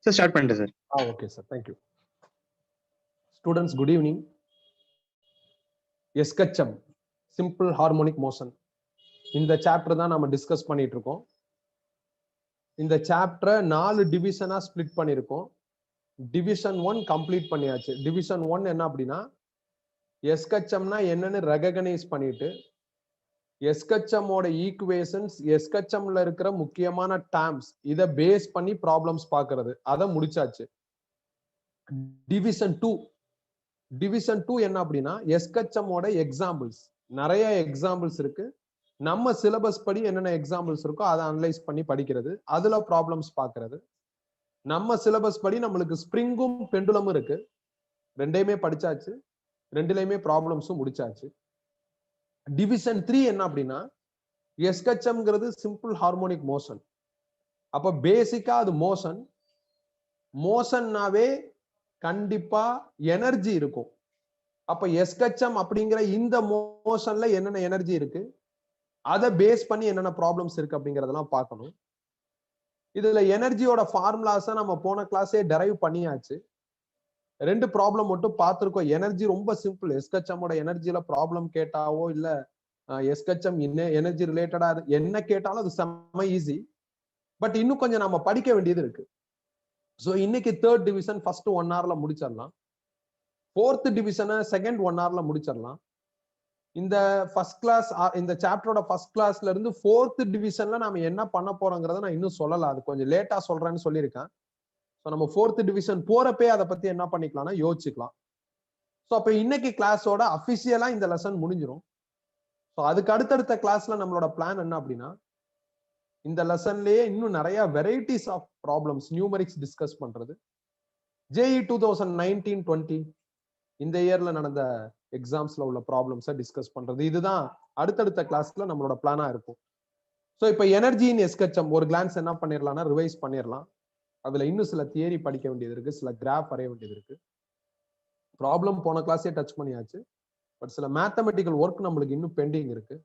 Sir start பண்ணிட்டேன் sir. Okay sir, thank you. Students, good evening. SHM simple harmonic motion இந்த chapter தான் நம்ம discuss பண்ணிட்டு இருக்கோம். இந்த சாப்டரை 4 டிவிஷனா ஸ்பிளிட் பண்ணியிருக்கோம். டிவிஷன் 1 கம்ப்ளீட் பண்ணியாச்சு. டிவிஷன் 1 என்ன அப்படின்னா எஸ்கச்சம்னா என்னன்னு ரெகக்னைஸ் பண்ணிட்டு எஸ்கச்சமோட ஈக்குவேஷன்ஸ், எஸ்கச்சம்ல இருக்கிற முக்கியமான டேர்ம்ஸ் இதை பேஸ் பண்ணி ப்ராப்ளம்ஸ் பார்க்கிறது, அதை முடிச்சாச்சு. டிவிஷன் 2 என்ன அப்படின்னா எஸ்கச்சமோட எக்ஸாம்பிள்ஸ், நிறைய எக்ஸாம்பிள்ஸ் இருக்கு. நம்ம சிலபஸ் படி என்னென்ன எக்ஸாம்பிள்ஸ் இருக்கோ அதை அனலைஸ் பண்ணி படிக்கிறது, அதுல ப்ராப்ளம்ஸ் பார்க்கிறது. நம்ம சிலபஸ் படி நம்மளுக்கு ஸ்ப்ரிங்கும் பெண்டுலமும் இருக்கு, ரெண்டையுமே படிச்சாச்சு, ரெண்டுலையுமே ப்ராப்ளம்ஸும் முடிச்சாச்சு. டிவிஷன் 3 என்ன அப்படின்னா எஸ்கச்சம்ங்கிறது சிம்பிள் ஹார்மோனிக் மோஷன். அப்ப பேசிக்கா அது மோஷன்னாவே கண்டிப்பா எனர்ஜி இருக்கும். அப்ப எஸ்கச்சம் அப்படிங்கிற இந்த மோஷன்ல என்னென்ன எனர்ஜி இருக்கு, அதை பேஸ் பண்ணி என்னென்ன ப்ராப்ளம்ஸ் இருக்கு அப்படிங்கறதெல்லாம் பார்க்கணும். இதுல எனர்ஜியோட ஃபார்முலாஸை நம்ம போன கிளாஸே டெரைவ் பண்ணியாச்சு. 2 ப்ராப்ளம் மட்டும் பார்த்திருக்கோம். எனர்ஜி ரொம்ப சிம்பிள். எஸ்கச்சமோட எனர்ஜியில ப்ராப்ளம் கேட்டாவோ இல்ல எஸ்கச்சம் எனர்ஜி ரிலேட்டடா என்ன கேட்டாலும் அது செம்ம ஈஸி. பட் இன்னும் கொஞ்சம் நம்ம படிக்க வேண்டியது இருக்கு. ஸோ இன்னைக்கு 3rd டிவிஷன் ஃபர்ஸ்ட் 1 hourல முடிச்சிடலாம். 4th டிவிஷனை செகண்ட் 1 hourல முடிச்சிடலாம். இந்த ஃபர்ஸ்ட் கிளாஸ், இந்த சாப்டரோட ஃபர்ஸ்ட் கிளாஸ்ல இருந்து 4th டிவிஷன்ல நாம என்ன பண்ண போறோங்கிறத நான் இன்னும் சொல்லல, அது கொஞ்சம் லேட்டா சொல்றேன்னு சொல்லியிருக்கேன். ஸோ நம்ம 4th டிவிஷன் போறப்பே அதை பத்தி என்ன பண்ணிக்கலாம்னா யோசிச்சுக்கலாம். ஸோ அப்ப இன்னைக்கு கிளாஸோட அபிஷியலா இந்த லெசன் முடிஞ்சிடும். ஸோ அதுக்கு அடுத்தடுத்த கிளாஸ்ல நம்மளோட பிளான் என்ன அப்படின்னா இந்த லெசன்லயே இன்னும் நிறைய varieties of problems, numerics discuss பண்றது, JEE 2019-20 இந்த இயர்ல நடந்த எக்ஸாம்ஸ்ல உள்ள ப்ராப்ளம்ஸை டிஸ்கஸ் பண்றது, இதுதான் அடுத்தடுத்த கிளாஸ்ல நம்மளோட பிளானா இருக்கும். ஸோ இப்போ எனர்ஜி இன் எஸ்கச்சம் ஒரு கிளான்ஸ் என்ன பண்ணிடலாம்னா ரிவைஸ் பண்ணிடலாம். அதுல இன்னும் சில தியரி படிக்க வேண்டியது இருக்கு, சில கிராஃப் வரைய வேண்டியது இருக்கு. ப்ராப்ளம் போன கிளாஸே டச் பண்ணியாச்சு. பட் சில மேத்தமெட்டிக்கல் ஒர்க் நம்மளுக்கு இன்னும் பெண்டிங் இருக்கு.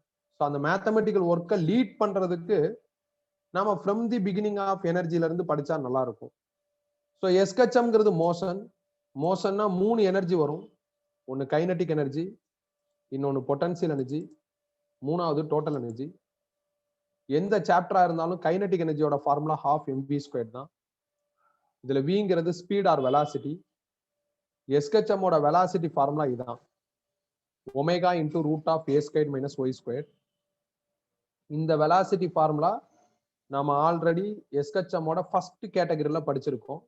ஸோ அந்த மேத்தமெட்டிக்கல் ஒர்க்கை லீட் பண்றதுக்கு நாம ஃப்ரம் தி பிகினிங் ஆஃப் எனர்ஜில இருந்து படிச்சா நல்லா இருக்கும். ஸோ எஸ்கச்சம்ங்கிறது மோஷன்னா 3 எனர்ஜி வரும். ஒன்னு கைனடிக் எனர்ஜி, இன்னொன்னு பொட்டன்சியல் எனர்ஜி, மூணாவது டோட்டல் எனர்ஜி. எந்த சாப்டரா இருந்தாலும் கைனடிக் எனர்ஜியோட ஃபார்முலா 12mv² தான். இதுல விங்கிறது ஸ்பீட் ஆர் வெலாசிட்டி. எஸ்கச்சமோட வெலாசிட்டி ஃபார்முலா இதுதான், ஒமேகா இன்டூ √(a²- y²). இந்த வெலாசிட்டி ஃபார்முலா நாம ஆல்ரெடி எஸ்கச்சமோட ஃபர்ஸ்ட் கேட்டகரியில படிச்சிருக்கோம்.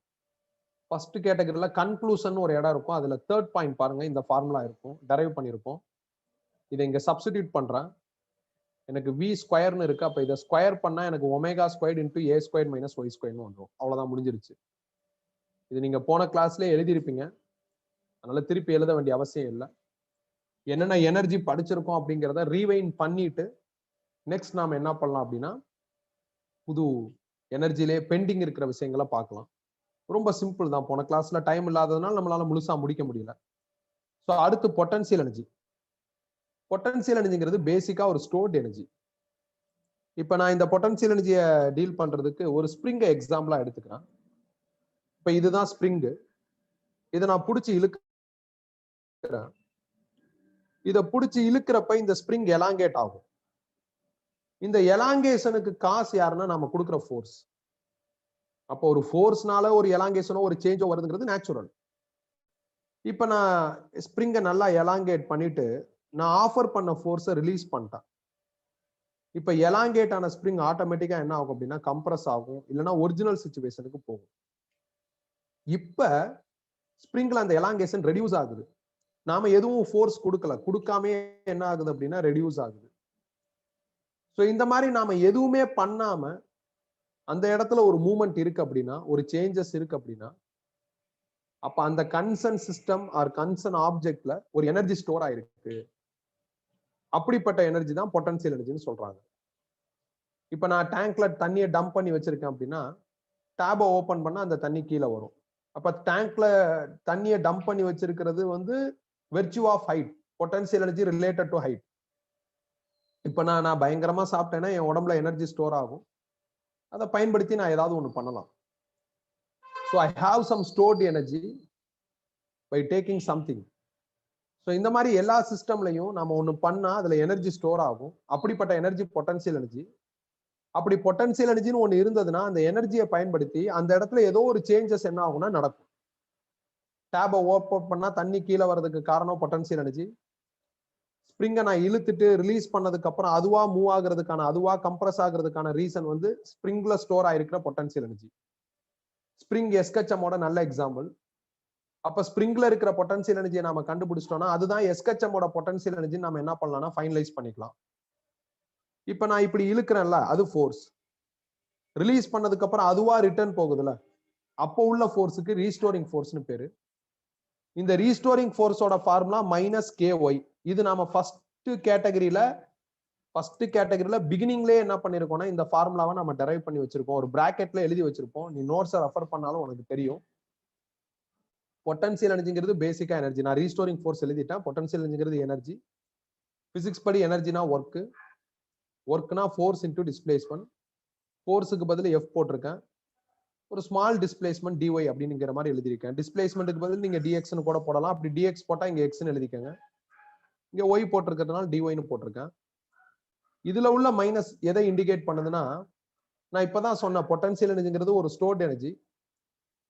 ஃபர்ஸ்ட் கேட்டகரியில கன்க்ளூஷன் ஒரு இடம் இருக்கும், அதுல 3rd பாயிண்ட் பாருங்க, இந்த ஃபார்முலா இருக்கும், டெரைவ் பண்ணிருப்போம். இதை இங்க சப்ஸ்டிடியூட் பண்றேன். எனக்கு v² இருக்கு. அப்ப இதை ஸ்கொயர் பண்ணா எனக்கு ω² இன்டூ a² - y² வந்துடும். அவ்வளவுதான், முடிஞ்சிருச்சு. இது நீங்க போன கிளாஸ்ல எழுதியிருப்பீங்க, அதனால திருப்பி எழுத வேண்டிய அவசியம் இல்லை. என்னென்ன எனர்ஜி படிச்சிருக்கோம் அப்படிங்கிறத ரீவைண்ட் பண்ணிட்டு நெக்ஸ்ட் நாம என்ன பண்ணலாம் அப்படின்னா புது எனர்ஜிலே பெண்டிங் இருக்கிற விஷயங்களை பார்க்கலாம். ரொம்ப சிம்பிள் தான். போன கிளாஸ்ல டைம் இல்லாததுனால நம்மளால முழுசா முடிக்க முடியல. ஸோ அடுத்து பொட்டன்சியல் எனர்ஜி. பொட்டன்சியல் எனர்ஜிங்கிறது பேசிக்கா ஒரு ஸ்டோர்ட் எனர்ஜி. இப்ப நான் இந்த பொட்டன்சியல் எனர்ஜியை டீல் பண்றதுக்கு ஒரு ஸ்ப்ரிங்கை எக்ஸாம்பிளா எடுத்துக்கிறேன். இப்ப இதுதான் ஸ்ப்ரிங். இதை நான் பிடிச்சி இழுக்கிறேன். இதை பிடிச்சி இழுக்கிறப்ப இந்த ஸ்ப்ரிங் எலாங்கேட் ஆகும். இந்த எலாங்கேஷனுக்கு காசு யாருன்னா நம்ம கொடுக்குற ஃபோர்ஸ். அப்போ ஒரு ஃபோர்ஸ்னால ஒரு எலாங்கேஷனோ ஒரு சேஞ்சோ வருதுங்கிறது நேச்சுரல். இப்ப நான் ஸ்ப்ரிங்கை நல்லா எலாங்கேட் பண்ணிட்டு நான் ஆஃபர் பண்ண ஃபோர்ஸை ரிலீஸ் பண்ணிட்டேன். இப்ப எலாங்கேட் ஆன ஸ்ப்ரிங் ஆட்டோமேட்டிக்கா என்ன ஆகும் அப்படின்னா கம்ப்ரஸ் ஆகும், இல்லைன்னா ஒரிஜினல் சிச்சுவேஷனுக்கு போகும். இப்ப ஸ்ப்ரிங்ல அந்த எலாங்கேஷன் ரெடியூஸ் ஆகுது. நாம எதுவும் ஃபோர்ஸ் கொடுக்காம என்ன ஆகுது அப்படின்னா ரெடியூஸ் ஆகுது. ஸோ இந்த மாதிரி நாம எதுவுமே பண்ணாம அந்த இடத்துல ஒரு மூவ்மெண்ட் இருக்கு அப்படின்னா, ஒரு சேஞ்சஸ் இருக்கு அப்படின்னா, அப்ப அந்த கன்சர்ன் சிஸ்டம் ஆர் கன்சர்ன் ஆப்ஜெக்ட்ல ஒரு எனர்ஜி ஸ்டோர் ஆயிருக்கு. அப்படிப்பட்ட எனர்ஜி தான் பொட்டன்சியல் எனர்ஜின்னு சொல்றாங்க. இப்ப நான் டேங்க்ல தண்ணியை டம்ப் பண்ணி வச்சிருக்கேன் அப்படின்னா டேபை ஓபன் பண்ணா அந்த தண்ணி கீழே வரும். அப்ப டேங்க்ல தண்ணியை டம்ப் பண்ணி வச்சிருக்கிறது virtue of height, potential energy related to height. இப்ப நான் பயங்கரமா சாப்பிட்டேன்னா என் உடம்புல எனர்ஜி ஸ்டோர் ஆகும். அதை பயன்படுத்தி நான் ஏதாவது ஒண்ணு பண்ணலாம். So I have some stored energy by taking something. So இந்த மாதிரி எல்லா சிஸ்டம்லையும் நம்ம ஒன்று பண்ணா அதுல எனர்ஜி ஸ்டோர் ஆகும். அப்படிப்பட்ட எனர்ஜி பொட்டன்சியல் எனர்ஜி. அப்படி பொட்டன்சியல் எனர்ஜின்னு ஒன்று இருந்ததுன்னா அந்த எனர்ஜியை பயன்படுத்தி அந்த இடத்துல ஏதோ ஒரு சேஞ்சஸ் என்ன ஆகும்னா நடக்கும். டேபை ஓப்பன் பண்ணா தண்ணி கீழே வர்றதுக்கு காரணம் பொட்டன்சியல் எனர்ஜி. ஸ்ப்ரிங்கை நான் இழுத்துட்டு ரிலீஸ் பண்ணதுக்கு அப்புறம் அதுவா மூவ் ஆகுறதுக்கான, அதுவா கம்ப்ரஸ் ஆகுறதுக்கான ரீசன் வந்து ஸ்ப்ரிங்ல ஸ்டோர் ஆயிருக்கிற பொட்டன்சியல் எனர்ஜி. ஸ்ப்ரிங் எஸ்கச்சமோட நல்ல எக்ஸாம்பிள். அப்ப ஸ்ப்ரிங்ல இருக்கிற பொட்டன்சியல் எனர்ஜியை நாம கண்டுபிடிச்சிட்டோம்னா அதுதான் எஸ்கச்சமோட பொட்டன்சியல் எனர்ஜி நம்ம என்ன பண்ணலாம்னா ஃபைனலைஸ் பண்ணிக்கலாம். இப்ப நான் இப்படி இழுக்கிறேன்ல அது ஃபோர்ஸ். ரிலீஸ் பண்ணதுக்கு அப்புறம் அதுவா ரிட்டர்ன் போகுதுல, அப்போ உள்ள ஃபோர்ஸுக்கு ரீஸ்டோரிங் ஃபோர்ஸ்னு பேரு. இந்த ரீஸ்டோரிங் ஃபோர்ஸோட ஃபார்முலா -KY. இது நாம ஃபர்ஸ்ட் கேட்டகரியில பிகினிங்லேயே என்ன பண்ணிருக்கோம்னா இந்த ஃபார்முலாவை நம்ம டெரைவ் பண்ணி வச்சிருக்கோம். ஒரு பிராக்கெட்ல எழுதி வச்சிருப்போம். நீ நோட்ஸை ரெஃபர் பண்ணாலும் உனக்கு தெரியும். பொட்டன்சியல் எனர்ஜிங்கிறது பேசிக்கா எனர்ஜி. நான் ரீஸ்டோரிங் ஃபோர்ஸ் எழுதிட்டேன். பொட்டன்சியல் எனர்ஜிங்கிறது எனர்ஜி. பிசிக்ஸ் படி எனர்ஜினா ஒர்க். ஒர்க்னா ஃபோர்ஸ் இன்டூ டிஸ்பிளேஸ்மெண்ட். ஃபோர்ஸுக்கு பதில் F போட்டிருக்கேன். ஒரு ஸ்மால் டிஸ்பிளேஸ்மெண்ட் dy அப்படிங்கிற மாதிரி எழுதியிருக்கேன். டிஸ்பிளேஸ்மெண்ட்டுக்கு பதில் நீங்க dxன்னு கூட போடலாம். அப்படி dx போட்டா இங்க xன்னு எழுதிக்கங்க. இங்க y போட்டிருக்கிறதுனால dyன்னு போட்டிருக்கேன். இதுல உள்ள மைனஸ் எதை இண்டிகேட் பண்ணுதுன்னா, நான் இப்பதான் சொன்ன பொட்டன்சியல் எனர்ஜிங்கிறது ஒரு ஸ்டோர்ட் எனர்ஜி.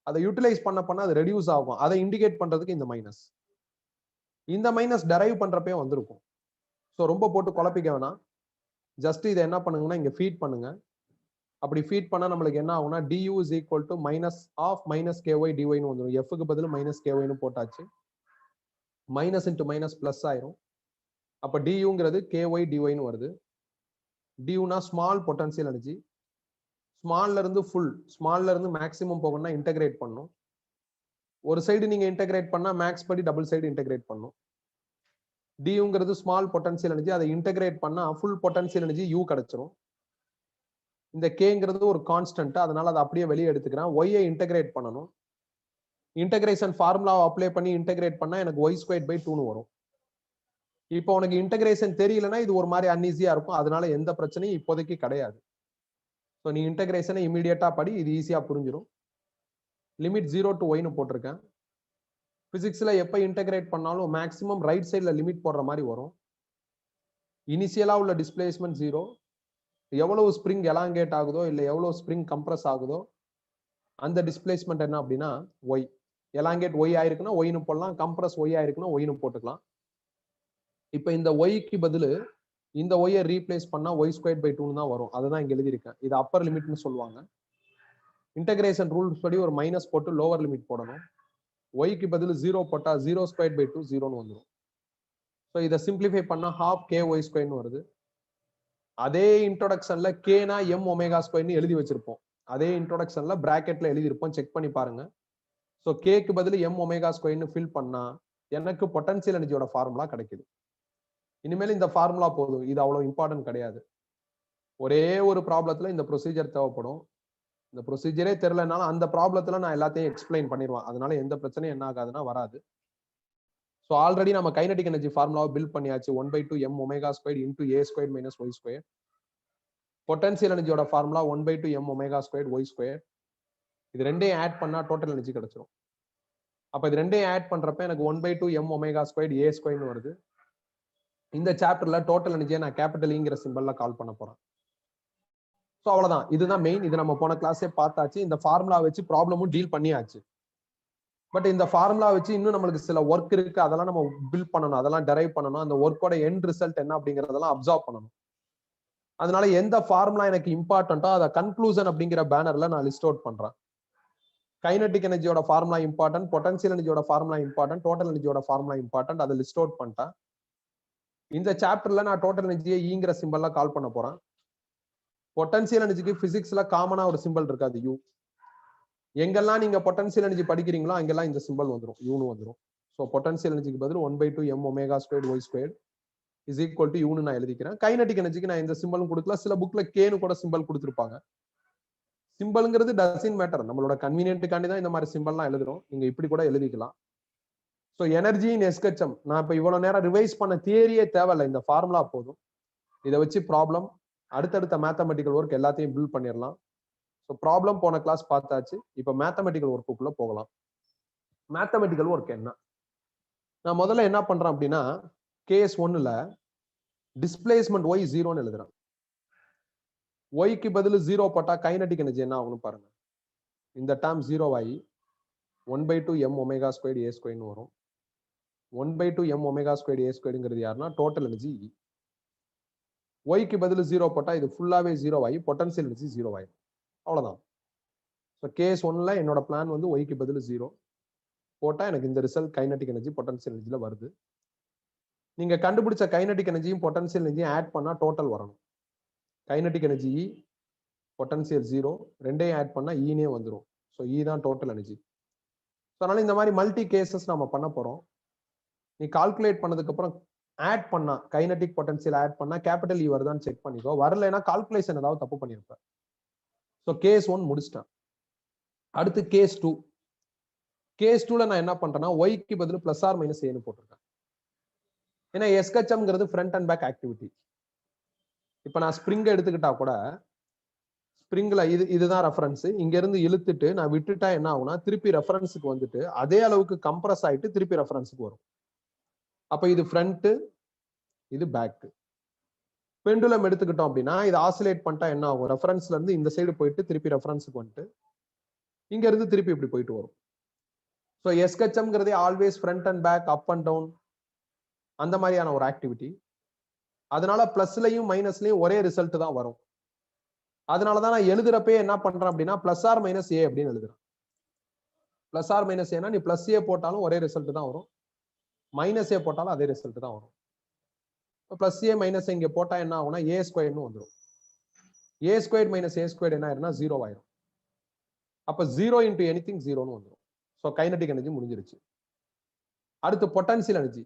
அதை யூட்டிலைஸ் பண்ண அது ரெடியூஸ் ஆகும். அதை இண்டிகேட் பண்றதுக்கு இந்த மைனஸ். இந்த மைனஸ் டெரைவ் பண்றப்பே வந்திருக்கும். ஸோ ரொம்ப போட்டு குழப்பிக்க வேணாம். ஜஸ்ட் இதை என்ன பண்ணுங்கன்னா இங்க ஃபீட் பண்ணுங்க. அப்படி ஃபீட் பண்ணா நம்மளுக்கு என்ன ஆகும்னா du is equal to -KY dyன்னு வந்துடும். Fக்கு பதில் -KYன்னு போட்டாச்சு. மைனஸ் இன்டு மைனஸ் பிளஸ் ஆயிரும். அப்ப duங்கிறது KY dyன்னு வருது. duனா ஸ்மால் பொட்டன்சியல் எனர்ஜி. ஸ்மால்ல இருந்து ஃபுல், ஸ்மால்ல இருந்து மேக்ஸிமம் போகணும்னா இன்டகிரேட் பண்ணும். ஒரு சைடு நீங்க இன்டகிரேட் பண்ணா மேக்ஸ் படி டபுள் சைடு இன்டகிரேட் பண்ணும். duங்கிறது ஸ்மால் பொட்டன்சியல் எனர்ஜி. அதை இன்டகிரேட் பண்ணா ஃபுல் பொட்டன்சியல் எனர்ஜி u கிடைச்சிரும். இந்த கேங்கிறது ஒரு கான்ஸ்டன்ட், அதனால அதை அப்படியே வெளியே எடுத்துக்கிறேன். ஒய்யை இன்டகிரேட் பண்ணணும். இன்டகிரேஷன் ஃபார்முலாவை அப்ளை பண்ணி இன்டகிரேட் பண்ணா எனக்கு y²/2ன்னு வரும். இப்போ உனக்கு இன்டகிரேஷன் தெரியலன்னா இது ஒரு மாதிரி அன்ஈஸியா இருக்கும். அதனால எந்த பிரச்சனையும் இப்போதைக்கு கிடையாது. ஸோ நீ இன்டகிரேஷனை இமீடியட்டா படி, இது ஈஸியா புரிஞ்சிடும். லிமிட் 0 to yன்னு போட்டிருக்கேன். பிசிக்ஸ்ல எப்ப இன்டகிரேட் பண்ணாலும் மேக்ஸிமம் ரைட் சைட்ல லிமிட் போடுற மாதிரி வரும். இனிஷியலா உள்ள டிஸ்பிளேஸ்மெண்ட் 0. எவ்வளவு ஸ்ப்ரிங் எலாங்கேட் ஆகுதோ இல்ல எவ்வளவு ஸ்ப்ரிங் கம்ப்ரஸ் ஆகுதோ அந்த டிஸ்பிளேஸ்மெண்ட் என்ன அப்படின்னா y. எலாங்கேட் y ஆயிருக்குன்னா ஒய்னு போடலாம். கம்ப்ரஸ் y ஆயிருக்குன்னா ஒய்னு போட்டுக்கலாம். இப்ப இந்த ஒய்க்கு பதில் இந்த ஒய்யை ரீப்ளேஸ் பண்ணா y²/2ன்னு தான் வரும். அதுதான் இங்க எழுதியிருக்கேன். இது அப்பர் லிமிட்னு சொல்லுவாங்க. இன்டகிரேஷன் ரூல்ஸ் படி ஒரு மைனஸ் போட்டு லோவர் லிமிட் போடணும். ஒய்க்கு பதில் 0 போட்டா 0²/2 0ன்னு வந்துடும். ஸோ இதை சிம்பிளிஃபை பண்ணா ½ KY² வருது. அதே இன்ட்ரோடக்ஷன்ல கேனா m⍵²ன்னு எழுதி வச்சிருப்போம். அதே இன்ட்ரோடக்ஷன்ல பிராக்கெட்ல எழுதியிருப்போம். செக் பண்ணி பாருங்க. ஸோ கேக்கு பதில் m⍵²ன்னு ஃபில் பண்ணா எனக்கு பொட்டன்சியல் எனர்ஜியோட ஃபார்முலா கிடைக்குது. இனிமேல் இந்த ஃபார்முலா போதும். இது அவ்வளவு இம்பார்ட்டன்ட் கிடையாது. ஒரே ஒரு ப்ராப்ளத்துல இந்த ப்ரொசீஜர் தேவைப்படும். இந்த ப்ரொசீஜரே தெரியலனாலும் அந்த ப்ராப்ளத்துல நான் எல்லாத்தையும் எக்ஸ்பிளைன் பண்ணிடுவேன். அதனால எந்த பிரச்சனையும் என்ன ஆகாதுன்னா வராது. ஸோ ஆல்ரெடி நம்ம கைனடிக் எனர்ஜி ஃபார்முலாவை பில்ட் பண்ணியாச்சு. 1/2 m⍵² into a² - y². Potential எனர்ஜியோட ஃபார்முலா 1/2 m⍵² y². இது ரெண்டையும் ஆட் பண்ணா டோட்டல் எனர்ஜி கிடைச்சிரும். அப்ப இது ரெண்டையும் ஆட் பண்றப்ப எனக்கு 1/2 m⍵² a²ன்னு வருது. இந்த சாப்டர்ல டோட்டல் எனர்ஜியை நான் கேபிட்டல் ஈங்கிற சிம்பல்ல கால் பண்ண போறேன். ஸோ அவ்வளவுதான். இதுதான் மெயின். இது நம்ம போன கிளாஸே பார்த்தாச்சு. இந்த ஃபார்முலா வச்சு ப்ராப்ளமும் டீல் பண்ணியாச்சு. பட் இந்த ஃபார்முலா வச்சு இன்னும் நம்மளுக்கு சில ஒர்க் இருக்கு. அதெல்லாம் நம்ம பில்ட் பண்ணணும், அதெல்லாம் டெரைவ் பண்ணணும். அந்த ஒர்க்கோட எண்ட் ரிசல்ட் என்ன அப்படிங்கறதெல்லாம் அப்சர்வ் பண்ணணும். அதனால எந்த ஃபார்முலா எனக்கு இம்பார்ட்டன்ட்டோ அதை கன்க்ளூஷன் அப்படிங்கிற பேனர்ல நான் லிஸ்ட் அவுட் பண்றேன். கைனடிக் எனர்ஜியோட ஃபார்முலா இம்பார்ட்டன்ட், பொட்டன்சியல் எனர்ஜியோட ஃபார்முலா இம்பார்ட்டன்ட், டோட்டல் எனர்ஜியோட ஃபார்முலா இம்பார்ட்டன்ட். அதை லிஸ்ட் அவுட் பண்ணிட்டேன். இந்த சாப்டர்ல நான் டோட்டல் எனர்ஜியை ஈங்கிற சிம்பல்ல கால் பண்ண போறேன். பொட்டன்சியல் எனர்ஜிக்கு பிசிக்ஸ்ல காமனா ஒரு சிம்பல் இருக்காது, யூ. எங்கெல்லாம் நீங்க பொட்டன்சியல் எனர்ஜி படிக்கிறீங்களோ அங்கெல்லாம் இந்த சிம்பல் வந்துடும், யூன்னு வந்துடும். ஸோ பொட்டன்சியல் எனர்ஜிக்கு பதில் 1/2 m⍵² y² is equal to யூன்னு நான் எழுதிக்கிறேன். கைனடிக் எனர்ஜிக்கு நான் இந்த சிம்பலும் கொடுக்கல. சில புக்ல கேன்னு கூட சிம்பல் கொடுத்துருப்பாங்க. சிம்பல்ங்கிறது டசன்ட் மேட்டர். நம்மளோட கன்வீனியன்ட்டுக்காண்டி தான் இந்த மாதிரி சிம்பல்லாம் எழுதுறோம். நீங்க இப்படி கூட எழுதிக்கலாம். So energy in SHM. நான் இப்ப இவ்வளவு நேரம் ரிவைஸ் பண்ண தியரியே தேவையில்லை. இந்த ஃபார்முலா போதும். இதை வச்சு ப்ராப்ளம், அடுத்தடுத்த மேத்தமெட்டிக்கல் ஒர்க் எல்லாத்தையும் பில்ட் பண்ணிடலாம். ஸோ ப்ராப்ளம் போன கிளாஸ் பார்த்தாச்சு. இப்போ மேத்தமெட்டிக்கல் ஒர்க்குள்ள போகலாம். மேத்தமெட்டிக்கல் ஒர்க் என்ன? நான் முதல்ல என்ன பண்றேன் அப்படின்னா, கேஸ் 1ல டிஸ்பிளேஸ்மெண்ட் ஒய் 0ன்னு எழுதுறேன். ஒய்க்கு பதில் 0 போட்டா கைனடிக் எனர்ஜி என்ன ஆகும்னு பாருங்க. இந்த டேர்ம் 0 ஆகி 1/2 m ஒமேகா ஸ்கொயர்டு a ஸ்கொயர்னு வரும். 1/2 m ஒமேகா ஸ்கொயர்டு a ஸ்கொயர்ங்கிறது யாருன்னா டோட்டல் எனர்ஜி E. ஒய்க்கு பதில் 0 போட்டா இது ஃபுல்லாவே 0 ஆகி பொட்டன்சியல் எனர்ஜி 0 ஆயிடும். அவ்வளவுதான். ஸோ கேஸ் 1ல என்னோட பிளான் வந்து ஒய்க்கு பதில் 0 போட்டா எனக்கு இந்த ரிசல்ட் கைனடிக் எனர்ஜி பொட்டன்சியல் எனர்ஜில வருது. நீங்க கண்டுபிடிச்ச கைனடிக் எனர்ஜியும் பொட்டன்சியல் எனர்ஜியும் ஆட் பண்ணா டோட்டல் வரணும். கைனடிக் எனர்ஜி E, பொட்டன்சியல் 0, ரெண்டையும் ஆட் பண்ணா ஈனே வந்துடும். ஸோ இ தான் டோட்டல் எனர்ஜி. ஸோ அதனால இந்த மாதிரி மல்டி கேசஸ் நம்ம பண்ண போறோம். நீ கால்குலேட் பண்ணதுக்கு அப்புறம் ஆட் பண்ணா கைனடிக் பொட்டன்சியல் ஆட் பண்ணா கேபிட்டல் இ வருதான்னு செக் பண்ணிக்கோ. வரலைன்னா கால்குலேஷன் ஏதாவது தப்பு பண்ணிருப்பேன். ஸோ கேஸ் 1 முடிச்சிட்டேன். அடுத்து கேஸ் 2. கேஸ் 2ல நான் என்ன பண்றேன்னா ஒய்க்கு பதில் பிளஸ் ஆர் மைனஸ் ஏன்னு போட்டிருக்கேன். ஏன்னா எஸ்கச்சம்ங்கிறது ஃப்ரண்ட் அண்ட் பேக் ஆக்டிவிட்டி. இப்ப நான் ஸ்ப்ரிங் எடுத்துக்கிட்டா கூட ஸ்ப்ரிங்ல இதுதான் ரெஃபரன்ஸ். இங்க இருந்து இழுத்துட்டு நான் விட்டுட்டா என்ன ஆகும்னா திருப்பி ரெஃபரன்ஸுக்கு வந்துட்டு அதே அளவுக்கு கம்ப்ரஸ் ஆயிட்டு திருப்பி ரெஃபரன்ஸுக்கு வரும். அப்ப இது ஃப்ரண்ட், இது பேக். பெண்டுலம் எடுத்துக்கிட்டோம் அப்படின்னா இது ஆசிலேட் பண்ணிட்டா என்ன ஆகும்? ரெஃபரன்ஸ்ல இருந்து இந்த சைடு போயிட்டு திருப்பி ரெஃபரன்ஸுக்கு வந்துட்டு இங்க இருந்து திருப்பி இப்படி போயிட்டு வரும். ஸோ எஸ்கச்சம்ங்கிறதே always front and back, up and down அந்த மாதிரியான ஒரு ஆக்டிவிட்டி. அதனால பிளஸ்லயும் மைனஸ்லயும் ஒரே ரிசல்ட் தான் வரும். அதனாலதான் நான் எழுதுறப்பே என்ன பண்றேன் அப்படின்னா பிளஸ் ஆர் மைனஸ் ஏ அப்படின்னு எழுதுறேன். பிளஸ் ஆர் மைனஸ் ஏன்னா நீ பிளஸ் ஏ போட்டாலும் ஒரே ரிசல்ட் தான் வரும், மைனஸ் ஏ போட்டாலும் அதே ரிசல்ட் தான் வரும். பிளஸ் ஏ மைனஸ் இங்க போட்டா என்ன ஆகும்னா ஏ ஸ்கொயர்னு வந்துடும். ஏ ஸ்கொயர் மைனஸ் ஏ ஸ்கொயர் என்ன ஆயிரும்னா 0 ஆயிரும். அப்ப 0 இன்டு எனிதிங் 0ன்னு வந்துடும். ஸோ கைனடிக் எனர்ஜி முடிஞ்சிருச்சு. அடுத்து பொட்டன்சியல் எனர்ஜி.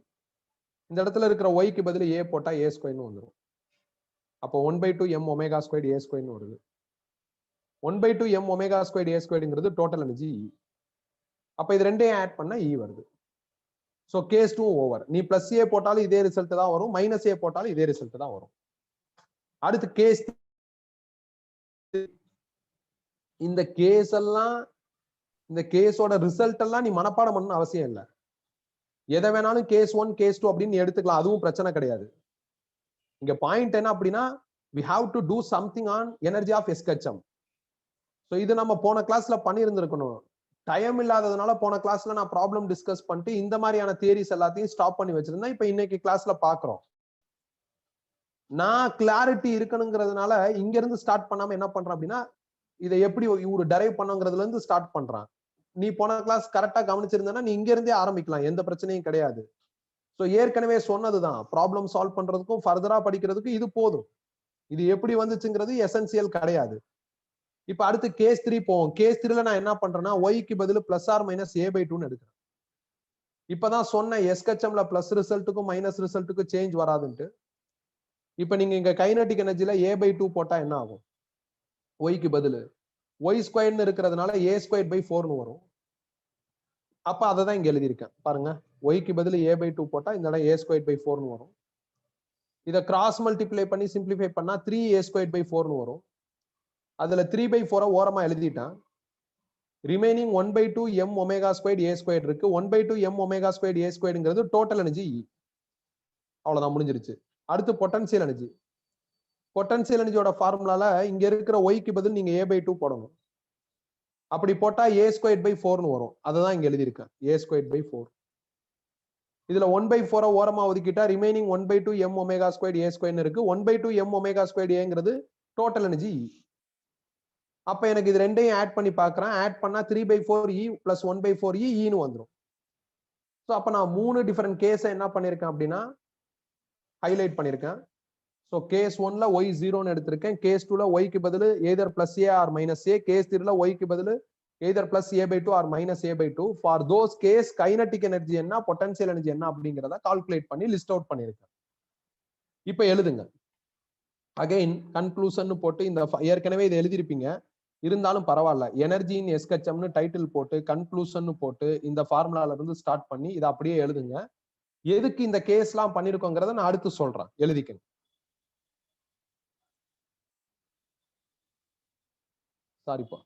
இந்த இடத்துல இருக்கிற ஒய்க்கு பதில் ஏ போட்டா ஏ ஸ்கொயர்னு வந்துடும். அப்போ 1/2 m ஒமேகா ஸ்கொயர்டு a ஸ்கொயர்னு வருது. 1/2 m ஒமேகா ஸ்கொயர்டு a ஸ்கொயர்ங்கிறது டோட்டல் எனர்ஜி E. அப்ப இது ரெண்டையும் ஆட் பண்ணா E வருது. So case 2 over. நீ பிளஸ் ஏ போட்டாலும் இதே ரிசல்ட் தான் வரும், மைனஸ் ஏ போட்டாலும் இதே ரிசல்ட் தான் வரும். அடுத்து கேஸ், இந்த கேஸ் எல்லாம் இந்த கேஸோட ரிசல்ட் எல்லாம் நீ மனப்பாடம் பண்ணணும் அவசியம் இல்லை. எதை வேணாலும் கேஸ் 1 கேஸ் 2 அப்படின்னு எடுத்துக்கலாம், அதுவும் பிரச்சனை கிடையாது. இங்க பாயிண்ட் என்ன அப்படின்னா we have to do something on energy of SHM. So இது நம்ம போன கிளாஸ்ல பண்ணியிருந்திருக்கணும். டைம் இல்லாததுனால போன கிளாஸ்ல நான் ப்ராப்ளம் டிஸ்கஸ் பண்ணிட்டு இந்த மாதிரியான தியரிஸ் எல்லாத்தையும் ஸ்டாப் பண்ணி வச்சிருந்தேன். இப்ப இன்னைக்கு கிளாஸ்ல பாக்குறோம். நான் கிளாரிட்டி இருக்கணுங்கிறதுனால இங்க இருந்து ஸ்டார்ட் பண்ணாம என்ன பண்றேன் அப்படின்னா இதை எப்படி ஒரு டரைவ் பண்ணுங்கிறதுல இருந்து ஸ்டார்ட் பண்றான். நீ போன கிளாஸ் கரெக்டா கவனிச்சிருந்தேன்னா நீ இங்க இருந்தே ஆரம்பிக்கலாம், எந்த பிரச்சனையும் கிடையாது. ஸோ ஏற்கனவே சொன்னதுதான், ப்ராப்ளம் சால்வ் பண்றதுக்கும் ஃபர்தரா படிக்கிறதுக்கும் இது போதும். இது எப்படி வந்துச்சுங்கிறது எசென்சியல் கிடையாது. இப்ப அடுத்து கேஸ் 3 போவோம். கேஸ் 3ல நான் என்ன பண்றேன்னா ஒய்க்கு பதில் பிளஸ் ஆர் மைனஸ் a/2ன்னு எடுக்கிறேன். இப்பதான் சொன்ன எஸ்கச்சம்ல பிளஸ் ரிசல்ட்டுக்கும் மைனஸ் ரிசல்ட்டுக்கும் சேஞ்ச் வராதுன்ட்டு. இப்ப நீங்க இங்க கைனடிக் எனர்ஜில a/2 போட்டா என்ன ஆகும்? ஒய்க்கு பதில் ஒய் ஸ்கொயர்னு இருக்கிறதுனால a²/4ன்னு வரும். அப்ப அதை தான் இங்க எழுதியிருக்கேன் பாருங்க. ஒய்க்கு பதில் a/2 போட்டா இந்த இடம் a²/4ன்னு வரும். இதை கிராஸ் மல்டிப்ளை பண்ணி சிம்பிளிஃபை பண்ணா 3a²/4ன்னு வரும். அதுல 3/4 ஓரமா எழுதிட்டான். Remaining 1/2 m omega squared a squared இருக்கு. 1/2 m ஒமேகா ஸ்கொயர்டு a ஸ்கொயர்டுங்கிறது டோட்டல் எனர்ஜி E. அவ்வளவுதான், முடிஞ்சிருச்சு. அடுத்து பொட்டன்சியல் எனர்ஜி. பொட்டன்சியல் எனர்ஜியோட ஃபார்முலால இங்க இருக்கிற ஒய்க்கு பதில் நீங்க a/2 போடணும். அப்படி போட்டா a²/4ன்னு வரும். அததான் இங்க எழுதியிருக்கேன், a²/4. இதுல 1/4 ஓரமா ஒதுக்கிட்டா remaining 1/2 m omega squared a ஸ்கொயர்னு இருக்கு. 1/2 m ஒமேகா ஸ்கொயர்டு ஏங்கிறது டோட்டல் எனர்ஜி E. அப்ப எனக்கு இது ரெண்டையும் ஆட் பண்ணி பாக்குறேன். ஆட் பண்ணா 3/4e பிளஸ் 1/4e ஈன்னு வந்துடும். ஸோ அப்ப நான் 3 டிஃபரெண்ட் கேஸை என்ன பண்ணிருக்கேன் அப்படின்னா ஹைலைட் பண்ணிருக்கேன். ஸோ கேஸ் 1ல ஒய் 0ன்னு எடுத்திருக்கேன். கேஸ் 2ல ஒய்க்கு பதில் either plus A or minus A. Case 3ல ஒய்க்கு பதில் either plus a/2 or minus a/2. For those case kinetic energy என்ன, பொட்டன்சியல் எனர்ஜி என்ன அப்படிங்கிறத கால்குலேட் பண்ணி லிஸ்ட் அவுட் பண்ணிருக்கேன். இப்ப எழுதுங்க. அகைன் கன்க்ளூஷன் போட்டு இந்த ஏற்கனவே இதை எழுதிருப்பீங்க, இருந்தாலும் பரவாயில்ல. எனர்ஜி இன் எஸ்கச்சம்னு டைட்டில் போட்டு கன்க்ளூஷன் போட்டு இந்த ஃபார்முலால இருந்து ஸ்டார்ட் பண்ணி இதை அப்படியே எழுதுங்க. எதுக்கு இந்த கேஸ் எல்லாம் பண்ணிருக்கோங்கிறத நான் அடுத்து சொல்றேன், எழுதிக்கங்க. சாரிப்பா.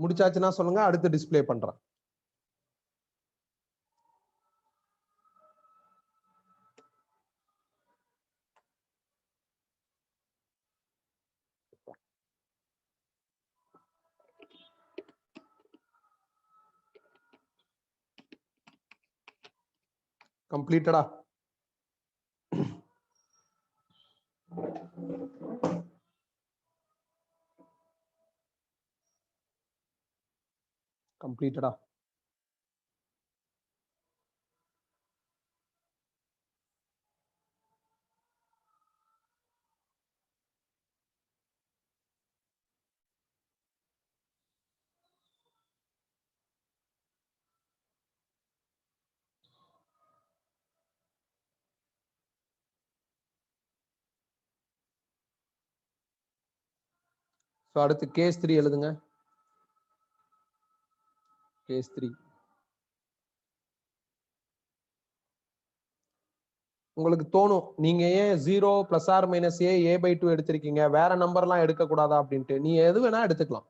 முடிச்சாச்சுன்னா சொல்லுங்க, அடுத்து டிஸ்ப்ளே பண்றேன். கம்ப்ளீட்டடா? கம்ப்ளீட்டடா? ஸோ அடுத்து கேஸ் 3 எழுதுங்க. கேஸ் 3 உங்களுக்கு தோணும், நீங்க ஏன் 0 பிளஸ் ஆர் மைனஸ் a/2 எடுத்திருக்கீங்க, வேற நம்பர்லாம் எடுக்க கூடாதா அப்படின்ட்டு. நீ எது வேணா எடுத்துக்கலாம்,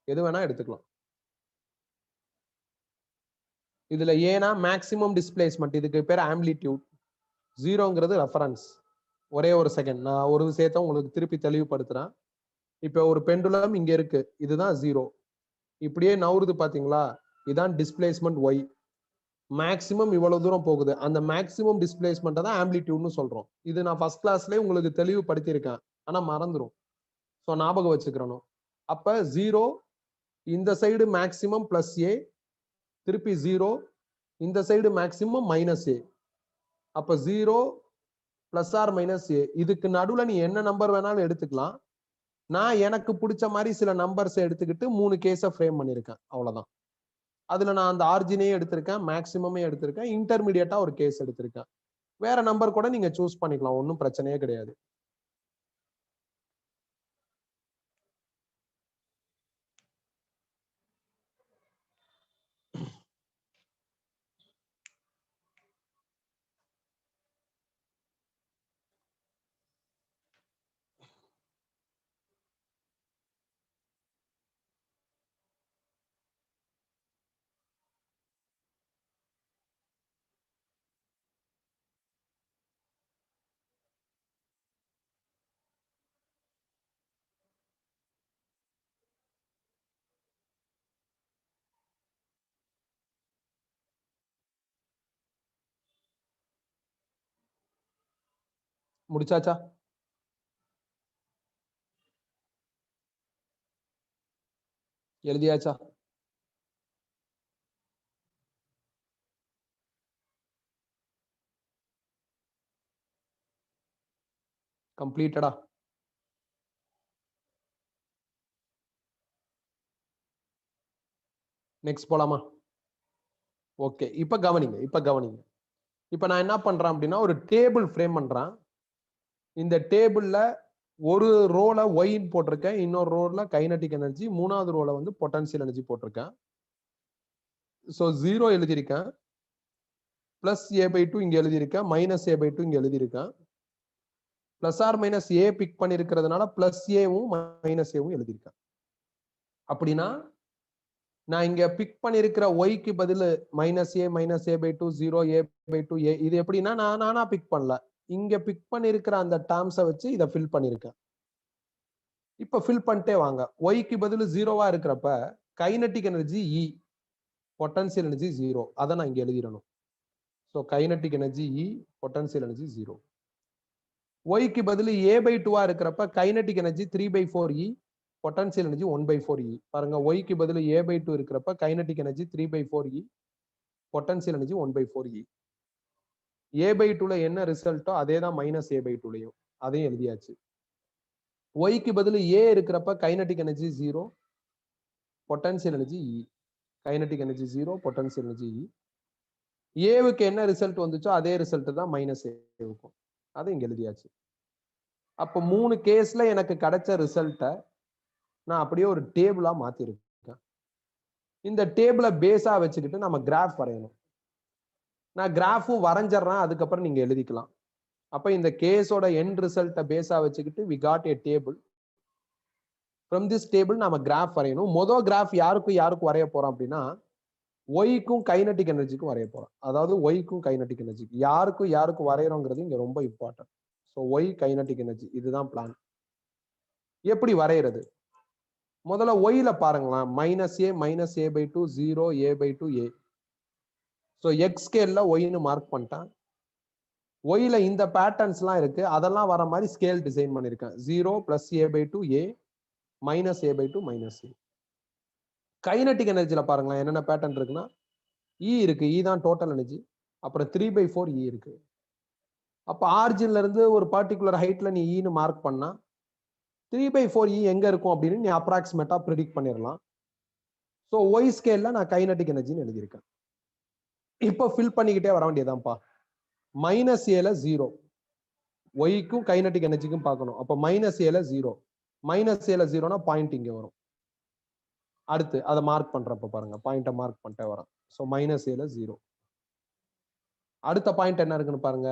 எது வேணா எடுத்துக்கலாம். இதுல ஏன்னா மேக்ஸிமம் டிஸ்பிளேஸ்மெண்ட், இதுக்கு பேர் ஆம்பிளிட்யூட். 0ங்கிறது ரெஃபரன்ஸ். ஒரே ஒரு செகண்ட், நான் ஒரு விஷயத்தை உங்களுக்கு திருப்பி தெளிவுபடுத்துறேன். இப்ப ஒரு பெண்டுலம் இங்க இருக்கு, இதுதான் 0. இப்படியே நவுறுது பாத்தீங்களா, இதுதான் டிஸ்பிளேஸ்மெண்ட் y. மேக்ஸிமம் இவ்வளவு தூரம் போகுது, அந்த மேக்ஸிமம் டிஸ்பிளேஸ்மெண்ட் தான் ஆம்பிளிட்யூட்னு சொல்றோம். இது நான் ஃபர்ஸ்ட் கிளாஸ்லயே உங்களுக்கு தெளிவுபடுத்தியிருக்கேன், ஆனா மறந்துரும். ஸோ ஞாபகம் வச்சுக்கிறணும். அப்ப 0 இந்த சைடு மேக்ஸிமம் பிளஸ் a, திருப்பி 0 இந்த சைடு மேக்ஸிமம் மைனஸ் a. அப்ப 0 பிளஸ் ஆர் மைனஸ் a, இதுக்கு நடுவுல நீ என்ன நம்பர் வேணாலும் எடுத்துக்கலாம். நான் எனக்கு பிடிச்ச மாதிரி சில நம்பர்ஸ் எடுத்துக்கிட்டு 3 கேஸை ஃப்ரேம் பண்ணியிருக்கேன், அவ்வளவுதான். அதுல நான் அந்த ஆர்ஜினே எடுத்திருக்கேன், மேக்ஸிமமே எடுத்திருக்கேன், இன்டர்மீடியட்டா ஒரு கேஸ் எடுத்திருக்கேன். வேற நம்பர் கூட நீங்க சூஸ் பண்ணிக்கலாம், ஒன்றும் பிரச்சனையே கிடையாது. முடிச்சாச்சா? எழுதியாச்சா? கம்ப்ளீட்டடா? நெக்ஸ்ட் போலாமா? ஓகே, இப்ப கவனிங்க, இப்ப கவனிங்க. இப்ப நான் என்ன பண்றேன் அப்படின்னா, ஒரு டேபிள் ஃப்ரேம் பண்றேன். இந்த டேபிள்ல ஒரு ரோல ஒய்ன்னு போட்டிருக்கேன், இன்னொரு ரோல கைனடிக் எனர்ஜி, மூணாவது ரோல வந்து பொட்டன்சியல் எனர்ஜி போட்டிருக்கேன். ஸோ 0 எழுதியிருக்கேன், பிளஸ் a/2 இங்க எழுதியிருக்கேன், மைனஸ் a/2 இங்க எழுதியிருக்கேன். பிளஸ் ஆர் மைனஸ் ஏ பிக் பண்ணிருக்கிறதுனால பிளஸ் ஏவும் மைனஸ் ஏவும் எழுதியிருக்கேன். அப்படின்னா நான் இங்க பிக் பண்ணிருக்கிற ஒய்க்கு பதில் minus A minus a/2 0 a/2 a இது எப்படின்னா நானா பிக் பண்ணல, இங்க பிக் பண்ணிருக்கிற அந்த டேர்ம்ஸை வச்சு இதை ஃபில் பண்ணிருக்கேன். இப்ப ஃபில் பண்ணிட்டே வாங்க. ஒய்க்கு பதில் 0வா இருக்கிறப்ப கைனடிக் எனர்ஜி இ, பொட்டன்சியல் எனர்ஜி 0. அதை நான் இங்க எழுதிடணும். ஸோ கைனடிக் எனர்ஜி இ, பொட்டன்சியல் எனர்ஜி 0. ஒய்க்கு பதில் a/2வா இருக்கிறப்ப கைனடிக் எனர்ஜி 3/4 இ, பொட்டன்சியல் எனர்ஜி 1/4 இ. பாருங்க, ஒய்க்கு பதில் a/2 இருக்கிறப்ப கைனடிக் எனர்ஜி 3/4 இ, பொட்டன்சியல் எனர்ஜி 1/4 இ. a/2ல என்ன ரிசல்ட்டோ அதே தான் மைனஸ் a/2லையும், அதையும் எழுதியாச்சு. ஒய்க்கு பதில் ஏ இருக்கிறப்ப கைனடிக் எனர்ஜி 0, பொட்டன்சியல் எனர்ஜி இ. கைனடிக் எனர்ஜி 0, பொட்டன்சியல் எனர்ஜி இ. ஏவுக்கு என்ன ரிசல்ட் வந்துச்சோ அதே ரிசல்ட் தான் மைனஸ் ஏவுக்கும், அதை இங்க எழுதியாச்சு. அப்போ 3 கேஸ்ல எனக்கு கிடைச்ச ரிசல்ட்டை நான் அப்படியே ஒரு டேபிளா மாத்திருக்கேன். இந்த டேபிளை பேஸா வச்சுக்கிட்டு நம்ம கிராஃப் வரையணும். நான் கிராஃபும் வரைஞ்சிடறேன், அதுக்கப்புறம் நீங்க எழுதிக்கலாம். அப்ப இந்த கேஸோட எண்ட் ரிசல்ட்டை பேஸா வச்சுக்கிட்டு we got a table. From this table நாம கிராஃப் வரையணும். மொதல் கிராஃப் யாருக்கும் வரைய போறோம் அப்படின்னா ஒய்க்கும் கைனடிக் எனர்ஜிக்கும் வரைய போறோம். அதாவது ஒய்க்கும் கைனடிக் எனர்ஜிக்கு யாருக்கும் வரையறோங்கிறது இங்க ரொம்ப important. So Y kinetic energy, இதுதான் பிளான். எப்படி வரைகிறது? முதல்ல ஒய்ல பாருங்களேன், minus A minus a/2 0 a/2 a. ஸோ எக்ஸ் ஸ்கேல்ல ஒய்னு மார்க் பண்ணிட்டேன். ஒய்ல இந்த பேட்டர்ன்ஸ் எல்லாம் இருக்கு, அதெல்லாம் வர மாதிரி ஸ்கேல் டிசைன் பண்ணிருக்கேன். 0 plus a/2 a minus a/2 minus a. Kinetic எனர்ஜில பாருங்களேன் என்னென்ன பேட்டர்ன் இருக்குன்னா, இ இருக்கு, இ தான் டோட்டல் எனர்ஜி. அப்புறம் 3/4 இ இருக்கு. அப்ப ஆரிஜின்ல இருந்து ஒரு பர்டிகுலர் ஹைட்ல நீ ஈன்னு மார்க் பண்ணா 3/4 இ எங்க இருக்கும் அப்படின்னு நீ அப்ராக்சிமேட்டா ப்ரிடிக்ட் பண்ணிடலாம். ஸோ ஒய் ஸ்கேல்ல நான் கைனடிக் எனர்ஜின்னு எழுதியிருக்கேன். இப்போ ஃபில் பண்ணிக்கிட்டே வர வேண்டியதான்ப்பா. மைனஸ் ஏல 0, ஒய்க்கும் கைனடிக் எனர்ஜிக்கும் பார்க்கணும். அப்போ மைனஸ் ஏல 0, மைனஸ் ஏல 0னா பாயிண்ட் இங்க வரும். அடுத்து அதை மார்க் பண்றப்ப பாருங்க, பாயிண்ட்டை மார்க் பண்ணிட்டே வரேன். ஸோ மைனஸ் ஏல 0. அடுத்த பாயிண்ட் என்ன இருக்குன்னு பாருங்க,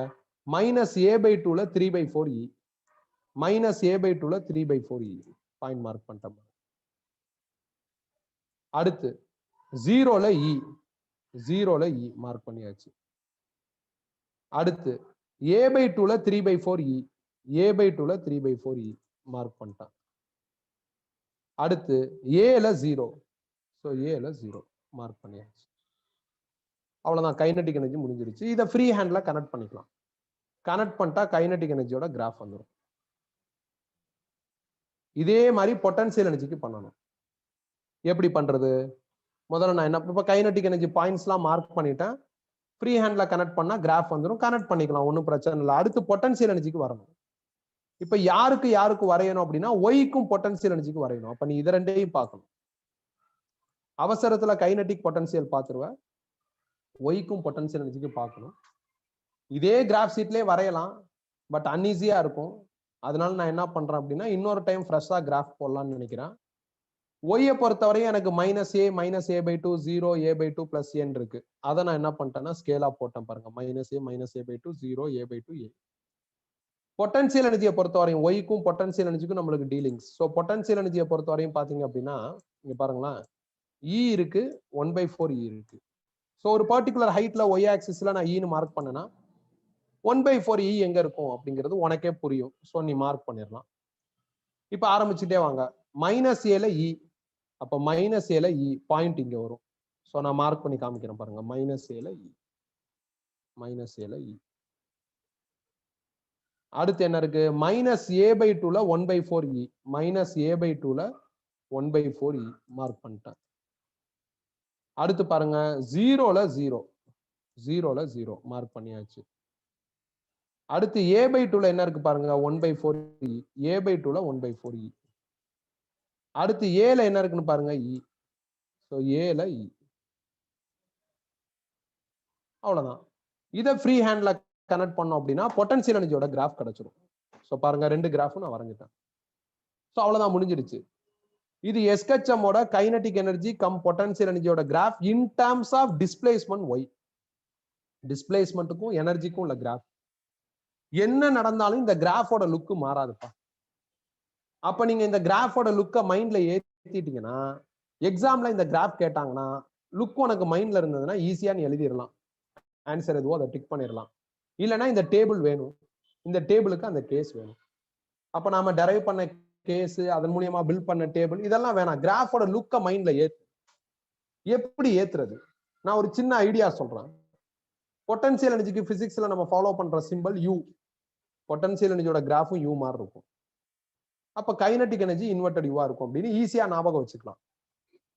மைனஸ் a/2ல 3/4 இ, மைனஸ் a/2ல 3/4 இ, பாயிண்ட் மார்க் பண்ணிட்டேன். அடுத்து 0ல இ, 0ல இ மார்க் பண்ணியாச்சு. அடுத்து a/2ல 3/4 இ, a/2ல 3/4 இ மார்க் பண்ணிட்டேன். அடுத்து ஏல 0, ஸோ ஏல 0 மார்க் பண்ணியாச்சு. அவ்வளவுதான், கைனடிக் எனர்ஜி முடிஞ்சிருச்சு. இதை ஃப்ரீ ஹேண்ட்ல கனெக்ட் பண்ணிக்கலாம். கனெக்ட் பண்ணிட்டா கைனடிக் எனர்ஜியோட கிராஃப் வந்துடும். இதே மாதிரி பொட்டன்சியல் எனர்ஜிக்கு பண்ணணும். எப்படி பண்றது? முதல்ல நான் என்ன, இப்ப கைனடிக் எனர்ஜி பாயிண்ட்ஸ் எல்லாம் மார்க் பண்ணிட்டேன். ஃப்ரீ ஹேண்ட்ல கனெக்ட் பண்ணா கிராஃப் வந்துடும், கனெக்ட் பண்ணிக்கலாம், ஒன்றும் பிரச்சனை இல்லை. அடுத்து பொட்டன்சியல் எனர்ஜிக்கு வரணும். இப்ப யாருக்கு வரையணும் அப்படின்னா ஒய்க்கும் பொட்டன்சியல் எனர்ஜிக்கு வரையணும். அப்ப நீ இதை ரெண்டையும் பார்க்கணும். அவசரத்துல கைனடிக் பொட்டன்சியல் பார்த்துருவேன், ஒய்க்கும் பொட்டன்சியல் எனர்ஜிக்கு பார்க்கணும். இதே கிராஃப் ஷீட்லயே வரையலாம், பட் அன்ஈஸியா இருக்கும். அதனால நான் என்ன பண்றேன் அப்படின்னா இன்னொரு டைம் ஃப்ரெஷ்ஷா கிராஃப் போடலாம்னு நினைக்கிறேன். ஒய்யை பொறுத்தவரையும் எனக்கு minus A minus a/2 0 a/2 plus ஏன்னு இருக்கு. அதை நான் என்ன பண்ணிட்டேன்னா ஸ்கேலா போட்டேன் பாருங்க, minus A minus a/2 0 a/2 a. Potential எனர்ஜியை பொறுத்தவரையும் ஒய்க்கும் பொட்டன்சியல் எனர்ஜிக்கும் நம்மளுக்கு டீலிங்ஸ். ஸோ பொட்டன்சியல் எனர்ஜியை பொறுத்தவரையும் பாத்தீங்க அப்படின்னா இங்க பாருங்களேன், இ இருக்கு, 1/4 இ இருக்கு. ஸோ ஒரு பர்டிகுலர் ஹைட்ல ஒய் ஆக்சிஸ்ல நான் ஈன்னு மார்க் பண்ணேன்னா 1/4 இ எங்க இருக்கும் அப்படிங்கிறது உனக்கே புரியும். ஸோ நீ மார்க் பண்ணிடலாம். இப்ப ஆரம்பிச்சுட்டே வாங்க, மைனஸ் ஏல இ, அப்ப மைனஸ் ஏல இ பாயிண்ட் இங்க வரும். ஸோ நான் மார்க் பண்ணி காமிக்கிறேன் பாருங்க, மைனஸ் ஏல இ, மைனஸ் ஏல இ. அடுத்து என்ன இருக்கு, மைனஸ் a/2ல 1/4 இ, மைனஸ் a/2ல 1/4 இ மார்க் பண்ணிட்டேன். அடுத்து பாருங்க 0ல 0, 0ல 0 மார்க் பண்ணியாச்சு. அடுத்து a/2ல என்ன இருக்கு பாருங்க, 1/4 இ, a/2ல 1/4 இ. அடுத்து ஏல என்ன இருக்குன்னு பாருங்க, இ. ஸோ ஏல இ. அவ்வளவுதான். இதை ஃப்ரீ ஹேண்ட்ல கனெக்ட் பண்ணோம் அப்படின்னா பொட்டன்சியல் எனர்ஜியோட கிராஃப் கிடைச்சிடும். ஸோ பாருங்க 2 கிராஃபும் நான் வரைஞ்சிட்டேன். ஸோ அவ்வளவுதான், முடிஞ்சிடுச்சு. இது எஸ்கச்சமோட கைனடிக் எனர்ஜி கம் பொட்டன்சியல் எனர்ஜியோட graph in terms of displacement Y. டிஸ்பிளேஸ்மெண்ட்டுக்கும் எனர்ஜிக்கும் உள்ள கிராஃப். என்ன நடந்தாலும் இந்த கிராஃபோட லுக் மாறாதுப்பா. அப்ப நீங்க இந்த கிராஃபோட லுக்க மைண்ட்ல ஏத்திட்டீங்கன்னா, எக்ஸாம்ல இந்த கிராஃப் கேட்டாங்கன்னா லுக் உனக்கு மைண்ட்ல இருந்ததுன்னா ஈஸியா நீ எழுதிடலாம். ஆன்சர் எதுவோ அதை டிக் பண்ணிடலாம். இல்லைன்னா இந்த டேபிள் வேணும், இந்த டேபிளுக்கு அந்த கேஸ் வேணும். அப்ப நாம டெரைவ் பண்ண கேஸ், அதன் மூலியமா பில்ட் பண்ண டேபிள் இதெல்லாம் வேணாம். கிராஃபோட லுக்க மைண்ட்ல ஏத்து. எப்படி ஏத்துறது? நான் ஒரு சின்ன ஐடியா சொல்றேன். பொட்டன்சியல் எனர்ஜிக்கு பிசிக்ஸ்ல நம்ம ஃபாலோ பண்ற சிம்பிள் யூ. பொட்டன்சியல் எனர்ஜியோட கிராஃபும் யூ மாதிரி இருக்கும். அப்ப கைனடிக் எனர்ஜி இன்வெர்டட் யூவா இருக்கும் அப்படின்னு ஈஸியா ஞாபகம் வச்சுக்கலாம்.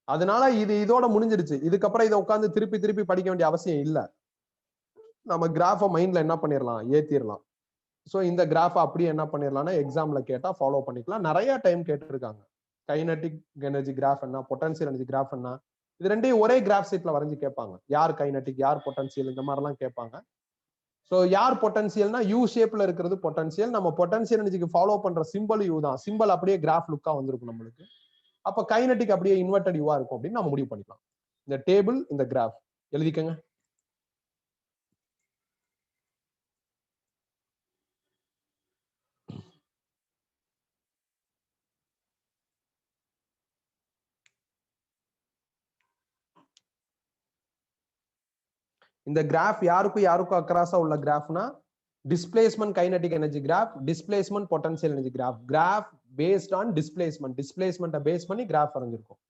அதனால இது இதோட முடிஞ்சிருச்சு. இதுக்கப்புறம் இதை உட்காந்து திருப்பி திருப்பி படிக்க வேண்டிய அவசியம் இல்ல. நம்ம கிராஃபை மைண்ட்ல என்ன பண்ணிடலாம், ஏத்திரலாம். சோ இந்த கிராஃபை அப்படியே என்ன பண்ணிடலாம்னா எக்ஸாம்ல கேட்டா ஃபாலோ பண்ணிக்கலாம். நிறைய டைம் கேட்டிருக்காங்க. கைனடிக் எனர்ஜி கிராஃப் என்ன, பொட்டன்சியல் எனர்ஜி கிராஃப் என்ன, இது ரெண்டையும் ஒரே கிராஃப் ஷீட்ல வரைஞ்சு கேட்பாங்க. யார் கைனடிக், யார் பொட்டன்சியல், இந்த மாதிரி எல்லாம் கேட்பாங்க. சோ யார் பொட்டன்சியல்னா யூ ஷேப்ல இருக்கிறது பொட்டன்சியல். நம்ம பொட்டன்சியல் எனர்ஜிக்கு ஃபாலோ பண்ற சிம்பிள் யூ தான். சிம்பிள் அப்படியே கிராஃப் லுக்கா வந்திருக்கும் நம்மளுக்கு. அப்ப கைனடிக் அப்படியே இன்வெர்டட் யூவா இருக்கும் அப்படின்னு நம்ம முடிவு பண்ணிக்கலாம். இந்த டேபிள், இந்த கிராஃப் எழுதிக்கங்க. இந்த கிராஃப் யாருக்கும் யாருக்கும் அக்ராஸா உள்ள கிராஃப்னா displacement kinetic energy graph, displacement potential energy graph. Graph based on displacement. டிஸ்பிளேஸ்மெண்ட்டை பேஸ் பண்ணி கிராஃப் வரைஞ்சிருக்கும்.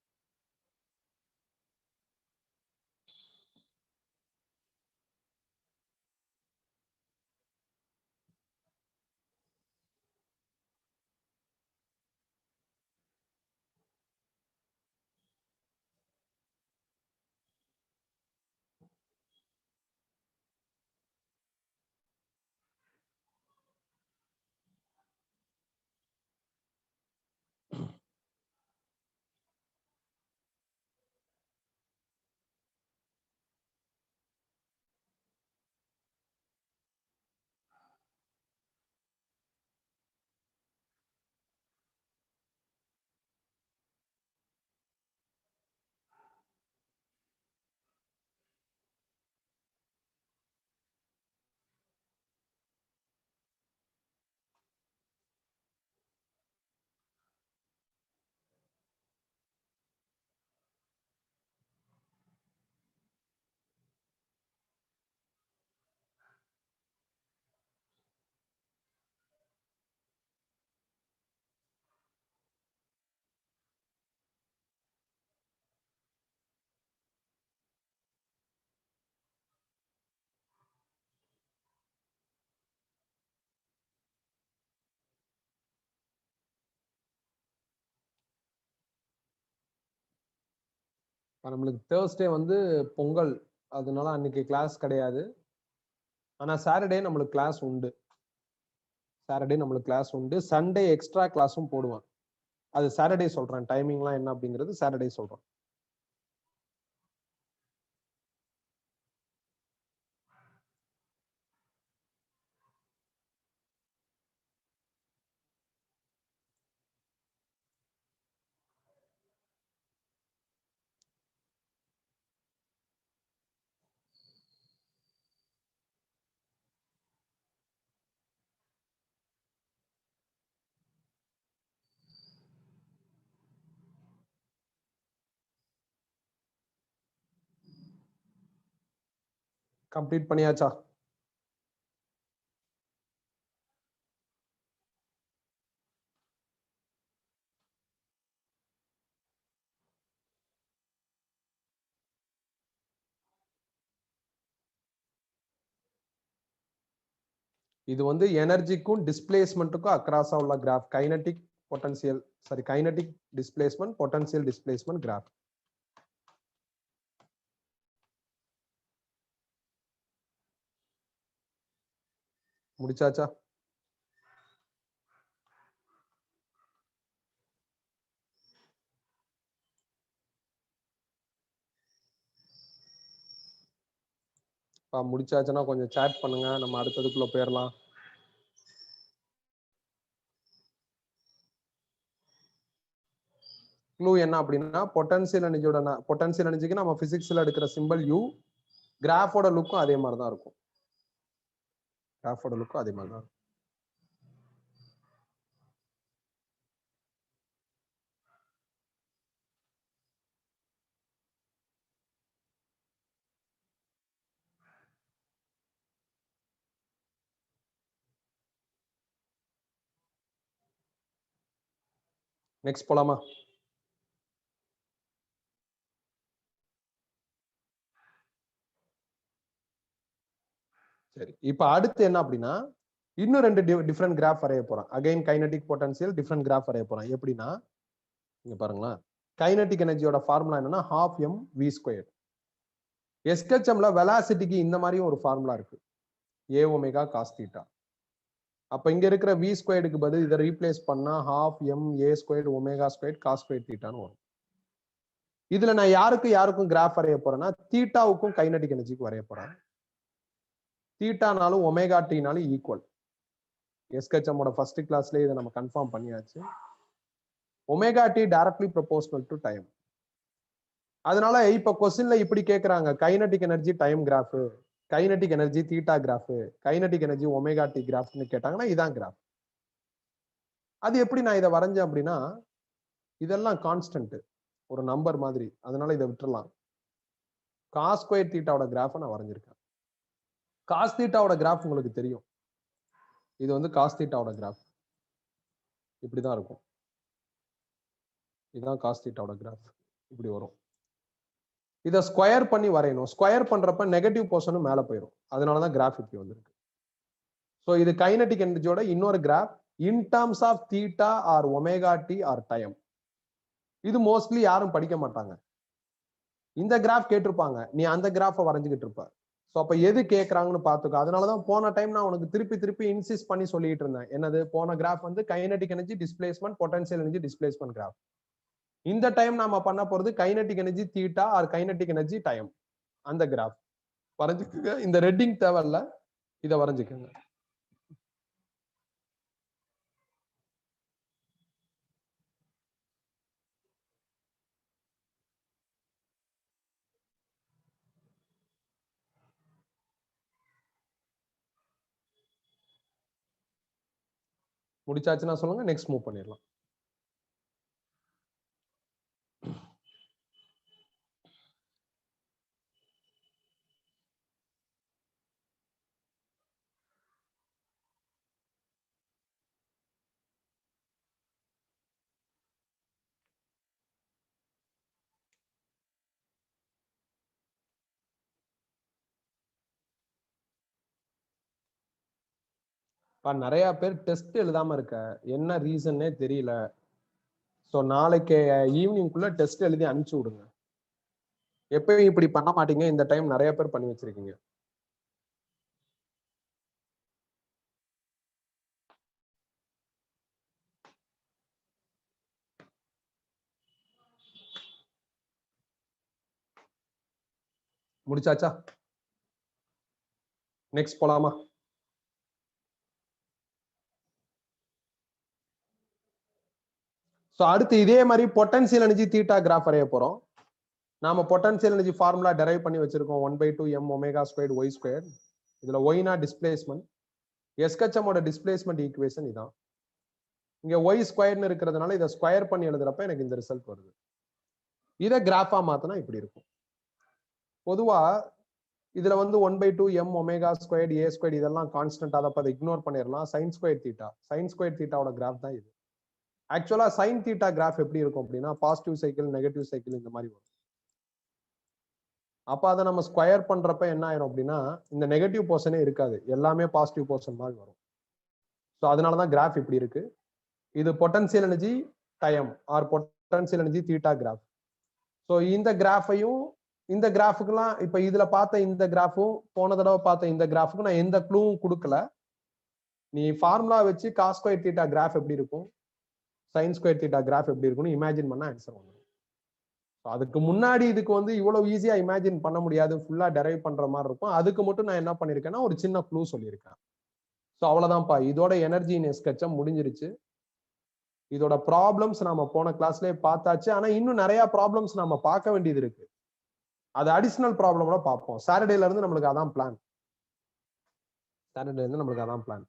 நம்மளுக்கு தேர்ஸ்டே வந்து பொங்கல், அதனால அன்னைக்கு கிளாஸ் கிடையாது. ஆனா சாட்டர்டே நம்மளுக்கு கிளாஸ் உண்டு. சாட்டர்டே நம்மளுக்கு கிளாஸ் உண்டு. சண்டே எக்ஸ்ட்ரா கிளாஸும் போடுவேன். அது சாட்டர்டே சொல்றேன். டைமிங்லாம் என்ன அப்படிங்கிறது சாட்டர்டே சொல்றேன். கம்ப்ளீட் பண்ணியாச்சா? இது வந்து எனர்ஜிக்கும் டிஸ்பிளேஸ்மெண்ட்டுக்கும் அக்ராஸா உள்ள graph. Kinetic potential, sorry, kinetic displacement, potential displacement graph. முடிச்சாச்சா? முடிச்சாச்சுன்னா கொஞ்சம் சாட் பண்ணுங்க, நம்ம அடுத்ததுக்குள்ள போயிடலாம். க்ளூ என்ன அப்படின்னா பொட்டன்சியல் எனர்ஜிக்கு நம்ம பிசிக்ஸ்ல எடுக்கிற சிம்பிள் யூ, கிராஃபோட லுக்கும் அதே மாதிரி தான் இருக்கும். கிராஃபோட லுக்கும் அதே மாதிரி தான். நெக்ஸ்ட் போலாமா? சரி, இப்ப அடுத்து என்ன அப்படின்னா இன்னும் 2 டிஃபரெண்ட் கிராஃப் வரைய போறேன். Again kinetic potential different graph வரைய போறேன். எப்படின்னா இங்க பாருங்களேன், கைனடிக் எனர்ஜியோட ஃபார்முலா என்னன்னா ½ mv². எஸ்கெச்எம்ல வெலாசிட்டிக்கு இந்த மாதிரியும் ஒரு ஃபார்முலா இருக்கு, a ஒமேகா cos θ. அப்ப இங்க இருக்கிற v²க்கு பதில் இதை ரீப்ளேஸ் பண்ணா ½ ma² ஒமேகா² cos² θன்னு வரும். இதுல நான் யாருக்கும் கிராஃப் வரைய போறேன்னா தீட்டாவுக்கும் கைனடிக் எனர்ஜிக்கு வரைய போறேன். தீட்டானாலும் ஒமேகா டீனாலும் ஈக்குவல். எஸ்கெச்எம்மோட ஃபர்ஸ்ட் கிளாஸ்ல இதை நம்ம கன்ஃபார்ம் பண்ணியாச்சு. Omega T directly proportional to time. அதனால இப்ப கொஸ்டின்ல இப்படி கேக்குறாங்க, kinetic energy time graph, kinetic energy theta graph, kinetic energy omega T கிராஃப்னு கேட்டாங்கன்னா இதான் கிராஃப். அது எப்படி நான் இதை வரைஞ்சேன் அப்படின்னா, இதெல்லாம் கான்ஸ்டன்ட், ஒரு நம்பர் மாதிரி, அதனால இதை விட்டுறலாம். cos² தீட்டாவோட கிராஃபை நான் வரைஞ்சிருக்கேன். காஸ் தீட்டாவோட கிராஃப் உங்களுக்கு தெரியும், இது வந்து காஸ் தீட்டாவோட கிராஃப் இப்படிதான் இருக்கும். இதுதான் காஸ் தீட்டாவோட கிராஃப், இப்படி வரும். இதை ஸ்கொயர் பண்ணி வரையணும். ஸ்கொயர் பண்றப்ப நெகட்டிவ் போர்ஷனும் மேல போயிடும், அதனாலதான் கிராஃப் இப்படி வந்திருக்கு. ஸோ இது கைனடிக் எனர்ஜியோட இன்னொரு graph in terms of theta or omega T or time. இது மோஸ்ட்லி யாரும் படிக்க மாட்டாங்க. இந்த கிராஃப் கேட்டிருப்பாங்க, நீ அந்த கிராஃபை வரைஞ்சுக்கிட்டு இருப்ப. ஸோ அப்ப எது கேட்கறாங்கன்னு பாத்துக்கோ. அதனாலதான் போன டைம் நான் உனக்கு திருப்பி இன்சிஸ்ட் பண்ணி சொல்லிட்டு இருந்தேன். என்னது, போன கிராஃப் வந்து kinetic energy displacement, potential energy displacement graph. இந்த டைம் நாம பண்ண போறது kinetic energy theta or kinetic energy time. அந்த கிராஃப் வரைஞ்சுக்குங்க. இந்த ரெட்டிங் தேவையில்ல, இதை வரைஞ்சுக்கோங்க. முடிச்சாச்சுன்னா சொல்லுங்க, நெக்ஸ்ட் மூவ் பண்ணிடலாம். நிறைய பேர் டெஸ்ட் எழுதாம இருக்க, என்ன ரீசன்னே தெரியல. ஸோ நாளைக்கு ஈவினிங்குள்ள டெஸ்ட் எழுதி அனுப்பிச்சு விடுங்க. எப்பயும் இப்படி பண்ண மாட்டீங்க, இந்த டைம் நிறைய பேர் பண்ணி வச்சிருக்கீங்க. முடிச்சாச்சா? நெக்ஸ்ட் போலாமா? ஸோ அடுத்து இதே மாதிரி பொட்டன்சியல் எனர்ஜி தீட்டா கிராஃப் வரைய போறோம். நாம பொட்டன்சியல் எனர்ஜி ஃபார்முலா டெரைவ் பண்ணி வச்சிருக்கோம், 1/2 m ஒமேகா² y². இதுல ஒய்னா டிஸ்பிளேஸ்மெண்ட், எஸ்கெச்எம்மோட டிஸ்பிளேஸ்மெண்ட் ஈக்குவேஷன் இதான். இங்க y² இருக்கிறதுனால இதை ஸ்கொயர் பண்ணி எழுதுறப்ப எனக்கு இந்த ரிசல்ட் வருது. இதை கிராஃபா மாத்தினா இப்படி இருக்கும். பொதுவா இதுல வந்து 1/2 m ஒமேகா² a² இதெல்லாம் கான்ஸ்டன்ட், அதை இக்னோர் பண்ணிடலாம். sin² தீட்டா, sin² தீட்டாவோட கிராஃப் தான் இது. ஆக்சுவலா சைன் தீட்டா கிராஃப் எப்படி இருக்கும் அப்படின்னா பாசிட்டிவ் சைக்கிள், நெகட்டிவ் சைக்கிள் இந்த மாதிரி வரும். அப்ப அதை நம்ம ஸ்கொயர் பண்றப்ப என்ன ஆயிரும் அப்படின்னா இந்த நெகட்டிவ் போர்ஷனே இருக்காது, எல்லாமே பாசிட்டிவ் போர்ஷன் மாதிரி வரும். ஸோ அதனாலதான் கிராஃப் இப்படி இருக்கு. இது potential energy time or potential energy theta graph. So இந்த கிராஃபையும் இந்த கிராஃபுக்கெல்லாம் இப்ப இதுல பார்த்த இந்த கிராஃபும் போன தடவை பார்த்த இந்த கிராஃபுக்கும் நான் எந்த க்ளூவும் கொடுக்கல. நீ ஃபார்முலா வச்சு cos² தீட்டா கிராஃப் எப்படி இருக்கும், sin² தீட்டா கிராஃப் எப்படி இருக்கும்னு இமேஜின் பண்ண ஆன்சர் வந்துடும். அதுக்கு முன்னாடி இதுக்கு வந்து இவ்வளவு ஈஸியா இமேஜின் பண்ண முடியாது, ஃபுல்லா டெரைவ் பண்ற மாதிரி இருக்கும். அதுக்கு மட்டும் நான் என்ன பண்ணிருக்கேன்னா ஒரு சின்ன க்ளூ சொல்லியிருக்கேன். ஸோ அவ்வளவுதான்ப்பா, இதோட எனர்ஜி இன் எஸ்கெச்எம் முடிஞ்சிருச்சு. இதோட ப்ராப்ளம்ஸ் நாம போன கிளாஸ்லயே பார்த்தாச்சு. ஆனா இன்னும் நிறைய ப்ராப்ளம்ஸ் நாம பார்க்க வேண்டியது இருக்கு. அது அடிஷனல் ப்ராப்ளமோட பார்ப்போம். சாட்டர்டேல இருந்து நம்மளுக்கு அதான் பிளான். சாட்டர்டேல இருந்து நம்மளுக்கு அதான் பிளான்.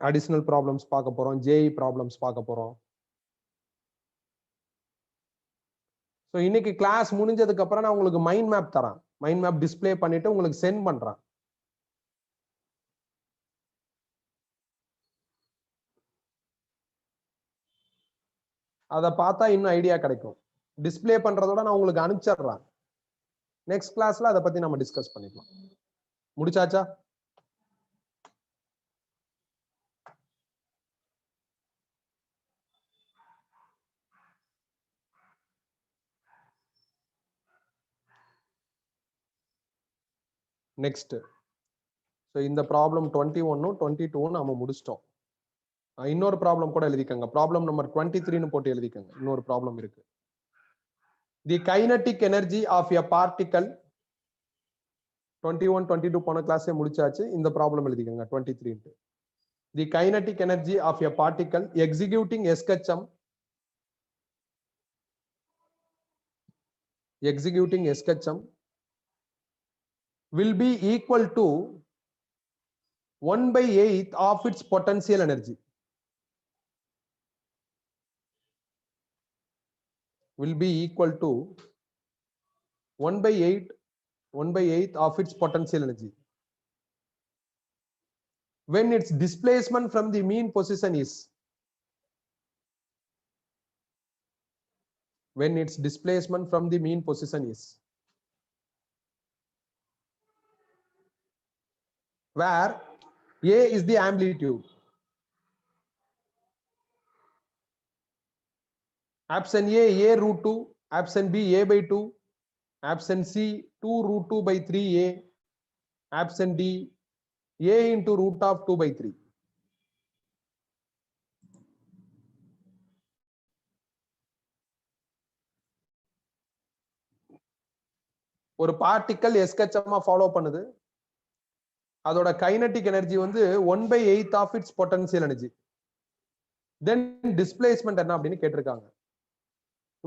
அடிஷனல் ப்ராப்ளம்ஸ் பார்க்க போறோம். ஜேஇ ப்ராப்ளம்ஸ் பார்க்க போறோம். ஸோ இன்னைக்கு கிளாஸ் முடிஞ்சதுக்கு அப்புறம் நான் உங்களுக்கு மைண்ட் மேப் தரேன். மைண்ட் மேப் டிஸ்பிளே பண்ணிட்டு உங்களுக்கு சென்ட் பண்றேன். அதை பார்த்தா இன்னும் ஐடியா கிடைக்கும். டிஸ்பிளே பண்றதோட நான் உங்களுக்கு அனுப்பிச்சிடுறேன். நெக்ஸ்ட் கிளாஸ்ல அதை பத்தி நம்ம டிஸ்கஸ் பண்ணிக்கலாம். முடிச்சாச்சா? நெக்ஸ்ட் ஸோ இந்த ப்ராப்ளம் 21 22 நம்ம முடிச்சிட்டோம். இன்னொரு ப்ராப்ளம் கூட எழுதிக்கங்க. ப்ராப்ளம் நம்பர் 23 போட்டு எழுதிக்கங்க. இன்னொரு ப்ராப்ளம் இருக்கு. The kinetic energy of a particle 21 22 போன கிளாஸே முடிச்சாச்சு. இந்த ப்ராப்ளம் எழுதிக்கங்க 23. The kinetic energy of a particle executing SHM will be equal to 1/8 of its potential energy. Will be equal to 1/8 of its potential energy when its displacement from the mean position is where A is the amplitude. Option A root 2, option B A by 2, option C 2 root 2 by 3A, option D A into root of 2 by 3. ஒரு particle SHM follow பண்ணுது. அதோட kinetic energy வந்து 1/8 of its potential energy. Then displacement என்ன அப்படின்னு கேட்டிருக்காங்க.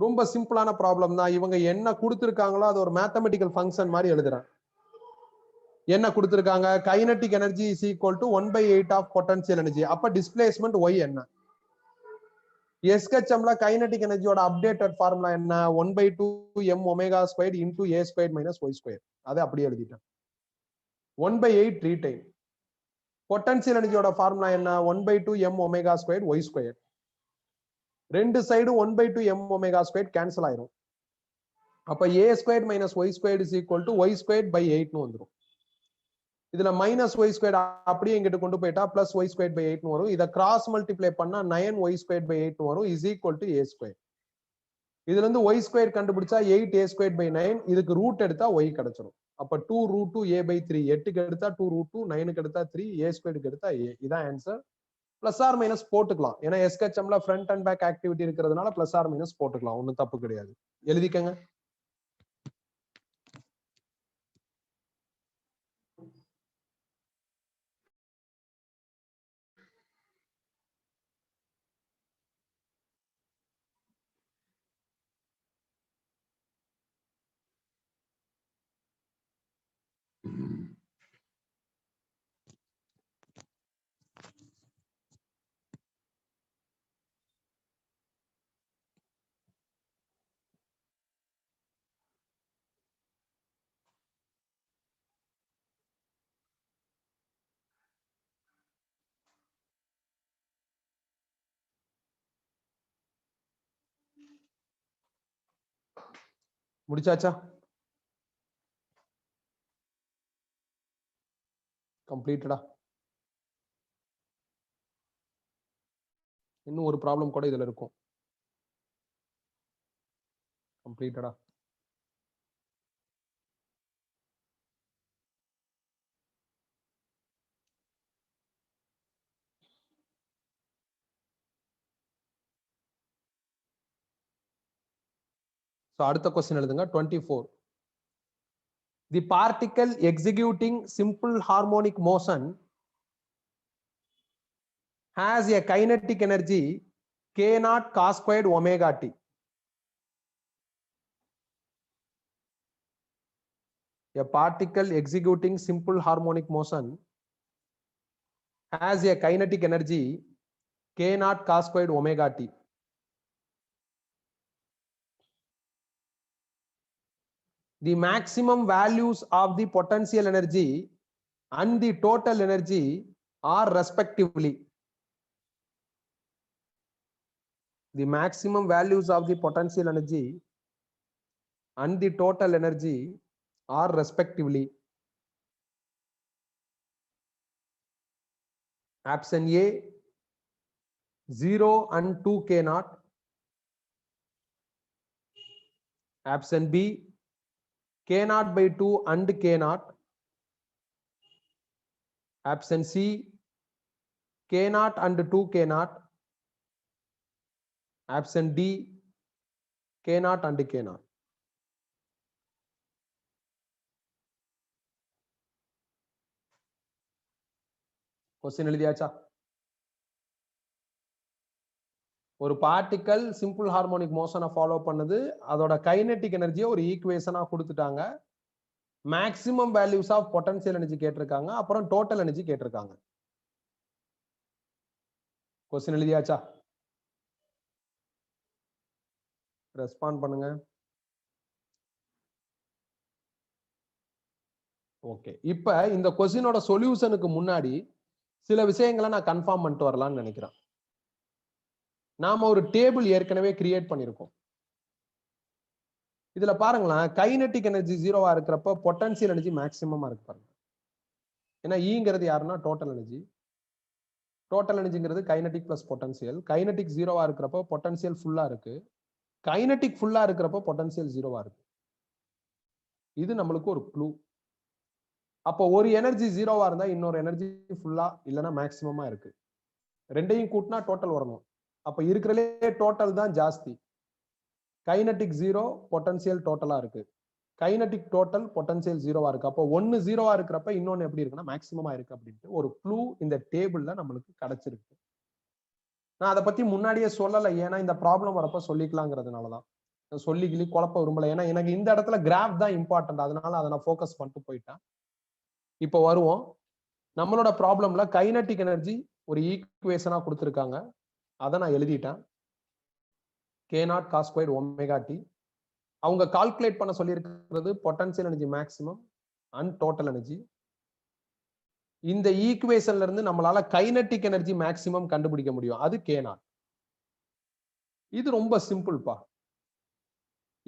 ரொம்ப சிம்பிளான problem தான். இவங்க என்ன கொடுத்திருக்காங்களோ அது ஒரு மேத்தமெட்டிக்கல் ஃபங்க்ஷன் மாதிரி எழுதுறேன். என்ன கொடுத்திருக்காங்க? Kinetic energy is equal to 1/8 of potential energy. அப்ப டிஸ்பிளேஸ்மெண்ட் y என்ன? SHMல கைனடிக் எனர்ஜியோட அப்டேட்டட் ஃபார்முலா என்ன? 1/2 m omega squared into a squared minus y square. அதை அப்படியே எழுதிட்டேன். 1/8 3 டைம். பொட்டன்ஷியல் எனர்ஜியோட ஃபார்முலா என்ன? 1/2 m omega squared y square. ரெண்டு side 1/2 m omega squared cancel ஆயிரும். அப்ப a squared minus y squared is equal to y squared by 8 னு வந்துரும். இதுல மைனஸ் y ஸ்கொயர்ட் அப்படியே இங்கிட்டு கொண்டு போயிட்டா பிளஸ் y ஸ்கொயர்ட் பை 8 னு வரும். இத கிராஸ் மல்டிப்ளை பண்ணா 9y ஸ்கொயர்ட் பை 8 னு வரும். Is equal to a square. இதுல இருந்து y ஸ்கொயர் கண்டுபிடிச்சா 8a ஸ்கொயர்ட் பை 9. இதுக்கு ரூட் எடுத்தா y கிடைச்சிரும். அப்ப 2 root 2 a by 3. 8க்கு எடுத்தா 2 root 2, 9க்கு எடுத்தா 3, a ஸ்கொயர்டுக்கு எடுத்தா a. இதான் ஆன்சர். பிளஸ் ஆர் மைனஸ் போட்டுக்கலாம். ஏன்னா SHMல ஃப்ரண்ட் அண்ட் பேக் ஆக்டிவிட்டி இருக்கிறதுனால பிளஸ் ஆர் மைனஸ் போட்டுக்கலாம். ஒன்னும் தப்பு கிடையாது. எழுதிக்கங்க. முடிச்சாச்சா? கம்ப்ளீட்டடா? இன்னும் ஒரு ப்ராப்ளம் கூட இதுல இருக்கும். கம்ப்ளீட்டடா? அடுத்த क्वेश्चन எழுதுங்க. 24. The particle executing simple harmonic motion has a kinetic energy k naught cos squared omega t. A particle executing simple harmonic motion has a kinetic energy k naught cos squared omega t. The maximum values of the potential energy and the total energy are respectively. The maximum values of the potential energy and the total energy are respectively. Option A 0 and 2 k naught. Option B k naught by 2 and k naught. Option C k naught and 2 k naught. Option D k naught and k naught. Question எழுதியாச்சா? ஒரு particle simple harmonic மோஷனை follow பண்ணுது, அதோட kinetic எனர்ஜியை ஒரு ஈக்குவேஷனா கொடுத்துட்டாங்க, maximum values of potential energy கேட்டிருக்காங்க, அப்புறம் டோட்டல் எனர்ஜி கேட்டிருக்காங்க. क्वेश्चन எழுதியாச்சா? ரெஸ்பாண்ட் பண்ணுங்க. ஓகே, இப்ப இந்த क्वेश्चनோட சொல்யூஷனுக்கு முன்னாடி சில விஷயங்களை நான் கன்ஃபார்ம் பண்ணிட்டு வரலாம்னு நினைக்கிறேன். நாம ஒரு டேபிள் ஏற்கனவே கிரியேட் பண்ணிருக்கோம். இதுல பாருங்களேன், கைனெட்டிக் எனர்ஜி 0வா இருக்கிறப்ப பொட்டன்ஷியல் எனர்ஜி மேக்ஸிமமா இருக்கு பாருங்க. ஏன்னா ஈங்கிறது யாருன்னா டோட்டல் எனர்ஜி. டோட்டல் எனர்ஜிங்கிறது கைனெட்டிக் பிளஸ் பொட்டன்ஷியல். கைனெட்டிக் 0வா இருக்கிறப்போ பொட்டன்ஷியல் ஃபுல்லா இருக்கு. கைனெட்டிக் ஃபுல்லா இருக்கிறப்போ பொட்டன்ஷியல் 0வா இருக்கு. இது நம்மளுக்கு ஒரு க்ளூ. அப்போ ஒரு எனர்ஜி 0வா இருந்தா இன்னொரு எனர்ஜி ஃபுல்லா இல்லைன்னா மேக்ஸிமமா இருக்கு. ரெண்டையும் கூட்டினா டோட்டல் வரணும். அப்ப இருக்கிறதுலே டோட்டல் தான் ஜாஸ்தி. கைனெட்டிக் 0, பொட்டன்ஷியல் டோட்டலா இருக்கு. கைனெட்டிக் டோட்டல், பொட்டன்ஷியல் 0வா இருக்கு. அப்போ ஒன்னு 0வா இருக்கிறப்ப இன்னொன்னு எப்படி இருக்குன்னா மேக்ஸிமமா இருக்கு அப்படின்ட்டு ஒரு க்ளூ இந்த டேபிள்ல நம்மளுக்கு கிடைச்சிருக்கு. நான் அதை பத்தி முன்னாடியே சொல்லலை, ஏன்னா இந்த ப்ராப்ளம் வரப்ப சொல்லிக்கலாங்கிறதுனாலதான். சொல்லி குழப்ப விரும்பல. ஏன்னா எனக்கு இந்த இடத்துல கிராஃப் தான் இம்பார்ட்டன்ட், அதனால அதை நான் ஃபோக்கஸ் பண்ணிட்டு போயிட்டேன். இப்போ வருவோம். நம்மளோட ப்ராப்ளம்ல கைனெட்டிக் எனர்ஜி ஒரு ஈக்குவேஷனா கொடுத்திருக்காங்க, அதை நான் எழுதிட்டேன். k naught cos squared omega t. அவங்க கால்குலேட் பண்ண சொல்லியிருக்கிறது potential energy maximum and total energy. இந்த ஈக்குவேஷன்ல இருந்து நம்மளால கைனெட்டிக் எனர்ஜி மேக்ஸிமம் கண்டுபிடிக்க முடியும், அது k naught. இது ரொம்ப சிம்பிள்பா.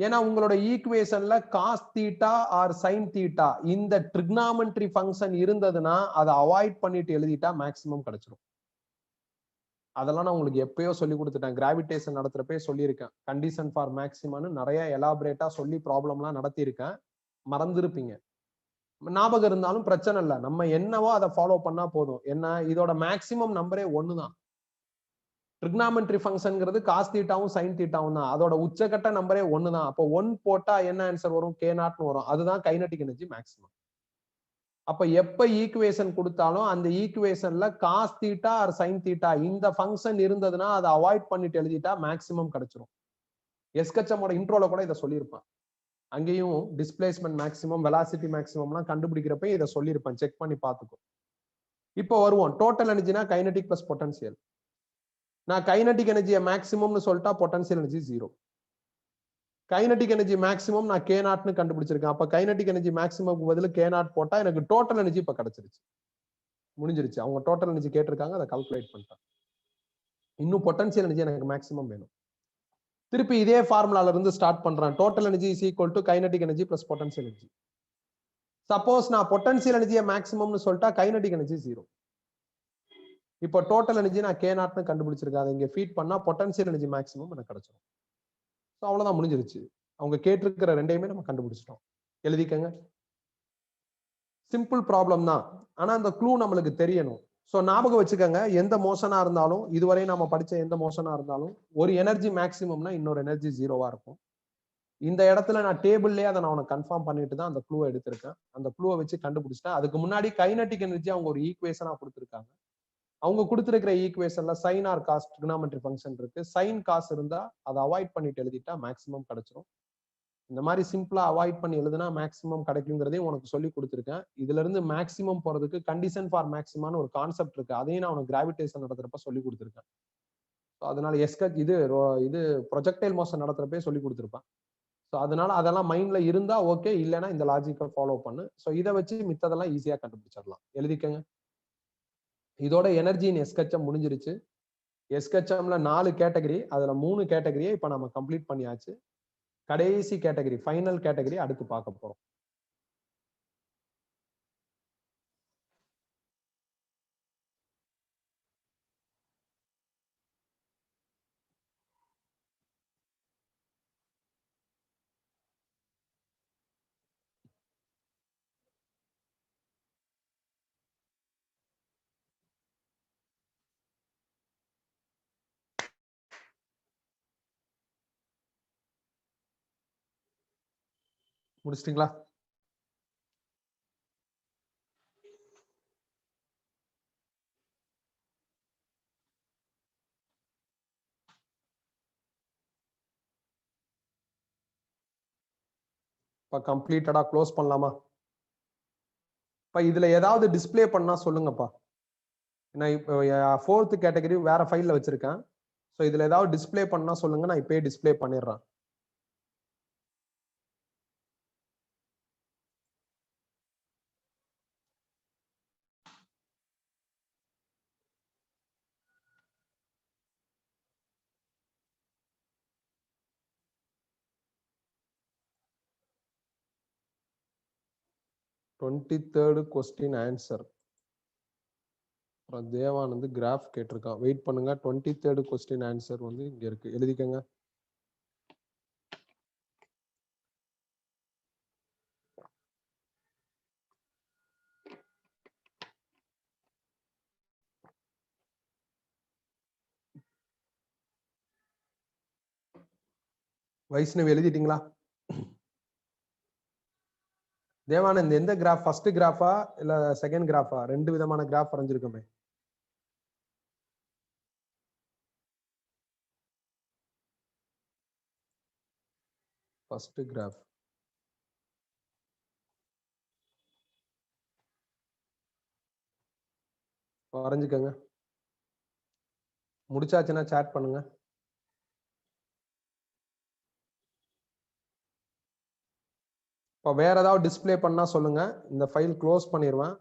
ஏன்னா உங்களோட ஈக்குவேஷன்ல cos theta or sin theta இந்த ட்ரிக்னாமெட்ரி ஃபங்க்ஷன் இருந்ததுன்னா அதை அவாய்ட் பண்ணிட்டு எழுதிட்டா மேக்ஸிமம் கிடைச்சிரும். அதெல்லாம் நான் உங்களுக்கு எப்பயோ சொல்லி கொடுத்துட்டேன். கிராவிடேஷன் நடத்துறப்பே சொல்லியிருக்கேன். கண்டிஷன் ஃபார் மேக்ஸிமம்னு நிறைய எலாபரேட்டா சொல்லி ப்ராப்ளம்லாம் நடத்தியிருக்கேன். மறந்துருப்பீங்க. ஞாபகம் இருந்தாலும் பிரச்சனை இல்லை, நம்ம என்னவோ அதை ஃபாலோ பண்ணா போதும். என்ன, இதோட மேக்ஸிமம் நம்பரே ஒண்ணுதான். ட்ரிக்னாமெட்ரி ஃபங்க்ஷன்ங்கிறது காஸ் தீட்டாவும் சைன் தீட்டாவும் தான். அதோட உச்சகட்ட நம்பரே ஒண்ணுதான். அப்போ 1 போட்டா என்ன ஆன்சர் வரும்? k நாட்னு வரும். அதுதான் கைனெட்டிக் எனர்ஜி மேக்ஸிமம். அப்ப எப்ப ஈக்குவேஷன் கொடுத்தாலும் அந்த ஈக்குவேஷன்ல cos theta or sine theta இந்த ஃபங்க்ஷன் இருந்ததுன்னா அதை அவாய்ட் பண்ணிட்டு எழுதிட்டா மேக்ஸிமம் கிடைச்சிரும். எஸ்கச்சமோட இன்ட்ரோல கூட இதை சொல்லியிருப்பான். அங்கேயும் டிஸ்பிளேஸ்மெண்ட் மேக்ஸிமம், வெலாசிட்டி மேக்ஸிமம்லாம் கண்டுபிடிக்கிறப்ப இதை சொல்லியிருப்பேன், செக் பண்ணி பார்த்துக்கோ. இப்போ வருவோம். டோட்டல் எனர்ஜினா கைனெட்டிக் பிளஸ் பொட்டன்ஷியல். நான் கைனெட்டிக் எனர்ஜியை மேக்ஸிமம்னு சொல்லிட்டா potential energy 0. Kinetic energy maximum நான் k நாட்னு கண்டுபிடிச்சிருக்கேன். அப்ப கைனெட்டிக் எனர்ஜி மேக்ஸிமம்க்கு பதில் k நாட் போட்டா எனக்கு டோட்டல் எனர்ஜி இப்ப கிடைச்சிருச்சு, முடிஞ்சிருச்சு. அவங்க டோட்டல் எனர்ஜி கேட்டிருக்காங்க, அதை கால்குலேட் பண்ணிட்டேன். இன்னும் பொட்டன்ஷியல் எனர்ஜி எனக்கு மேக்ஸிமம் வேணும். திருப்பி இதே ஃபார்முலால இருந்து ஸ்டார்ட் பண்றேன். Total energy is equal to kinetic energy plus potential energy. Suppose நான் பொட்டன்ஷியல் எனர்ஜியை மேக்ஸிமம்னு சொல்லிட்டா கைனெட்டிக் எனர்ஜி 0. இப்போ டோட்டல் எனர்ஜி நான் k நாட்னு கண்டுபிடிச்சிருக்கேன். அதை இங்க ஃபீட் பண்ணா பொட்டன்ஷியல் எனர்ஜி மேக்ஸிமம் எனக்கு கிடைச்சிடும். அவ்வளவுதான், முடிஞ்சிருச்சு. அவங்க கேட்டிருக்கிற ரெண்டையுமே நம்ம கண்டுபிடிச்சிட்டோம். எழுதிக்கங்க. சிம்பிள் ப்ராப்ளம் தான், ஆனா அந்த க்ளூ நம்மளுக்கு தெரியணும். சோ ஞாபகம் வச்சுக்கோங்க, எந்த மோஷனா இருந்தாலும், இதுவரை நம்ம படிச்ச எந்த மோஷனா இருந்தாலும் ஒரு எனர்ஜி மேக்ஸிமம்னா இன்னொரு எனர்ஜி 0வா இருக்கும். இந்த இடத்துல நான் டேபிள்லயே அதை நான் உனக்கு கன்ஃபார்ம் பண்ணிட்டு தான் அந்த க்ளூவை எடுத்திருக்கேன். அந்த க்ளூவை வச்சு கண்டுபிடிச்சிட்டேன். அதுக்கு முன்னாடி கைனெட்டிக் எனர்ஜி அவங்க ஒரு ஈக்குவேஷனா கொடுத்திருக்காங்க, அவங்க கொடுத்திருக்கிற ஈக்குவேஷன்ல sine or cos trigonometry function இருக்கு. சைன் காஸ் இருந்தா அதை அவாய்ட் பண்ணிட்டு எழுதிட்டா மேக்ஸிமம் கிடைச்சிரும். இந்த மாதிரி சிம்பிளா அவாய்ட் பண்ணி எழுதுனா மேக்ஸிமம் கிடைக்குங்கிறதையும் உனக்கு சொல்லி கொடுத்துருக்கேன். இதுல இருந்து மேக்ஸிமம் போறதுக்கு கண்டிஷன் ஃபார் மேக்ஸிமான்னு ஒரு கான்செப்ட் இருக்கு. அதையும் நான் உனக்கு கிராவிடேஷன் நடத்துறப்ப சொல்லி கொடுத்துருக்கேன். அதனால இது ப்ரொஜெக்டைல் மோஷன் நடத்துறப்பே சொல்லி கொடுத்துருப்பேன். ஸோ அதனால அதெல்லாம் மைண்ட்ல இருந்தா ஓகே, இல்லைன்னா இந்த லாஜிக்கை ஃபாலோ பண்ணு. ஸோ இதை வச்சு மித்ததெல்லாம் ஈஸியா கண்டுபிடிச்சிடலாம். எழுதிக்கங்க. இதோட எனர்ஜி இன் எஸ்கச்சம் முடிஞ்சிருச்சு. எஸ்கச்சம்ல 4 கேட்டகரி, அதுல 3 கேட்டகரியை இப்ப நம்ம கம்ப்ளீட் பண்ணியாச்சு. கடைசி கேட்டகரி, ஃபைனல் கேட்டகரி அடுத்து பார்க்க போறோம். முடிச்சிட்டீங்களா? இப்ப கம்ப்ளீட்டடா க்ளோஸ் பண்ணலாமா? இப்ப இதுல ஏதாவது டிஸ்பிளே பண்ணா சொல்லுங்கப்பா. நான் இப்போ 4th கேட்டகரி வேற ஃபைல்ல வச்சிருக்கேன். ஸோ இதுல ஏதாவது டிஸ்பிளே பண்ணா சொல்லுங்க, நான் இப்பயே டிஸ்பிளே பண்ணிடுறேன். Twenty question answer. Devanand graph கேட்டிருக்கான். வெயிட் பண்ணுங்க. 23rd கொஸ்டின் ஆன்சர் வந்து இங்க இருக்கு, எழுதிக்கங்க. வைஷ்ணவ் எழுதிட்டீங்களா? தேவானந்த் எந்த கிராஃப், ஃபர்ஸ்ட் கிராஃபா இல்ல செகண்ட் கிராஃபா? 2 விதமான கிராஃப் வரைஞ்சிருக்கோமே. ஃபர்ஸ்ட் கிராஃப் வரைஞ்சுக்கங்க. முடிச்சாச்சுன்னா சாட் பண்ணுங்க. இப்போ வேற ஏதாவது டிஸ்பிளே பண்ணா சொல்லுங்க, இந்த ஃபைல் க்ளோஸ் பண்ணிடுவேன்.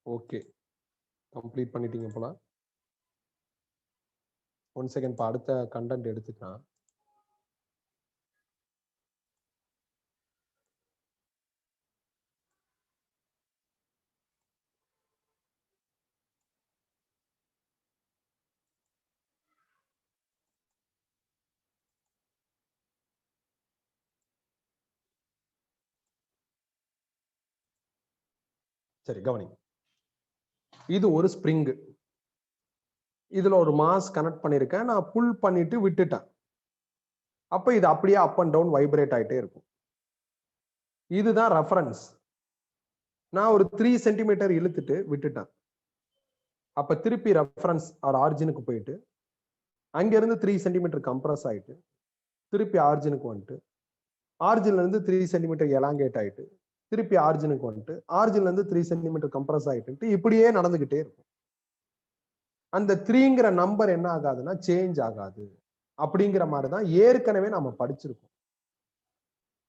ஓகே, கம்ப்ளீட் பண்ணிட்டீங்க போல. 1 செகண்ட், அடுத்த கண்டென்ட் எடுத்துக்கலாம். சரி, கவனி. இது ஒரு ஸ்ப்ரிங். இதுல ஒரு மாஸ் கனெக்ட் பண்ணிருக்கேன். நான் புல் பண்ணிட்டு விட்டுட்டேன். அப்ப இது அப்படியே அப் அண்ட் டவுன் வைப்ரேட் ஆயிட்டே இருக்கும். இதுதான் ரெஃபரன்ஸ். நான் ஒரு 3 சென்டிமீட்டர் இழுத்துட்டு விட்டுட்டேன். அப்ப திருப்பி ரெஃபரன்ஸ் ஆர் ஆரிஜினுக்கு போயிட்டு அங்க இருந்து 3 சென்டிமீட்டர் கம்ப்ரஸ் ஆயிட்டு திருப்பி ஆரிஜினுக்கு வந்துட்டு, ஆரிஜின்ல இருந்து 3 சென்டிமீட்டர் எலாங்கேட் ஆயிட்டு திருப்பி ஆரிஜினுக்கு வந்துட்டு, ஆரிஜின்ல இருந்து 3 சென்டிமீட்டர் கம்ப்ரஸ் ஆயிட்டு இப்படியே நடந்துகிட்டே இருக்கும். அந்த 3ங்கிற நம்பர் என்ன ஆகாதுன்னா சேஞ்ச் ஆகாது. அப்படிங்கிற மாதிரிதான் ஏற்கனவே நாம படிச்சிருக்கோம்.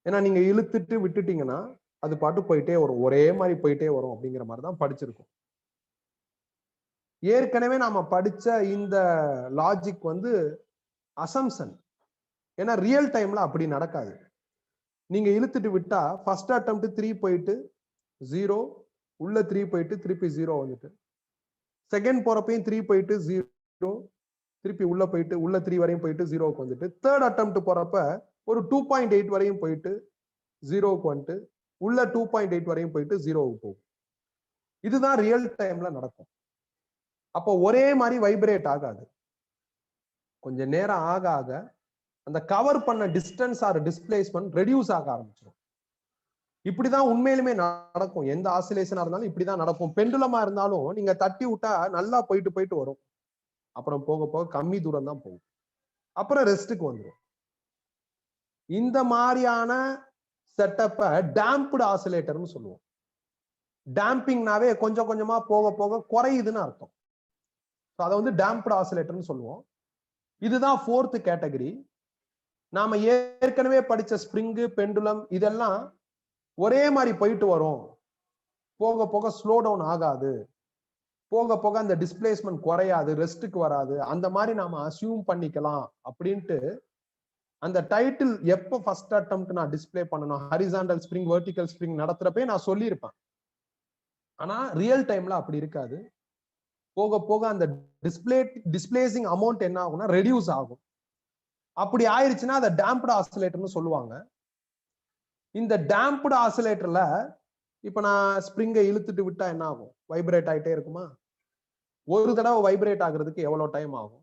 ஏன்னா நீங்க இழுத்துட்டு விட்டுட்டீங்கன்னா அது பாட்டு போயிட்டே வரும், ஒரே மாதிரி போயிட்டே வரும். அப்படிங்கிற மாதிரிதான் படிச்சிருக்கோம். ஏற்கனவே நாம படிச்ச இந்த லாஜிக் வந்து அசம்சன். ஏன்னா ரியல் டைம்ல அப்படி நடக்காது. நீங்க இழுத்துட்டு விட்டா ஃபர்ஸ்ட் அட்டெம்ப்ட் 3 போயிட்டு 0, உள்ள 3 போயிட்டு திருப்பி 0 வந்துட்டு, செகண்ட் போறப்பையும் 3 போயிட்டு 0, திருப்பி உள்ள போயிட்டு உள்ள 3 வரையும் போயிட்டு 0க்கு வந்துட்டு, தேர்ட் அட்டெம்ப்ட் போறப்ப ஒரு 2.8 வரையும் போயிட்டு 0க்கு வந்துட்டு, உள்ள 2.8 வரையும் போயிட்டு 0க்கு போகும். இதுதான் ரியல் டைம்ல நடக்கும். அப்போ ஒரே மாதிரி வைப்ரேட் ஆகாது. கொஞ்ச நேரம் ஆக ஆக அந்த கவர் பண்ண டிஸ்டன்ஸ் ஆர் டிஸ்பிளேஸ்மெண்ட் ரெடியூஸ் ஆக ஆரம்பிச்சிடும். இப்படிதான் உண்மையிலுமே நடக்கும். எந்த ஆசிலேஷனா இருந்தாலும் இப்படிதான் நடக்கும். பெண்டுலமா இருந்தாலும் நீங்க தட்டி விட்டா நல்லா போயிட்டு போயிட்டு வரும். அப்புறம் போக போக கம்மி தூரம் தான் போகும். அப்புறம் ரெஸ்ட்டுக்கு வந்துடும். இந்த மாதிரியான செட்டப்ப டேம்ப்டு ஆசிலேட்டர்னு சொல்லுவோம். டேம்பிங்னாவே கொஞ்சம் கொஞ்சமா போக போக குறையுதுன்னு அர்த்தம். அதை வந்து டேம்ப்டு ஆசிலேட்டர்னு சொல்லுவோம். இதுதான் 4th கேட்டகரி. நாம ஏற்கனவே படிச்ச ஸ்ப்ரிங்கு, பெண்டுலம் இதெல்லாம் ஒரே மாதிரி போயிட்டு வரும். போக போக ஸ்லோ டவுன் ஆகாது. போக போக அந்த டிஸ்பிளேஸ்மெண்ட் குறையாது, ரெஸ்ட்டுக்கு வராது. அந்த மாதிரி நாம அசியூம் பண்ணிக்கலாம் அப்படின்ட்டு அந்த டைட்டில் எப்ப ஃபர்ஸ்ட் அட்டெம்ப்ட் நான் டிஸ்பிளே பண்ணணும், ஹரிசாண்டல் ஸ்ப்ரிங், வெர்டிகல் ஸ்ப்ரிங் நடத்துறப்பே நான் சொல்லியிருப்பேன். ஆனா ரியல் டைம்ல அப்படி இருக்காது. போக போக அந்த டிஸ்பிளேசிங் அமௌண்ட் என்ன ஆகும்னா ரெடியூஸ் ஆகும். அப்படி ஆயிருச்சுன்னா அதை டேம்ப்டு ஆசிலேட்டர்னு சொல்லுவாங்க. இந்த டேம்ப்டு ஆசிலேட்டர்ல இப்ப நான் ஸ்ப்ரிங்கை இழுத்துட்டு விட்டா என்ன ஆகும்? வைப்ரேட் ஆயிட்டே இருக்குமா? ஒரு தடவை வைப்ரேட் ஆகுறதுக்கு எவ்வளவு டைம் ஆகும்?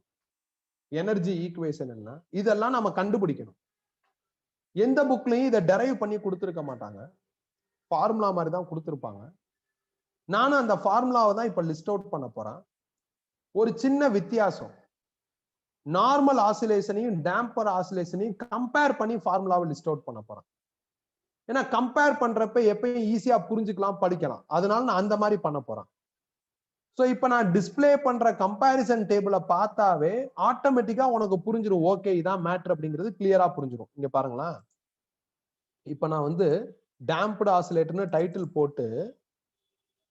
எனர்ஜி ஈக்குவேஷன் என்ன? இதெல்லாம் நம்ம கண்டுபிடிக்கணும். எந்த புக்லயும் இதை டெரைவ் பண்ணி கொடுத்துருக்க மாட்டாங்க. ஃபார்முலா மாதிரி தான் கொடுத்துருப்பாங்க. நானும் அந்த ஃபார்முலாவை தான் இப்ப லிஸ்ட் அவுட் பண்ண போறேன். ஒரு சின்ன வித்தியாசம். நார்மல் ஆசிலேஷனையும் டேம்பர் ஆசிலேஷனையும் கம்பேர் பண்ணி ஃபார்முலாவை லிஸ்ட் அவுட் பண்ண போறேன். ஏன்னா கம்பேர் பண்றப்ப எப்பயும் ஈஸியா புரிஞ்சுக்கலாம், படிக்கலாம். அதனால நான் அந்த மாதிரி பண்ண போறேன். சோ இப்ப நான் டிஸ்பிளே பண்ற கம்பேரிசன் டேபிளை பார்த்தாவே ஆட்டோமேட்டிக்கா உனக்கு புரிஞ்சிடும். ஓகே, இதான் மேட்டர் அப்படிங்கிறது கிளியரா புரிஞ்சிடும். இங்க பாருங்களேன். இப்ப நான் வந்து டேம்ப்டு ஆசிலேட்டர்னு டைட்டில் போட்டு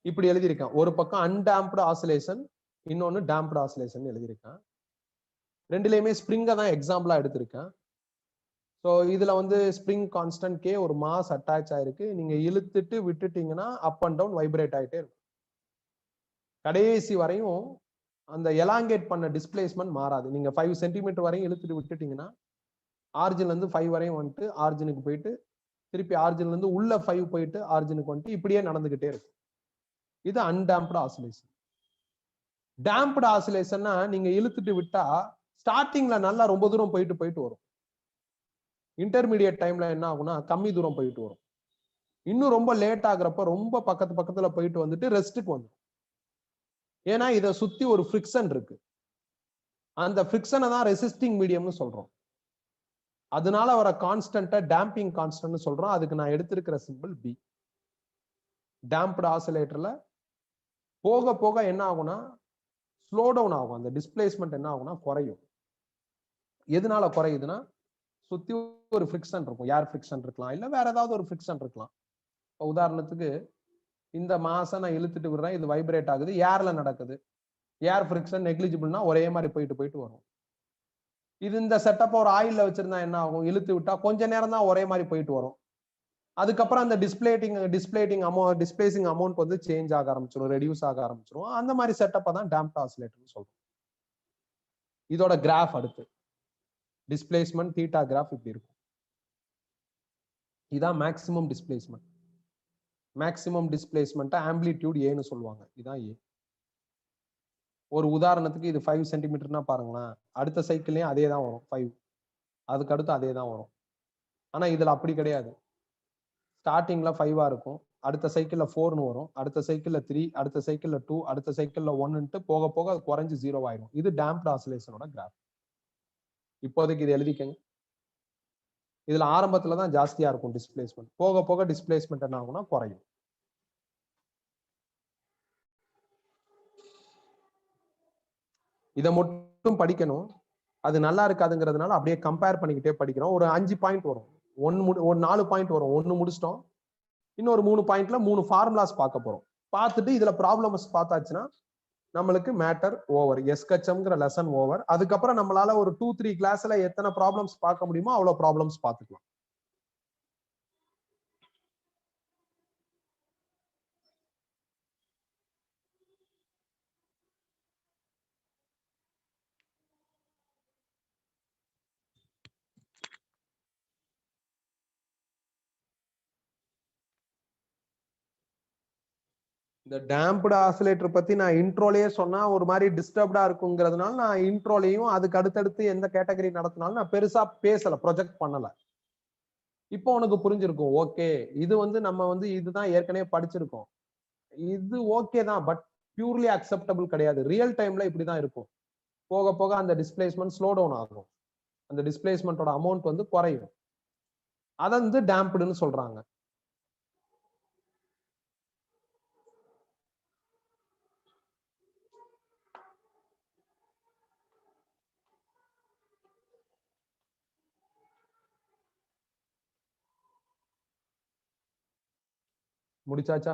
இப்படி எழுதியிருக்கேன். ஒரு பக்கம் அன்டேம்ப்டு ஆசிலேஷன், இன்னொன்னு டேம்ப்டு ஆசிலேஷன் எழுதியிருக்கேன். ரெண்டுலயுமே ஸ்ப்ரிங்க தான் எக்ஸாம்பிளா எடுத்திருக்கேன். ஸோ இதுல வந்து ஸ்ப்ரிங் கான்ஸ்டன்ட் கே ஒரு மாஸ் அட்டாச் ஆயிருக்கு. நீங்க இழுத்துட்டு விட்டுட்டீங்கன்னா அப் அண்ட் டவுன் வைப்ரேட் ஆயிட்டே இருக்கும். கடைசி வரையும் அந்த எலாங்கேட் பண்ண டிஸ்பிளேஸ்மெண்ட் மாறாது. நீங்க 5 சென்டிமீட்டர் வரையும் இழுத்துட்டு விட்டுட்டீங்கன்னா ஆரிஜின்ல இருந்து 5 வரையும் வந்துட்டு ஆரிஜினுக்கு போயிட்டு திருப்பி ஆரிஜின்ல இருந்து உள்ள 5 போயிட்டு ஆரிஜினுக்கு வந்துட்டு இப்படியே நடந்துகிட்டே இருக்கும். இது அன்டேம்ப்டு ஆசிலேஷன். டேம்ப்டு ஆசிலேஷன்னா நீங்க இழுத்துட்டு விட்டா ஸ்டார்டிங்ல நல்லா ரொம்ப தூரம் போயிட்டு போயிட்டு வரும். இன்டர்மீடியட் டைம்ல என்ன ஆகும்னா கம்மி தூரம் போயிட்டு வரும். இன்னும் ரொம்ப லேட் ஆகுறப்ப ரொம்ப பக்கத்துல போயிட்டு வந்துட்டு ரெஸ்ட்டுக்கு வந்துடும். ஏன்னா இதை சுத்தி ஒரு ஃப்ரிக்ஷன் இருக்கு. அந்த ஃப்ரிக்ஷனை தான் ரெசிஸ்டிங் மீடியம்னு சொல்றோம். அதனால வர கான்ஸ்டன்ட்டை டேம்பிங் கான்ஸ்டன்ட் சொல்றோம். அதுக்கு நான் எடுத்திருக்கிற சிம்பிள் பி. டேம்ப்டு ஆசிலேட்டர்ல போக போக என்ன ஆகும்னா ஸ்லோ டவுன் ஆகும். அந்த டிஸ்பிளேஸ்மெண்ட் என்ன ஆகும்னா குறையும். எதனால குறையுதுன்னா சுத்தி ஒரு ஃப்ரிக்ஷன் இருக்கும். ஏர் ஃப்ரிக்ஷன் இருக்கலாம், இல்ல வேற ஏதாவது ஒரு ஃப்ரிக்ஷன் இருக்கலாம். உதாரணத்துக்கு இந்த மாசம் நான் இழுத்துட்டு விடுறேன், இது வைப்ரேட் ஆகுது, ஏர்ல நடக்குது. ஏர் ஃப்ரிக்ஷன் நெக்லிஜிபிள்னா ஒரே மாதிரி போயிட்டு போயிட்டு வரும். இது இந்த செட்டப் ஒரு ஆயில்ல வச்சிருந்தா என்ன ஆகும்? இழுத்து விட்டா கொஞ்ச நேரம் தான் ஒரே மாதிரி போயிட்டு வரும். அதுக்கப்புறம் அந்த டிஸ்பிளேசிங் அமௌண்ட் வந்து சேஞ்ச் ஆக ஆரம்பிச்சிடும், ரெடியூஸ் ஆக ஆரம்பிச்சிடும். அந்த மாதிரி செட்டப்பை தான் டேம்ப்டு ஆசிலேட்டர்னு சொல்றோம். இதோட கிராஃப் அடுத்து டிஸ்பிளேஸ்மெண்ட் தீட்டா கிராஃப் இப்படி இருக்கும். இதான் maximum displacement. Maximum displacement amplitude ஏன்னு சொல்லுவாங்க. இதான் ஏ. ஒரு உதாரணத்துக்கு இது 5 சென்டிமீட்டர்னா பாருங்களேன், அடுத்த சைக்கிள்லயும் அதே தான் வரும் 5. அதுக்கு அடுத்து அதே தான் வரும். ஆனா இதுல அப்படி கிடையாது. ஸ்டார்டிங்ல 5 இருக்கும், அடுத்த சைக்கிள்ல 4ன்னு வரும், அடுத்த சைக்கிள்ல 3, அடுத்த சைக்கிள்ல 2, அடுத்த சைக்கிள்ல 1ன்ட்டு போக போக அது குறைஞ்சு 0 ஆயிடும். இது டேம்ப்டு ஆசிலேஷனோட கிராஃப். இப்போதைக்கு இது எழுதிக்கங்க. இதுல ஆரம்பத்துல தான் ஜாஸ்தியா இருக்கும் டிஸ்பிளேஸ்மெண்ட். போக போக டிஸ்பிளேஸ்மெண்ட் என்ன ஆகும்னா குறையும். இதை மட்டும் படிக்கணும். அது நல்லா இருக்காதுங்கிறதுனால அப்படியே கம்பேர் பண்ணிக்கிட்டே படிக்கிறோம். ஒரு 5 பாயிண்ட் வரும், ஒரு 4 பாயிண்ட் வரும். 1 முடிச்சிட்டோம், இன்னொரு 3 பாயிண்ட்ல 3 ஃபார்முலாஸ் பார்க்க போறோம். பார்த்துட்டு இதுல ப்ராப்ளம்ஸ் பார்த்தாச்சுன்னா நம்மளுக்கு மேட்டர் ஓவர், எஸ்கச்சம்ங்கிற லெசன் ஓவர். அதுக்கப்புறம் நம்மளால ஒரு 2-3 கிளாஸ்ல எத்தனை ப்ராப்ளம்ஸ் பார்க்க முடியுமோ அவ்வளவு ப்ராப்ளம்ஸ் பார்த்துக்கலாம். இந்த டேம்ப்டு ஆசிலேட்டர் பத்தி நான் இன்ட்ரோலயே சொன்னா ஒரு மாதிரி டிஸ்டர்ப்டா இருக்குங்கிறதுனால நான் இன்ட்ரோலையும் அதுக்கு அடுத்தடுத்து எந்த கேட்டகரி நடத்தினாலும் நான் பெருசா பேசல, ப்ரொஜெக்ட் பண்ணல. இப்போ உனக்கு புரிஞ்சிருக்கும். ஓகே, இது வந்து நம்ம வந்து இதுதான் ஏற்கனவே படிச்சிருக்கோம். இது ஓகே தான், பட் பியூர்லி அக்செப்டபிள் கிடையாது. ரியல் டைம்ல இப்படிதான் இருக்கும். போக போக அந்த டிஸ்பிளேஸ்மெண்ட் ஸ்லோ டவுன் ஆகும். அந்த டிஸ்பிளேஸ்மெண்டோட அமௌண்ட் வந்து குறையும். அதை வந்து டேம்ப்டுன்னு சொல்றாங்க. முடிச்சாச்சா?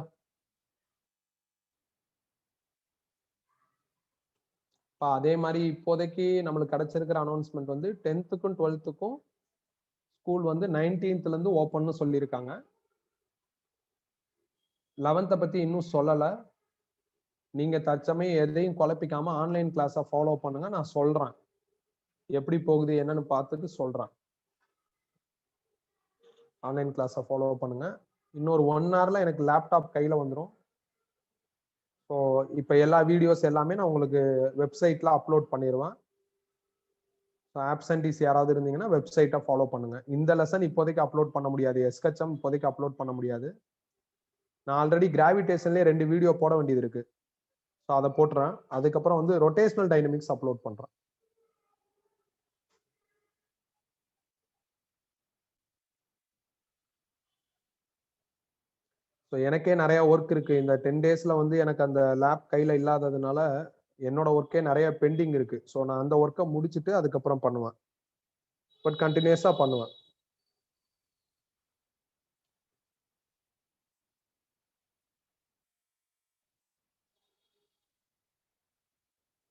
அதே மாதிரி இப்போதைக்கு நம்மளுக்கு கிடைச்சிருக்கிற அனௌன்ஸ்மெண்ட் வந்து 10th-க்கும் 12th-க்கும் ஸ்கூல் வந்து 19th இருந்து ஓப்பன்னு சொல்லியிருக்காங்க. 11th பத்தி இன்னும் சொல்லல. நீங்க தற்சமயம் எதையும் குழப்பிக்காம ஆன்லைன் கிளாஸை ஃபாலோ பண்ணுங்க. நான் சொல்றேன் எப்படி போகுது என்னன்னு பார்த்துட்டு சொல்றேன். ஆன்லைன் கிளாஸை ஃபாலோ பண்ணுங்க. இன்னொரு 1 hourல எனக்கு லேப்டாப் கையில வந்துடும். ஸோ இப்போ எல்லா வீடியோஸ் எல்லாமே நான் உங்களுக்கு வெப்சைட்ல அப்லோட் பண்ணிடுவேன். ஆப்சன்டீஸ் யாராவது இருந்தீங்கன்னா வெப்சைட்டை ஃபாலோ பண்ணுங்க. இந்த லெசன் இப்போதைக்கு அப்லோட் பண்ண முடியாது. எஸ்கச்சம் இப்போதைக்கு அப்லோட் பண்ண முடியாது. நான் ஆல்ரெடி கிராவிடேஷன்லேயே 2 வீடியோ போட வேண்டியது இருக்கு. ஸோ அதை போட்டுறேன். அதுக்கப்புறம் வந்து ரொட்டேஷனல் டைனமிக்ஸ் அப்லோட் பண்றேன். ஸோ எனக்கே நிறைய ஒர்க் இருக்கு. இந்த 10 daysல வந்து எனக்கு அந்த லேப் கையில இல்லாததுனால என்னோட ஒர்க்கே நிறைய பெண்டிங் இருக்கு. ஸோ நான் அந்த ஒர்க்கை முடிச்சுட்டு அதுக்கப்புறம் பண்ணுவேன். பட் கண்டினியூஸா பண்ணுவேன்.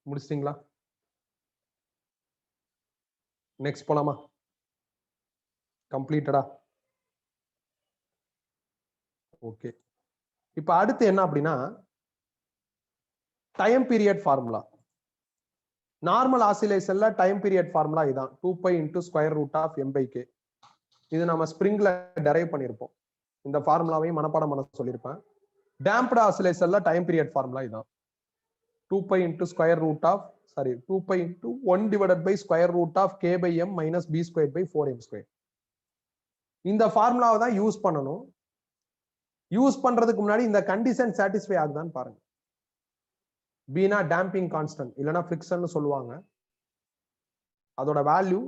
முடிச்சிட்டீங்களா? நெக்ஸ்ட் போலாமா? கம்ப்ளீட்டடா? ஓகே. இப்ப அடுத்து என்ன அப்படின்னா டைம் பீரியட் ஃபார்முலா. நார்மல் ஆசிலேஷன்ல டைம் பீரியட் ஃபார்முலா இதான் 2π × √m/k. இது நம்ம ஸ்ப்ரிங்ல டெரைவ் பண்ணியிருப்போம். இந்த ஃபார்முலாவையும் மனப்பாடம் பண்ண சொல்லியிருப்பேன். டேம்ப்டு ஆசிலேஷன்ல டைம் பீரியட் ஃபார்முலா இதான் 2π × 1/√k/m - b²/4m². இந்த ஃபார்முலாவை தான் யூஸ் பண்ணணும். யூஸ் பண்றதுக்கு முன்னாடி இந்த கண்டிஷன் சாட்டிஸ்ஃபை ஆகுதான்னு பாருங்க. பீனா டேம்பிங் கான்ஸ்டன்ட் இல்லைன்னா ஃபிரிக்ஷன் சொல்லுவாங்க. அதோட வேல்யூ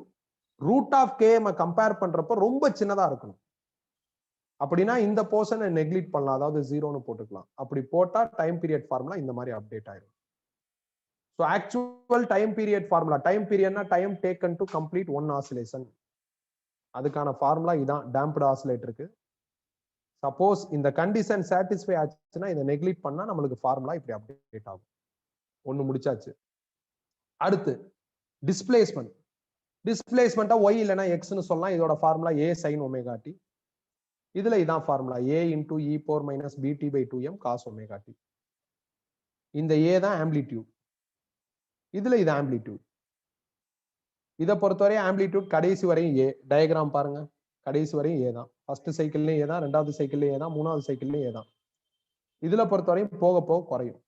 √k கம்பேர் பண்றப்ப ரொம்ப சின்னதா இருக்கணும். அப்படின்னா இந்த போர்ஷனை நெக்லிட் பண்ணலாம், அதாவது 0ன்னு போட்டுக்கலாம். அப்படி போட்டா டைம் பீரியட் ஃபார்முலா இந்த மாதிரி அப்டேட் ஆயிடும். So actual time period formula, time பீரியட்னா time taken to complete one oscillation. அதுக்கான ஃபார்முலா இதான் டேம்ப்டு ஆசிலேட்டருக்கு. சப்போஸ் இந்த கண்டிஷன் சாட்டிஸ்ஃபை ஆச்சுன்னா இதை நெக்லிட் பண்ணா நம்மளுக்கு ஃபார்முலா இப்படி அப்டேட் ஆகும். ஒன்னு முடிச்சாச்சு. அடுத்து டிஸ்பிளேஸ்மெண்ட். டிஸ்பிளேஸ்மெண்ட்டா y இல்லைன்னா எக்ஸ்னு சொல்லலாம். இதோட ஃபார்முலா a sin ωt. இதுல இதான் formula a × e⁻ bt/2m cos ωt. இந்த a தான் ஆம்பிளிடியூட். இதுல இது ஆம்பிளிடியூட். இதை பொறுத்தவரை ஆம்பிளிடியூட் கடைசி வரையும் a. டயக்ராம் பாருங்க, கடைசி வரையும் a தான். ஃபர்ஸ்ட் சைக்கிள்லயும் a தான், 2வது சைக்கிள்லயும் a தான், 3வது சைக்கிள்லயும் a தான். இதுல பொறுத்தவரையும் போக போக குறையும்.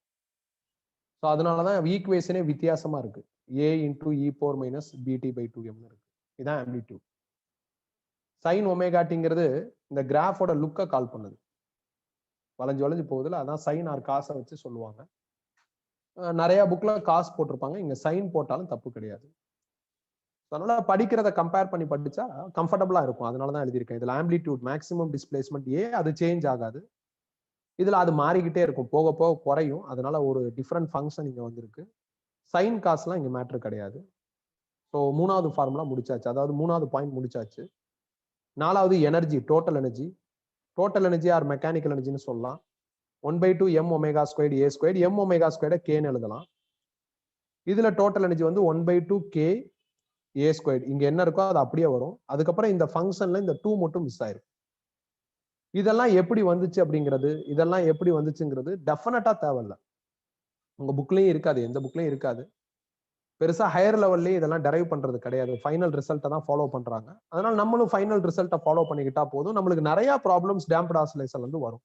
ஸோ அதனாலதான் ஈக்குவேஷனே வித்தியாசமா இருக்கு. a × e⁻ bt/2m இருக்கு. இதான் ஆம்பிளிடியூட். sin ωtங்கிறது இந்த கிராஃபோட லுக்கை கால் பண்ணுது. வளைஞ்சு வளைஞ்சு போகுதுல, அதான் சைன் ஆர் காசை வச்சு சொல்லுவாங்க. நிறைய புக்ல காசு போட்டிருப்பாங்க. இங்க சைன் போட்டாலும் தப்பு கிடையாது. அதனால படிக்கிறத கம்பேர் பண்ணி படிச்சா கம்ஃபர்டபுளா இருக்கும். அதனாலதான் எழுதியிருக்கேன். இதுல ஆம்பிளிடியூட் மேக்ஸிமம் டிஸ்பிளேஸ்மெண்ட் ஏ, அது சேஞ்ச் ஆகாது. இதுல அது மாறிக்கிட்டே இருக்கும், போக போக குறையும். அதனால ஒரு டிஃப்ரெண்ட் ஃபங்க்ஷன் இங்க வந்திருக்கு. சைன் காசுலாம் இங்க மேட்ரு கிடையாது. ஸோ 3வது ஃபார்முலா முடிச்சாச்சு, அதாவது 3வது பாயிண்ட் முடிச்சாச்சு. 4வது energy, total energy. Total energy or mechanical எனர்ஜின்னு சொல்லலாம். 1/2 m²a². m², kன்னு எழுதலாம். இதுல டோட்டல் எனர்ஜி வந்து 1/2 k(a²). இங்க என்ன இருக்கோ அது அப்படியே வரும். அதுக்கப்புறம் இந்த ஃபங்க்ஷன்ல இந்த 2 மட்டும் மிஸ் ஆயிருக்கு. இதெல்லாம் எப்படி வந்துச்சு அப்படிங்கிறது, இதெல்லாம் எப்படி வந்துச்சுங்கிறது டெஃபினட்டா தேவையில்ல. உங்க புக்லயும் இருக்காது, எந்த புக்லயும் இருக்காது. பெருசா ஹையர் லெவல்லயே இதெல்லாம் டெரைவ் பண்றது கிடையாது. ஃபைனல் ரிசல்ட்டை தான் ஃபாலோ பண்றாங்க. அதனால நம்மளும் ஃபைனல் ரிசல்ட்டை ஃபாலோ பண்ணிக்கிட்டா போதும். நம்மளுக்கு நிறைய ப்ராப்ளம்ஸ் டேம்ப்டு ஆசிலேஷன்ல இருந்து வரும்.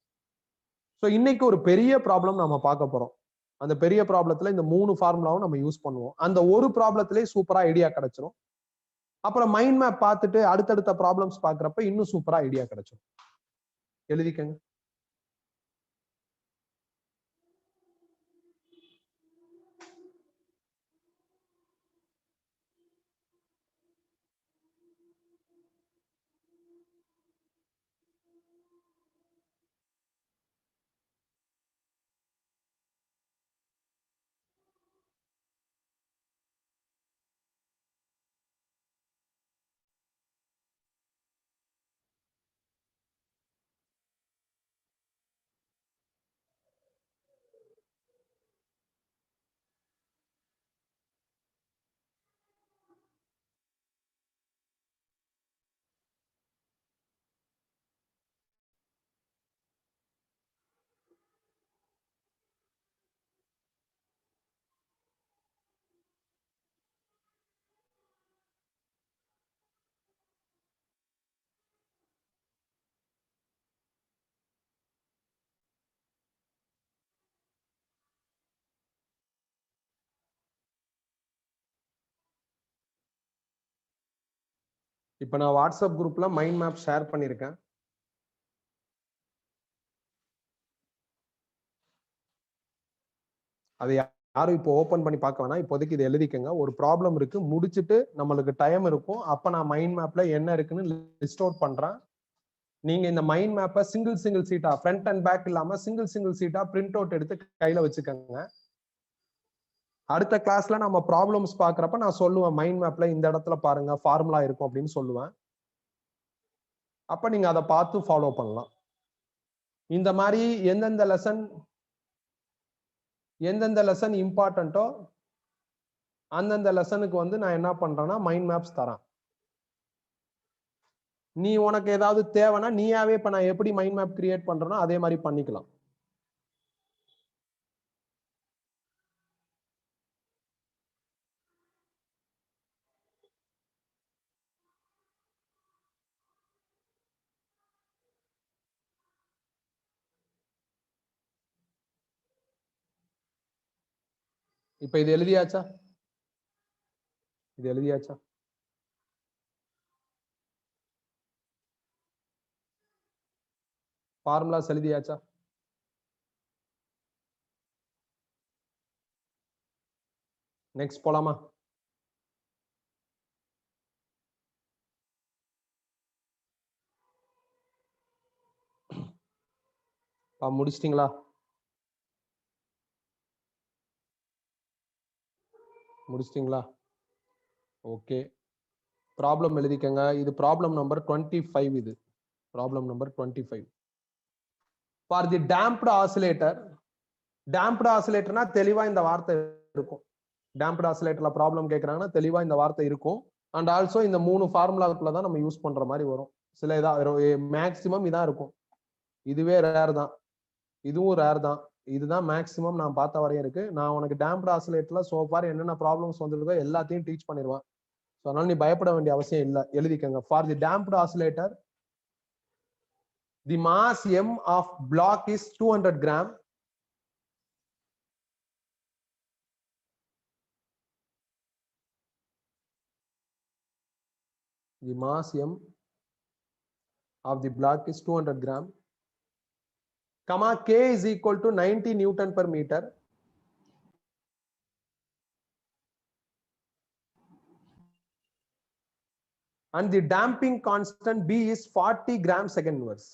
ஸோ இன்னைக்கு ஒரு பெரிய ப்ராப்ளம் நம்ம பார்க்க போறோம். அந்த பெரிய ப்ராப்ளத்துல இந்த 3 ஃபார்முலாவும் நம்ம யூஸ் பண்ணுவோம். அந்த ஒரு ப்ராப்ளத்திலே சூப்பரா ஐடியா கிடைச்சிரும். அப்புறம் மைண்ட் மேப் பார்த்துட்டு அடுத்தடுத்த ப்ராப்ளம்ஸ் பாக்குறப்ப இன்னும் சூப்பரா ஐடியா கிடைச்சிரும். எழுதிக்கங்க. இப்ப நான் வாட்ஸ்அப் குரூப்ல மைண்ட் மேப் ஷேர் பண்ணிருக்கேன். அது யாரும் இப்போ ஓபன் பண்ணி பார்க்க வேணாம். இப்போதைக்கு இது எழுதிக்கங்க. ஒரு ப்ராப்ளம் இருக்கு, முடிச்சிட்டு நம்மளுக்கு டைம் இருக்கும். அப்ப நான் மைண்ட் மேப்ல என்ன இருக்குன்னு லிஸ்ட் அவுட் பண்றேன். நீங்க இந்த மைண்ட் மேப்பை சிங்கிள் சீட்டா, ஃப்ரண்ட் அண்ட் பேக் இல்லாம சிங்கிள் சீட்டா பிரிண்ட் அவுட் எடுத்து கையில வச்சுக்கோங்க. அடுத்த கிளாஸ்ல நம்ம ப்ராப்ளம்ஸ் பாக்குறப்ப நான் சொல்லுவேன், மைண்ட் மேப்ல இந்த இடத்துல பாருங்க ஃபார்முலா இருக்கும் அப்படின்னு சொல்லுவேன். அப்ப நீங்க அதை பார்த்து ஃபாலோ பண்ணலாம். இந்த மாதிரி எந்தெந்த லெசன் இம்பார்ட்டன்ட்டோ அந்தந்த லெசனுக்கு வந்து நான் என்ன பண்றேன்னா மைண்ட் மேப்ஸ் தரேன். நீ உனக்கு ஏதாவது தேவைன்னா நீயாவே இப்ப நான் எப்படி மைண்ட் மேப் கிரியேட் பண்றேனோ அதே மாதிரி பண்ணிக்கலாம். இப்ப இது எழுதியாச்சா? இது எழுதியாச்சா? ஃபார்முலாஸ் எழுதியாச்சா? நெக்ஸ்ட் போலாமா? முடிச்சிட்டீங்களா? முடிச்சிட்டீங்களா? ஓகே, ப்ராப்ளம் எழுதிக்கங்க. இது ப்ராப்ளம் நம்பர் 25. இது problem number 25. For the damped oscillator. Damped ஆசிலேட்டர்னா தெளிவா இந்த வார்த்தை இருக்கும். டேம்ப்டு ஆசிலேட்டர்ல ப்ராப்ளம் கேட்கறாங்கன்னா தெளிவா இந்த வார்த்தை இருக்கும். அண்ட் ஆல்சோ இந்த 3 ஃபார்முலாக்குள்ள தான் நம்ம யூஸ் பண்ற மாதிரி வரும். சில இதா மேக்சிமம் இதான் இருக்கும். இதுவே ரேர் தான், இதுவும் ரேர் தான். இதுதான் மேக்சிமம் நான் பார்த்த வரையும் இருக்கு. நான் உனக்கு டேம்ப்டு ஆசிலேட்டர்ல சோஃபார் என்னென்ன ப்ராப்ளம்ஸ் வந்திருக்கோ எல்லாத்தையும் டீச் பண்ணிடுவேன். அதனால நீ பயப்பட வேண்டிய அவசியம் இல்லை. எழுதிக்கங்க. For the damped oscillator, the mass m of block is 200 gram. The mass m of the block is 200 gram. Comma K is equal to 90 Newton per meter. And the damping constant B is 40 gram second inverse.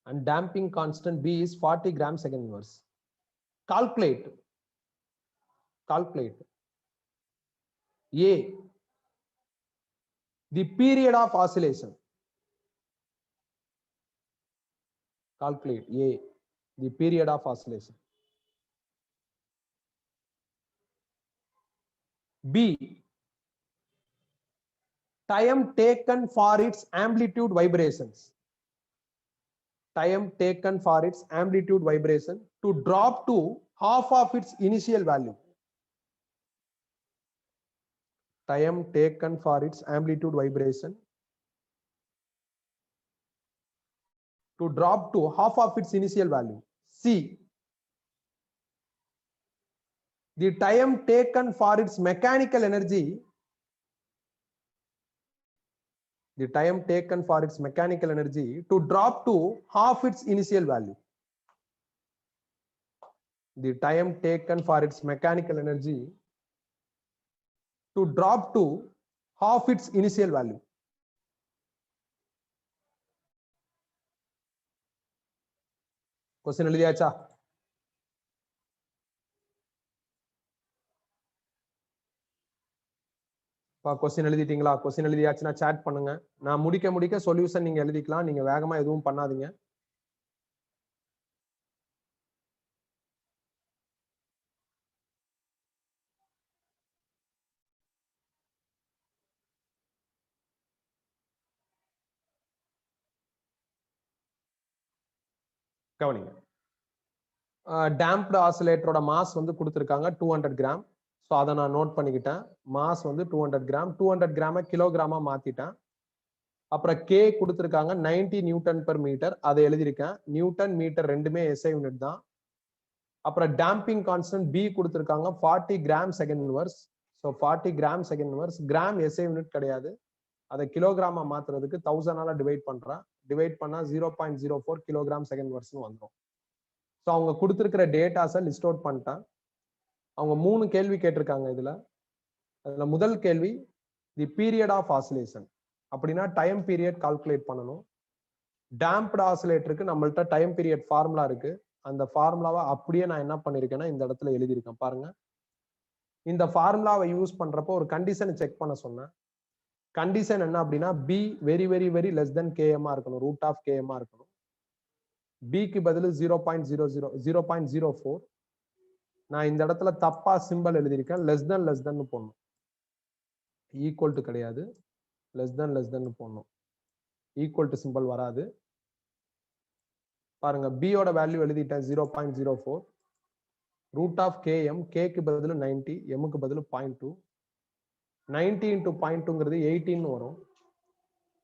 And damping constant B is 40 gram second inverse. Calculate. A, the period of oscillation. Calculate A, the period of oscillation. B, time taken for its amplitude vibrations. Time taken for its amplitude vibration to drop to half of its initial value. Time taken for its amplitude vibration to drop to half of its initial value. C, the time taken for its mechanical energy, the time taken for its mechanical energy to drop to half its initial value. The time taken for its mechanical energy to drop to half its initial value. Question எழுதியாச்சா? Question எழுதிட்டீங்களா? Question எழுதியாச்சுன்னா chat பண்ணுங்க. நான் முடிக்க solution நீங்க எழுதிக்கலாம். நீங்க வேகமா எதுவும் பண்ணாதீங்க. கவனிங்க. டேம்ப்டு ஆசிலேட்டரோட மாஸ் வந்து கொடுத்துருக்காங்க 200 கிராம். ஸோ அதை நான் நோட் பண்ணிக்கிட்டேன். மாஸ் வந்து 200 கிராம். 200 கிராம கிலோகிராமா மாத்திட்டேன். அப்புறம் கே கொடுத்துருக்காங்க 90 நியூட்டன் பெர் மீட்டர். அதை எழுதியிருக்கேன். நியூட்டன் மீட்டர் ரெண்டுமே எஸ்ஐ யூனிட் தான். அப்புறம் டேம்பிங் கான்ஸ்டன்ட் பி கொடுத்துருக்காங்க 40 gram second inverse. So 40 gram second inverse. Gram SI unit கிடையாது. அதை கிலோகிராமா மாத்துறதுக்கு 1000 டிவைட் பண்றேன். டிவைட் பண்ணா 0.04 கிலோகிராம் செகண்ட் இன்வர்ஸ்னு வந்துடும். ஸோ அவங்க கொடுத்துருக்கிற டேட்டாஸை லிஸ்ட் அவுட் பண்ணிட்டேன். அவங்க 3 கேள்வி கேட்டிருக்காங்க இதுல. அதுல முதல் கேள்வி தி பீரியட் ஆஃப் ஆசிலேஷன், அப்படின்னா டைம் பீரியட் கால்குலேட் பண்ணணும். டேம்ப்டு ஆசிலேட்டருக்கு நம்மள்ட்ட டைம் பீரியட் ஃபார்முலா இருக்கு. அந்த ஃபார்முலாவை அப்படியே நான் என்ன பண்ணிருக்கேன்னா இந்த இடத்துல எழுதியிருக்கேன் பாருங்க. இந்த ஃபார்முலாவை யூஸ் பண்றப்போ ஒரு கண்டிஷனை செக் பண்ண சொன்னேன். கண்டிஷன் என்ன அப்படின்னா B very very very less than கேஎம்ஆ இருக்கணும், ரூட் ஆஃப் கேஎம்ஆ இருக்கணும். பிக்கு பதில் 0.04. நான் இந்த இடத்துல தப்பா சிம்பிள் எழுதியிருக்கேன். லெஸ் தென் போடணும். ஈக்குவல் டு கிடையாது, லெஸ் தென் போடணும். ஈக்குவல் டு சிம்பிள் வராது. பாருங்க, பியோட வேல்யூ எழுதிட்டேன் 0.04. ரூட் ஆஃப் கேஎம், கேக்கு பதில் 90, எம்முக்கு பதில் 0.2. 90 இன்டூ 0.2ங்கிறது 18 வரும்.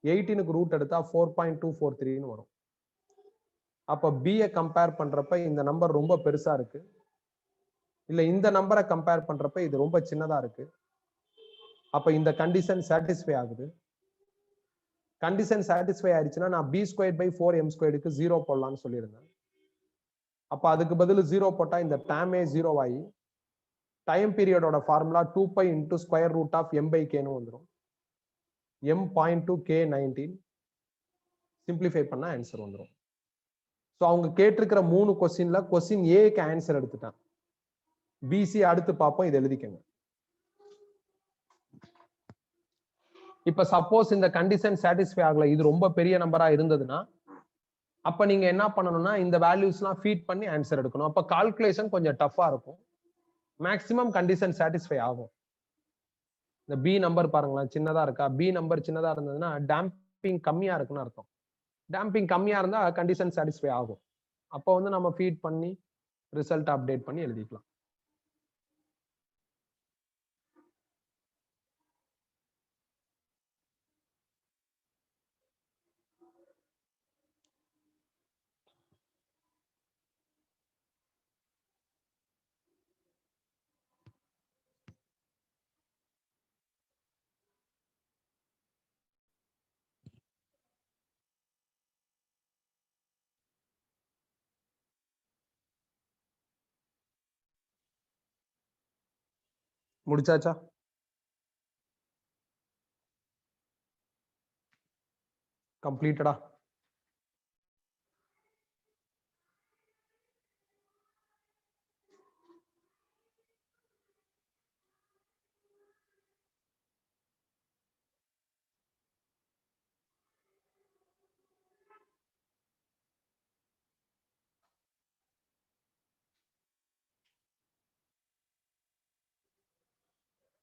18க்கு ரூட் எடுத்தா 4.243 வரும். அப்ப பியை கம்பேர் பண்றப்ப இந்த நம்பர் ரொம்ப பெருசா இருக்கு, இல்ல இந்த நம்பரை கம்பேர் பண்றப்ப இது ரொம்ப சின்னதா இருக்கு. அப்ப இந்த கண்டிஷன் சாட்டிஸ்ஃபை ஆகுது. கண்டிஷன் சாட்டிஸ்ஃபை ஆயிடுச்சுன்னா நான் b²/4m²க்கு 0 போடலாம்னு சொல்லியிருந்தேன். அப்ப அதுக்கு பதில் 0 போட்டா இந்த டேமே 0 ஆகி டைம் பீரியடோட formula 2π into square root of m/kன்னு வந்துடும். m.2 k19 சிம்பிளிஃபை பண்ணா ஆன்சர் வந்துடும். ஸோ அவங்க கேட்டிருக்கிற 3 கொஸ்டின்ல கொஸ்டின் ஏக்கு ஆன்சர் எடுத்துட்டேன். பிசி அடுத்து பார்ப்போம், இது எழுதிக்கங்க. இப்ப சப்போஸ் இந்த கண்டிஷன் சாட்டிஸ்ஃபை ஆகல, இது ரொம்ப பெரிய நம்பரா இருந்ததுன்னா அப்ப நீங்க என்ன பண்ணணும்னா இந்த வேல்யூஸ்லாம் ஃபீட் பண்ணி ஆன்சர் எடுக்கணும். அப்ப கால்குலேஷன் கொஞ்சம் டஃபா இருக்கும். மேக்ஸிமம் கண்டிஷன் சாட்டிஸ்ஃபை ஆகும். இந்த பி நம்பர் பாருங்களேன், சின்னதா இருக்கா? பி நம்பர் சின்னதா இருந்ததுன்னா டேம்பிங் கம்மியா இருக்குன்னு அர்த்தம். டேம்பிங் கம்மியா இருந்தா கண்டிஷன் சாட்டிஸ்ஃபை ஆகும். அப்போ வந்து நம்ம ஃபீட் பண்ணி ரிசல்ட் அப்டேட் பண்ணி எழுதிக்கலாம். முடிச்சாச்சா? கம்ப்ளீட்டடா?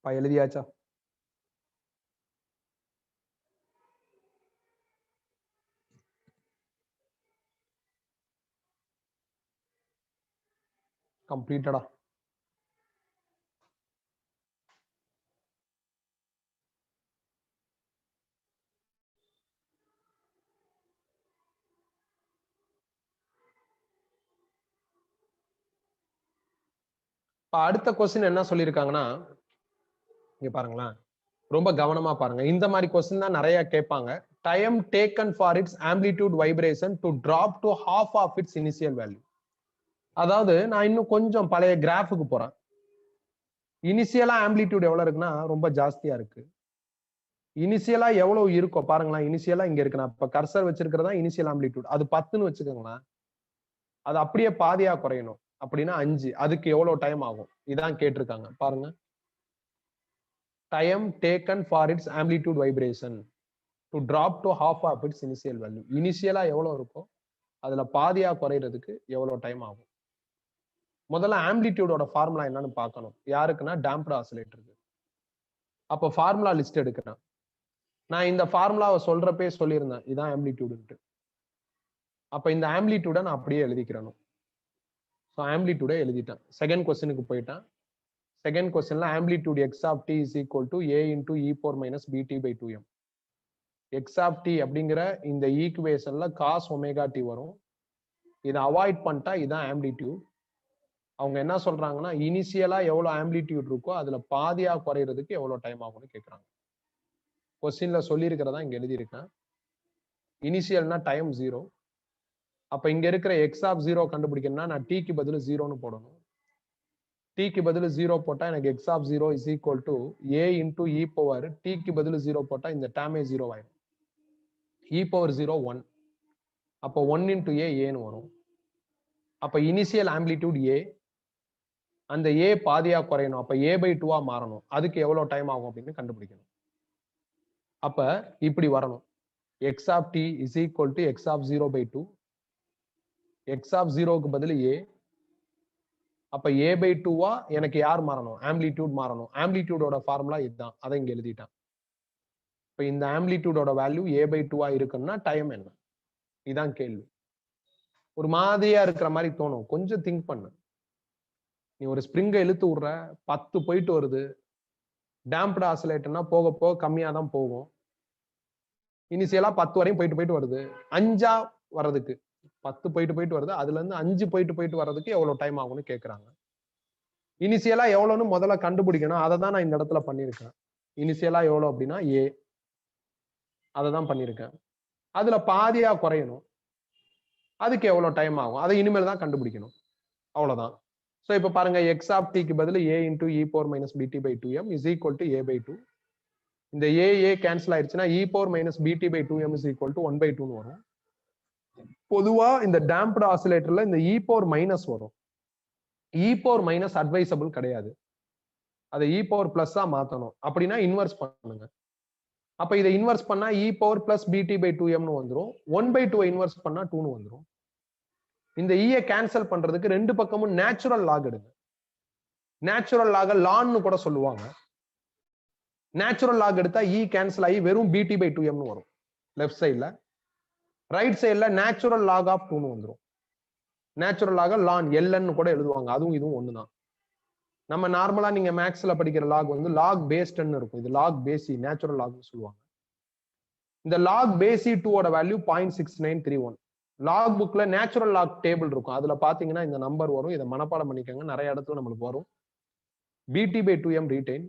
எழுதியாச்சா? கம்ப்ளீட்டடா? அடுத்த கொஸ்டின் என்ன சொல்லியிருக்காங்கன்னா, இங்க பாருங்களேன், ரொம்ப கவனமா பாருங்க. இந்த மாதிரி கொஸ்டின் தான் நிறைய கேட்பாங்க. Time taken for its amplitude vibration to drop to half of its initial value. அதாவது நான் இன்னும் கொஞ்சம் பழைய கிராஃபுக்கு போறேன். இனிஷியலா ஆம்பிளிடியூட் எவ்வளவு இருக்குன்னா ரொம்ப ஜாஸ்தியா இருக்கு. இனிஷியலா எவ்வளவு இருக்கும் பாருங்களேன். இனிஷியலா இங்க இருக்கு. நான் இப்ப கர்சர் வச்சிருக்கிறதா இனிஷியல் ஆம்பிளிடியூட். அது 10ன்னு வச்சுக்கோங்களேன். அது அப்படியே பாதியா குறையணும். அப்படின்னா 5. அதுக்கு எவ்வளவு டைம் ஆகும்? இதான் கேட்டிருக்காங்க. பாருங்க. Time taken for its amplitude vibration to drop to half of its initial value. இனிஷியலா எவ்வளவு இருக்கும்? அதுல பாதியா குறையிறதுக்கு எவ்வளவு டைம் ஆகும்? முதல்ல ஆம்பிளிடியூடோட ஃபார்முலா என்னன்னு பார்க்கணும். யாருக்குன்னா டேம்ப்டு ஆசிலேட்டருக்கு. அப்ப ஃபார்முலா லிஸ்ட் எடுக்கிறேன். நான் இந்த ஃபார்முலாவை சொல்றப்பே சொல்லியிருந்தேன், இதான் ஆம்பிளிடியூடுன்ட்டு. அப்ப இந்த ஆம்பிளிடியூட நான் அப்படியே எழுதிக்கிறேன். ஸோ ஆம்பிளிடியூட எழுதிட்டேன். செகண்ட் கொஸ்டினுக்கு போயிட்டேன். செகண்ட் கொஸ்டின்ல amplitude X of T is equal to A into E power minus பிடி by 2m. X of T அப்படிங்கிற இந்த ஈக்குவேஷன்ல காஸ் ஒமேகா டி வரும். இதை அவாய்ட் பண்ணிட்டா இதான் ஆம்பிளிடியூட். அவங்க என்ன சொல்றாங்கன்னா, இனிஷியலா எவ்வளவு ஆம்பிளிடியூட் இருக்கோ அதுல பாதியா குறையிறதுக்கு எவ்வளவு டைம் ஆகும்னு கேட்கறாங்க. கொஸ்டின்ல சொல்லியிருக்கிறதா இங்க எழுதியிருக்கேன். இனிஷியல்னா டைம் 0. அப்ப இங்க இருக்கிற எக்ஸ் ஆஃப் 0 கண்டுபிடிக்கணும்னா நான் டீக்கு பதில் 0ன்னு போடணும். டீக்கு பதில் 0 போட்டா எனக்கு X of 0 is equal to A into E power. டீக்கு பதில் 0 போட்டா இந்த டேமே 0 ஆயிடும். E power 0 1. அப்போ 1 இன்டூ ஏன்னு வரும். அப்ப இனிஷியல் ஆம்பிளிடியூட் ஏ, அந்த ஏ பாதியா குறையணும். அப்ப ஏ பை 2 மாறணும். அதுக்கு எவ்வளவு டைம் ஆகும் அப்படின்னு கண்டுபிடிக்கணும். அப்ப இப்படி வரணும். X of T is equal to X of 0 by 2. X of 0க்கு பதில் ஏ. அப்ப ஏ பை 2 எனக்கு யார் மாறணும்? ஆம்பிளிடியூட் மாறணும். ஆம்பிளிடியூடோட ஃபார்முலா இதுதான். அதை இங்க எழுதிட்டேன். இப்ப இந்த ஆம்பிளிடியூடோட வேல்யூ ஏ பை 2 இருக்குன்னா டைம் என்ன? இதான் கேள்வி. ஒரு மாதிரியா இருக்கிற மாதிரி தோணும். கொஞ்சம் திங்க் பண்ணு. நீ ஒரு ஸ்ப்ரிங்கை இழுத்து விடுற, 10 போயிட்டு வருது. டேம்ப்டு ஆசிலேட்டர்னா போக போக கம்மியா தான் போகும். இனிஷியலா 10 வரையும் போயிட்டு வருது. 5 வர்றதுக்கு 10 போயிட்டு வருது. அதுல இருந்து 5 போயிட்டு வர்றதுக்கு எவ்வளவு டைம் ஆகும்னு கேக்குறாங்க. இனிஷியலா எவ்வளவுன்னு முதல்ல கண்டுபிடிக்கணும். அதை தான் நான் இந்த இடத்துல பண்ணிருக்கேன். இனிஷியலா எவ்வளவு அப்படின்னா ஏ. அதை தான் பண்ணிருக்கேன். அதுல பாதியா குறையணும். அதுக்கு எவ்வளவு டைம் ஆகும்? அதை இனிமேல் தான் கண்டுபிடிக்கணும். அவ்வளவுதான். சோ இப்ப பாருங்க, எக்ஸ் ஆஃப் டிக்கு பதில் A into E power minus பிடி by 2m is equal to A by 2. இந்த ஏ கேன்சல் ஆயிடுச்சுன்னா இ பவர் மைனஸ் பிடி by 2m is equal to 1 by 2ன்னு வரும். பொதுவா இந்த டேம்ப்டு ஆசிலேட்டர்ல இந்த இ பவர் மைனஸ் வரும். இ பவர் மைனஸ் அட்வைசபிள் கிடையாது. அதை இ பவர் பிளஸ்ஸா மாத்தணும். அப்படின்னா இன்வெர்ஸ் பண்ணுங்க. அப்ப இதை இன்வெர்ஸ் பண்ணா இ பவர் பிளஸ் பிடி பை 2mன்னு வந்துரும். 1 பை 2 இன்வெர்ஸ் பண்ணா 2ன்னு வந்துரும். இந்த ஈயை கேன்சல் பண்றதுக்கு ரெண்டு பக்கமும் நேச்சுரல் லாக் எடுங்க. நேச்சுரல் லாக லான்னு கூட சொல்லுவாங்க. நேச்சுரல் லாக் எடுத்தா இ கேன்சல் ஆகி வெறும் பிடி பை 2mன்னு வரும் லெஃப்ட் சைட்ல. ரைட் சைட்ல நேச்சுரல் லாக் ஆஃப் 2ன்னு வந்துரும். நேச்சுரல் லாக லான் எல்என்னு கூட எழுதுவாங்க. அதுவும் இதுவும் ஒண்ணுதான். நம்ம நார்மலா நீங்க மேக்ஸ்ல படிக்கிற லாக் வந்து லாக் பேஸ்ட்னு இருக்கும். இது லாக் பேசி நேச்சுரல் லாக்னு சொல்லுவாங்க. இந்த லாக் பேசி 2 ஓட வேல்யூ 0.6931. லாக் புக்ல நேச்சுரல் லாக் டேபிள் இருக்கும். அதுல பாத்தீங்கன்னா இந்த நம்பர் வரும். இதை மனப்பாடம் பண்ணிக்கோங்க. நிறைய இடத்துல நம்மளுக்கு வரும். பிடி பை 2m ரீடைன்.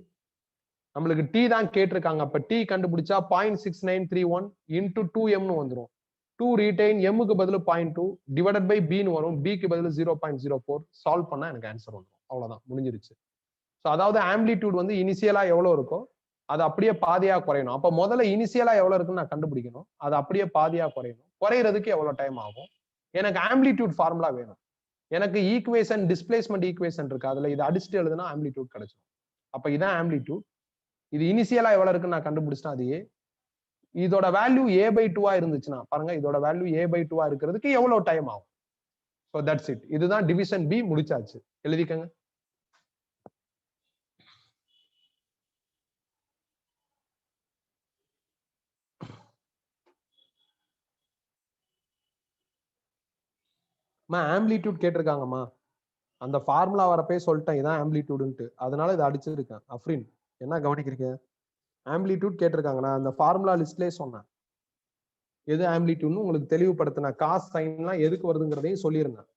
நம்மளுக்கு டி தான் கேட்டிருக்காங்க. அப்ப டி கண்டுபிடிச்சா 0.6931 இன்டூ 2mன்னு வந்துரும். 2 ரீடைன், எம்முக்கு பதில் 0.2 டிவைடட் பை பின்னு வரும். பிக்கு பதில் 0.04. சால்வ் பண்ணா எனக்கு ஆன்சர் வந்துடும். அவ்வளவுதான், முடிஞ்சிருச்சு. ஸோ அதாவது ஆம்பிளிடியூட் வந்து இனிஷியலா எவ்வளவு இருக்கோ அது அப்படியே பாதியா குறையணும். அப்ப முதல்ல இனிஷியலா எவ்வளவு இருக்குன்னு நான் கண்டுபிடிக்கணும். அது அப்படியே பாதியா குறையணும். குறையிறதுக்கு எவ்வளவு டைம் ஆகும்? எனக்கு ஆம்பிளிடியூட் ஃபார்முலா வேணும். எனக்கு ஈக்குவேஷன், டிஸ்பிளேஸ்மெண்ட் ஈக்குவேஷன் இருக்கு. அதுல இதை அடிச்சுட்டு எழுதுனா ஆம்பிளிடியூட் கிடைச்சிடும். அப்ப இதான் ஆம்பிளிடியூட். இது இனிஷியலா எவ்வளவு இருக்குன்னு நான் கண்டுபிடிச்சிட்டேன். அது ஏ. இதோட வேல்யூ ஏ பை 2 இருந்துச்சுன்னா பாருங்க, இதோட வேல்யூ ஏ பை 2 இருக்கிறதுக்கு எவ்வளவு டைம் ஆகும்? So that's it. இதுதான் டிவிஷன் பி. முடிச்சாச்சு. எழுதிக்கங்க. ஆம்பிளிடியூட் கேட்டிருக்காங்கம்மா. அந்த ஃபார்முலா வரப்பே சொல்லிட்டேன் இதான் ஆம்பிளிடியூடுன்ட்டு. அதனால இதை அடிச்சிருக்கேன். அஃப்ரின் என்ன கவனிக்கிறீங்க? ஆம்பிளிடியூட் கேட்டிருக்காங்க. நான் அந்த ஃபார்முலா லிஸ்ட்லயே சொன்னேன் எது ஆம்பிளிடியூட்னு உங்களுக்கு தெளிவுபடுத்தினேன். காஸ் சைன்லாம் எதுக்கு வருதுங்கிறதையும் சொல்லியிருந்தேன்.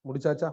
முடிச்சாச்சா?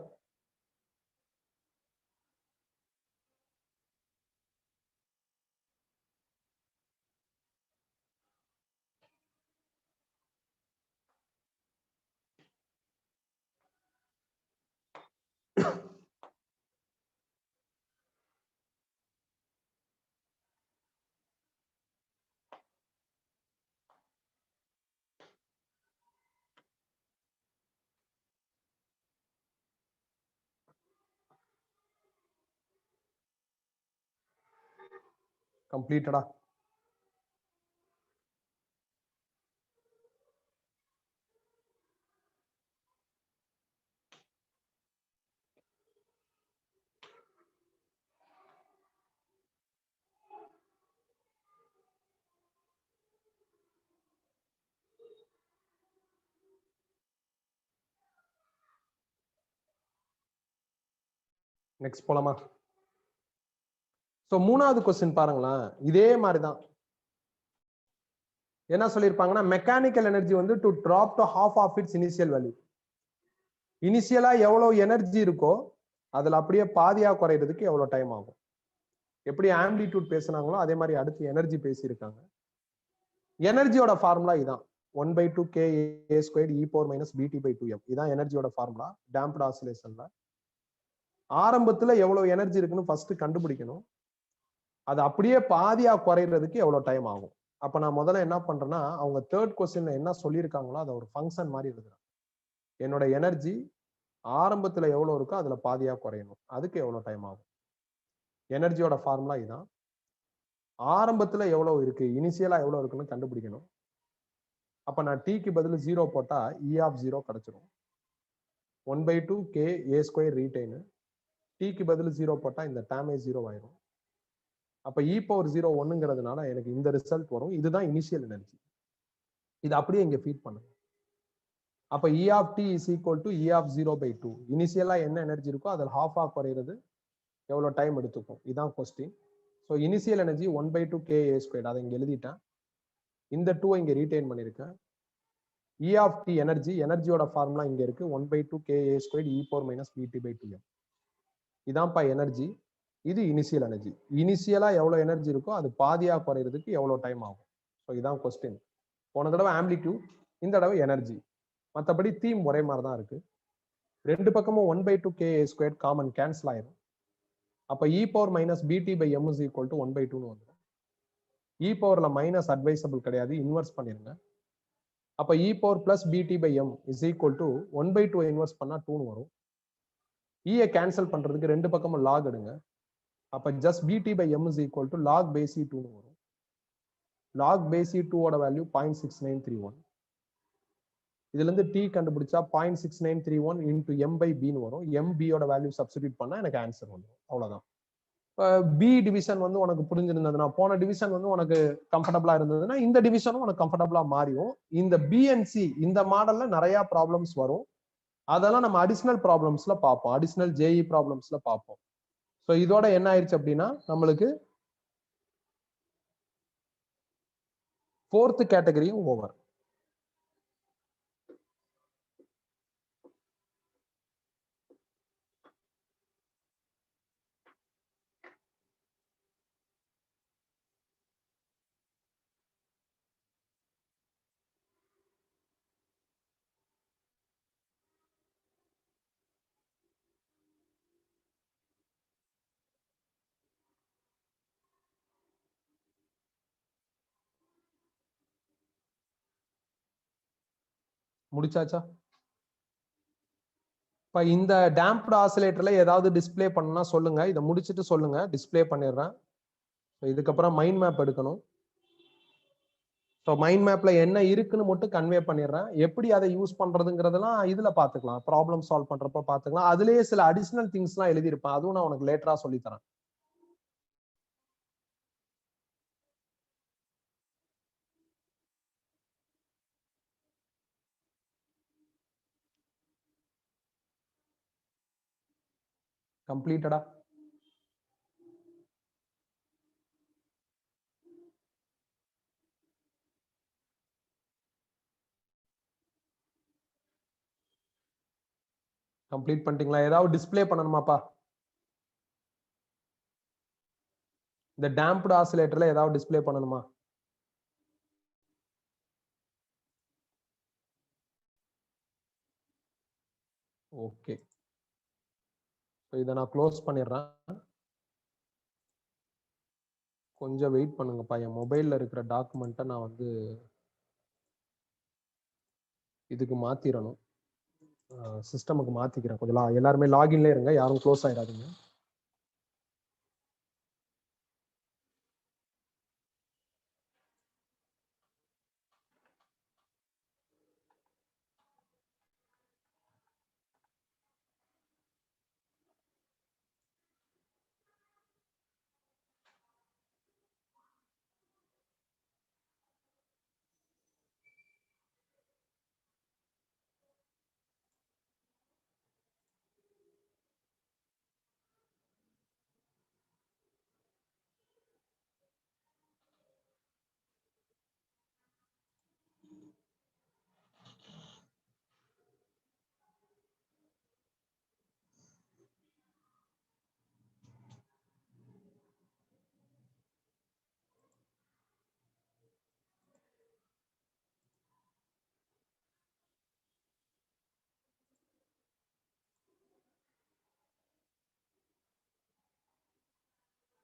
கம்ப்ளீட்டடா? நெக்ஸ்ட் போலாமா? சோ மூணாவது கொஸ்டின் பாருங்களேன், இதே மாதிரிதான். என்ன சொல்லியிருப்பாங்கன்னா, மெக்கானிக்கல் எனர்ஜி வந்து to drop to half of its initial value. இனிஷியலா எவ்வளவு எனர்ஜி இருக்கோ அதுல அப்படியே பாதியா குறையிறதுக்கு எவ்வளவு டைம் ஆகும்? எப்படி ஆம்பிளிடியூட் பேசுனாங்களோ அதே மாதிரி அடுத்து எனர்ஜி பேசியிருக்காங்க. எனர்ஜியோட ஃபார்முலா இதான், 1/2 KA² e⁻ BT/2m. இதான் எனர்ஜியோட ஃபார்முலா டேம்ப்ட் ஆசிலேஷன்ல. ஆரம்பத்துல எவ்வளவு எனர்ஜி இருக்குன்னு ஃபர்ஸ்ட் கண்டுபிடிக்கணும். அது அப்படியே பாதியா குறையிறதுக்கு எவ்வளவு டைம் ஆகும்? அப்ப நான் முதல்ல என்ன பண்றேன்னா, அவங்க தேர்ட் கொஸ்டின்ல என்ன சொல்லியிருக்காங்களோ அதை ஒரு ஃபங்க்ஷன் மாதிரி எழுதுறேன். என்னோட எனர்ஜி ஆரம்பத்துல எவ்வளவு இருக்கோ அதுல பாதியா குறையணும், அதுக்கு எவ்வளவு டைம் ஆகும்? எனர்ஜியோட ஃபார்முலா இதான். ஆரம்பத்துல எவ்வளவு இருக்கு, இனிஷியலா எவ்வளவு இருக்குன்னு கண்டுபிடிக்கணும். அப்ப நான் டீக்கு பதில் 0 போட்டா E(0) கிடைச்சிடும். 1/2 KA² ரீடைன். டீக்கு பதில் 0 போட்டா இந்த டேமே 0 ஆயிரும். அப்ப e⁻0 1ங்கிறதுனால எனக்கு இந்த ரிசல்ட் வரும். இதுதான் இனிஷியல் எனர்ஜி. இது அப்படியே இங்க ஃபீட் பண்ணுங்க. அப்ப E(t) = E(0/2). இனிஷியலா என்ன எனர்ஜி இருக்கோ அதில் half ஆ குறையிறது எவ்வளவு டைம் எடுத்துக்கும்? இதான் question. So initial energy 1/2 KA². அதை இங்க எழுதிட்டேன். இந்த 2 இங்க ரீடைன் பண்ணிருக்கேன். E(t) எனர்ஜியோட ஃபார்முலா இங்க இருக்கு, 1/2 KA² e⁻ BT/2m. இதான்ப்பா எனர்ஜி. இது இனிஷியல் எனர்ஜி. இனிஷியலா எவ்வளவு எனர்ஜி இருக்கோ அது பாதியா குறையிறதுக்கு எவ்வளவு டைம் ஆகும்? ஸோ இதான் கொஸ்டின். போன தடவை ஆம்பிளிடியூட், இந்த தடவை எனர்ஜி. மற்றபடி தீம் ஒரே மாதிரி தான் இருக்கு. ரெண்டு பக்கமும் 1/2 KA² காமன் கேன்சல் ஆயிரும். அப்ப e⁻ BT/m = 1/2 வந்துடும். e⁻ மைனஸ் அட்வைசபிள் கிடையாது, இன்வெர்ஸ் பண்ணிருங்க. அப்ப e⁻ BT/m = 1/2 இன்வெர்ஸ் பண்ணா 2 வரும். e கேன்சல் பண்றதுக்கு ரெண்டு பக்கமும் லாக் எடுங்க. அப்ப just BT/m = log base e2 வரும். log base e2 ஓட வேல்யூ 0.6931. இதுல இருந்து t கண்டுபிடிச்சா 0.6931 into m/b வரும். mb ஓட வேல்யூ சப்ஸ்டிட்யூட் பண்ணா எனக்கு ஆன்சர் வந்துடும். அவ்வளவுதான். பி டிவிஷன் வந்து உனக்கு புரிஞ்சிருந்ததுன்னா, போன டிவிஷன் வந்து உனக்கு கம்ஃபர்டபுளா இருந்ததுன்னா இந்த டிவிஷனும் உனக்கு கம்ஃபர்டபுளா மாறிடும். இந்த பிஎன்சி இந்த மாடல்ல நிறைய ப்ராப்ளம்ஸ் வரும். அதெல்லாம் நம்ம அடிஷனல் ப்ராப்ளம்ஸ்ல பார்ப்போம், அடிஷனல் ஜேஇ ப்ராப்ளம்ஸ்ல பார்ப்போம். ஸோ இதோட என்ன ஆயிடுச்சு அப்படின்னா, நம்மளுக்கு 4th கேட்டகரியும் ஓவர். முடிச்சாச்சா? இப்ப இந்த டேம்ப்டு ஆசிலேட்டர்ல ஏதாவது டிஸ்ப்ளே பண்ணா சொல்லுங்க. இதை முடிச்சிட்டு சொல்லுங்க, டிஸ்ப்ளே பண்ணிடுறேன். இதுக்கப்புறம் மைண்ட் மேப் எடுக்கணும். ஸோ மைண்ட் மேப்ல என்ன இருக்குன்னு மட்டும் கன்வே பண்ணிடுறேன். எப்படி அதை யூஸ் பண்றதுங்கிறதெல்லாம் இதுல பாத்துக்கலாம், ப்ராப்ளம் சால்வ் பண்றப்ப பாத்துக்கலாம். அதுலயே சில அடிஷனல் திங்ஸ் எல்லாம் எழுதியிருப்பேன், அதுவும் நான் உனக்கு லேட்டரா சொல்லி தரேன். கம்ப்ளீட்டடா? கம்ப்ளீட் பண்ணிட்டீங்களா? ஏதாவது டிஸ்ப்ளே பண்ணணுமாப்பா? இந்த டேம்ப்டு ஆசிலேட்டர்ல ஏதாவது டிஸ்ப்ளே பண்ணணுமா? ஓகே, இதை நான் க்ளோஸ் பண்ணிடுறேன். கொஞ்சம் வெயிட் பண்ணுங்கப்பா. என் மொபைல்ல இருக்கிற டாக்குமெண்ட்டை நான் வந்து இதுக்கு மாத்திரணும். சிஸ்டமுக்கு மாத்திக்கிறேன். கொஞ்சம் எல்லாருமே லாகின்ல இருங்க, யாரும் க்ளோஸ் ஆயிடாதீங்க.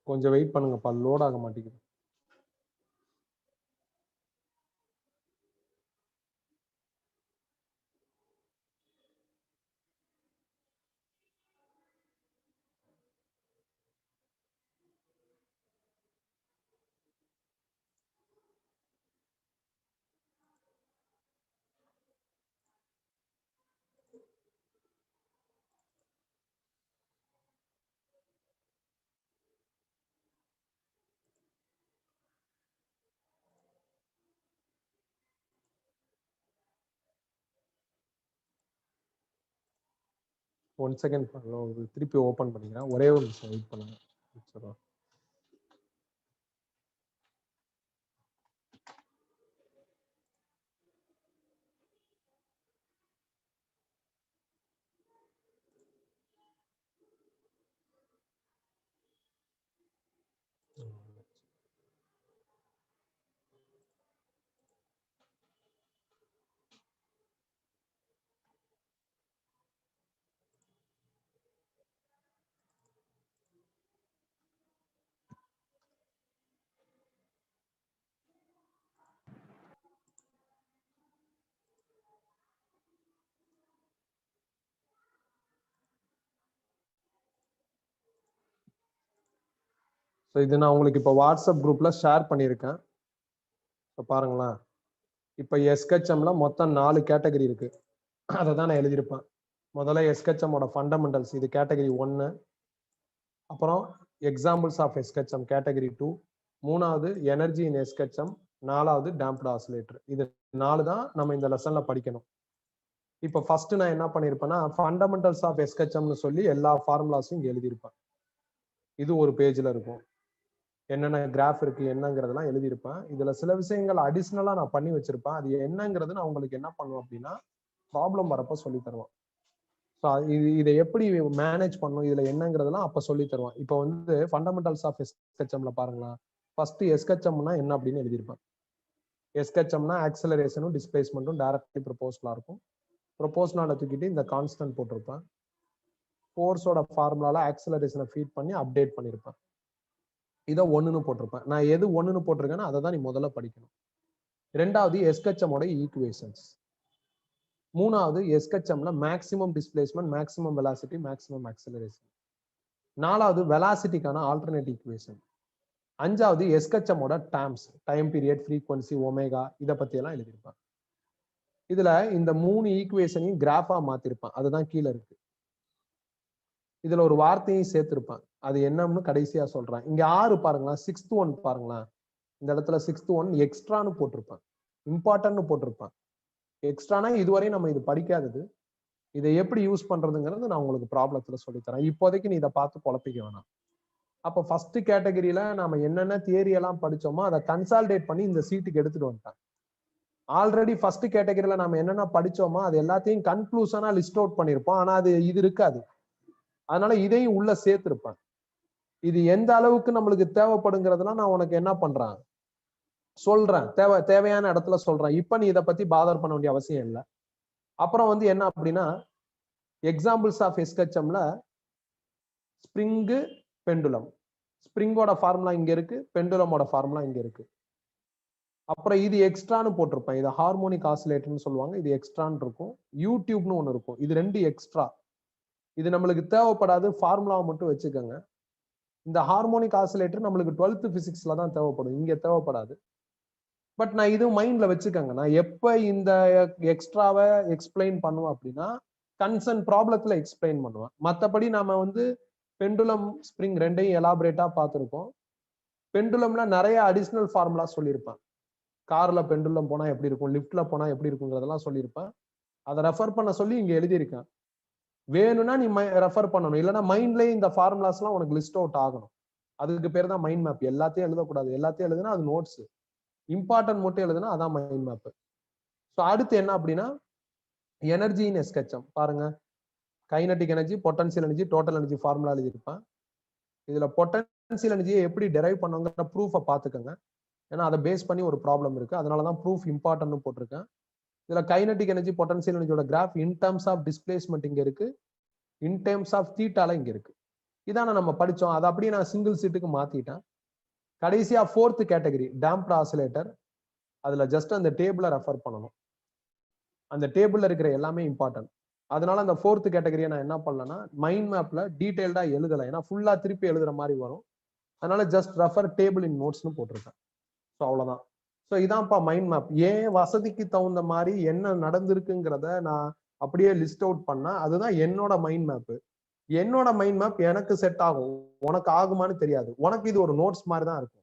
கொஞ்சம் வெயிட் பண்ணுங்கப்பா, லோட் ஆக மாட்டேங்குது. ஒன் செகண்ட், திருப்பி ஓபன் பண்ணிக்கிறேன். ஒரே ஒரு நிமிஷம் வெயிட் பண்ணுங்க. ஸோ இது நான் உங்களுக்கு இப்போ வாட்ஸ்அப் குரூப்ல ஷேர் பண்ணியிருக்கேன். இப்போ பாருங்களேன், இப்போ எஸ்கெச்எம்ல மொத்தம் 4 கேட்டகரி இருக்கு. அதை தான் நான் எழுதியிருப்பேன். முதல்ல எஸ்கெச்எம்மோட ஃபண்டமெண்டல்ஸ், இது கேட்டகரி 1. அப்புறம் எக்ஸாம்பிள்ஸ் ஆஃப் எஸ்கெச்எம் கேட்டகரி 2. மூணாவது எனர்ஜி இன் எஸ்கெச்எம். 4வது டேம்ப்டு ஆசிலேட்டர். இது 4 தான் நம்ம இந்த லெசன்ல படிக்கணும். இப்போ ஃபர்ஸ்ட் நான் என்ன பண்ணிருப்பேன்னா, ஃபண்டமெண்டல்ஸ் ஆஃப் எஸ்கெச்எம்னு சொல்லி எல்லா ஃபார்முலாஸும் இங்க எழுதியிருப்பேன். இது ஒரு பேஜ்ல இருக்கும். என்னென்ன கிராஃப் இருக்கு என்னங்கிறதெல்லாம் எழுதியிருப்பேன். இதுல சில விஷயங்கள் அடிஷ்னலா நான் பண்ணி வச்சிருப்பேன். அது என்னங்கிறது நான் உங்களுக்கு என்ன பண்ணுவேன் அப்படின்னா, ப்ராப்ளம் வரப்ப சொல்லி தருவேன். ஸோ இதை எப்படி மேனேஜ் பண்ணணும், இதுல என்னங்கிறதெல்லாம் அப்ப சொல்லி தருவேன். இப்போ வந்து ஃபண்டமெண்டல்ஸ் ஆஃப் எஸ்கெச்எம்ல பாருங்களேன். ஃபர்ஸ்ட் எஸ்கெச்எம்னா என்ன அப்படின்னு எழுதியிருப்பேன். எஸ்கெச்எம்னா ஆக்சலரேஷனும் டிஸ்பிளேஸ்மெண்ட்டும் டைரக்ட்லி ப்ரொபோஷனலா இருக்கும். ப்ரொபோஷனலை தூக்கிட்டு இந்த கான்ஸ்டன்ட் போட்டிருப்பேன். ஃபோர்ஸோட ஃபார்முலால ஆக்சலரேஷனை ஃபீட் பண்ணி அப்டேட் பண்ணியிருப்பேன். இதை 1ன்னு போட்டிருப்பேன். நான் எது 1ன்னு போட்டிருக்கேன்னா அதை தான் நீ முதல்ல படிக்கணும். ரெண்டாவது எஸ்கெச்எம்மோட ஈக்குவேஷன்ஸ். மூணாவது எஸ்கெச்எம்ல maximum displacement, maximum velocity, maximum acceleration. நாலாவது வெலாசிட்டிக்கான ஆல்டர்னேட் ஈக்குவேஷன். அஞ்சாவது எஸ்கெச்எம்மோட terms, time period, frequency, omega, இதை பத்தி எல்லாம் எழுதியிருப்பேன். இதுல இந்த 3 ஈக்குவேஷனையும் கிராஃபா மாத்திருப்பேன். அதுதான் கீழே இருக்கு. இதுல ஒரு வார்த்தையும் சேர்த்திருப்பேன். அது என்னன்னு கடைசியா சொல்றேன். இங்க 6 பாருங்களேன், 6th ஒன் பாருங்களேன். இந்த இடத்துல 6th ஒன் எக்ஸ்ட்ரான்னு போட்டிருப்பேன், இம்பார்ட்டன்ட்னு போட்டிருப்பேன். எக்ஸ்ட்ரானா இதுவரை நம்ம இது படிக்காதது. இதை எப்படி யூஸ் பண்றதுங்கிறது நான் உங்களுக்கு ப்ராப்ளத்துல சொல்லித்தரேன். இப்போதைக்கு நீ இதை பார்த்து குழப்பிக்க வேணாம். அப்போ ஃபர்ஸ்ட் கேட்டகரியில நாம என்னென்ன தியரி எல்லாம் படிச்சோமோ அதை கன்சால்டேட் பண்ணி இந்த சீட்டுக்கு எடுத்துட்டு வந்துட்டேன். ஆல்ரெடி ஃபர்ஸ்ட் கேட்டகரியில நம்ம என்னென்ன படிச்சோமோ அது எல்லாத்தையும் கன்க்ளூஷனா லிஸ்ட் அவுட் பண்ணிருப்போம். ஆனா அது இது இருக்காது. அதனால இதையும் உள்ள சேர்த்திருப்பேன். இது எந்த அளவுக்கு நம்மளுக்கு தேவைப்படுங்கிறதுலாம் நான் உனக்கு என்ன பண்றேன் சொல்றேன். தேவையான இடத்துல சொல்றேன். இப்ப நீ இதை பத்தி பாதர் பண்ண வேண்டிய அவசியம் இல்லை. அப்புறம் வந்து என்ன அப்படின்னா எக்ஸாம்பிள்ஸ் ஆஃப் எஸ்கச்சம்ல ஸ்ப்ரிங்கு பெண்டுலம். ஸ்ப்ரிங்கோட ஃபார்முலா இங்க இருக்கு, பெண்டுலமோட ஃபார்முலா இங்க இருக்கு. அப்புறம் இது எக்ஸ்ட்ரான்னு போட்டிருப்பேன். இது ஹார்மோனிக் ஆசிலேட்டர்னு சொல்லுவாங்க. இது எக்ஸ்ட்ரான்னு இருக்கும். யூடியூப்னு ஒண்ணு இருக்கும். இது 2 எக்ஸ்ட்ரா. இது நம்மளுக்கு தேவைப்படாது. ஃபார்முலாவை மட்டும் வச்சுக்கோங்க. இந்த ஹார்மோனிக் ஆசிலேட்டர் நம்மளுக்கு 12th பிசிக்ஸ்ல தான் தேவைப்படும். இங்க தேவைப்படாது. பட் நான் இது மைண்ட்ல வச்சுக்கோங்க. நான் எப்ப இந்த எக்ஸ்ட்ராவை எக்ஸ்பிளைன் பண்ணுவேன் அப்படின்னா கன்சர்ன் ப்ராப்ளத்துல எக்ஸ்பிளைன் பண்ணுவேன். மத்தபடி நாம வந்து பெண்டுலம் ஸ்ப்ரிங் ரெண்டையும் எலாபரேட்டா பார்த்திருக்கோம். பெண்டுலம்ல நிறைய அடிஷனல் ஃபார்முலா சொல்லியிருப்பேன். கார்ல பெண்டுலம் போனா எப்படி இருக்கும், லிப்ட்ல போனா எப்படி இருக்குங்கிறதெல்லாம் சொல்லியிருப்பேன். அதை ரெஃபர் பண்ண சொல்லி இங்க எழுதியிருக்கேன். வேணும்னா நீ ரெஃபர் பண்ணணும். இல்லைன்னா மைண்ட்லயே இந்த ஃபார்முலாஸ் எல்லாம் உனக்கு லிஸ்ட் அவுட் ஆகணும். அதுக்கு பேர் தான் மைண்ட் மேப். எல்லாத்தையும் எழுதக்கூடாது. எல்லாத்தையும் எழுதுனா அது நோட்ஸ். இம்பார்ட்டன்ட் மட்டும் எழுதுனா அதான் மைண்ட் மேப். ஸோ அடுத்து என்ன அப்படின்னா எனர்ஜி இன் எஸ்கெச்சம் பாருங்க. Kinetic energy, potential energy, total energy formula எழுதியிருப்பேன். இதுல பொட்டன்சியல் எனர்ஜியை எப்படி டெரைவ் பண்ணுங்கிற ப்ரூஃபை பார்த்துக்கோங்க. ஏன்னா அதை பேஸ் பண்ணி ஒரு ப்ராப்ளம் இருக்கு. அதனாலதான் ப்ரூஃப் இம்பார்ட்டன்ட் போட்டிருக்கேன். இதுல கைனடிக் எனர்ஜி, பொட்டன்சியல் எனர்ஜியோட graph in terms of displacement இங்க இருக்கு, இன் டர்ம்ஸ் ஆஃப் தீட்டால இங்க இருக்கு. இதான நம்ம படிச்சோம். அதை அப்படியே நான் சிங்கிள் சீட்டுக்கு மாத்திட்டேன். கடைசியா 4th கேட்டகரி டேம்ப்ட் ஆசிலேட்டர். அதுல ஜஸ்ட் அந்த டேபிளை ரெஃபர் பண்ணணும். அந்த டேபிள்ல இருக்கிற எல்லாமே இம்பார்ட்டன்ட். அதனால அந்த 4th கேட்டகரியை நான் என்ன பண்ணலன்னா மைண்ட் மேப்ல டீடைல்டா எழுதல. ஏன்னா ஃபுல்லா திருப்பி எழுதுற மாதிரி வரும். அதனால ஜஸ்ட் ரெஃபர் டேபிள் இன் நோட்ஸ்னு போட்டிருக்கேன். ஸோ அவ்வளவுதான். ஸோ இதான்ப்பா மைண்ட் மேப். ஏன் வசதிக்கு தகுந்த மாதிரி என்ன நடந்திருக்குங்கிறத நான் அப்படியே லிஸ்ட் அவுட் பண்ணா அதுதான் என்னோட மைண்ட் மேப். என்னோட மைண்ட் மேப் எனக்கு செட் ஆகும். உனக்கு ஆகுமான்னு தெரியாது. உனக்கு இது ஒரு நோட்ஸ் மாதிரி தான் இருக்கும்.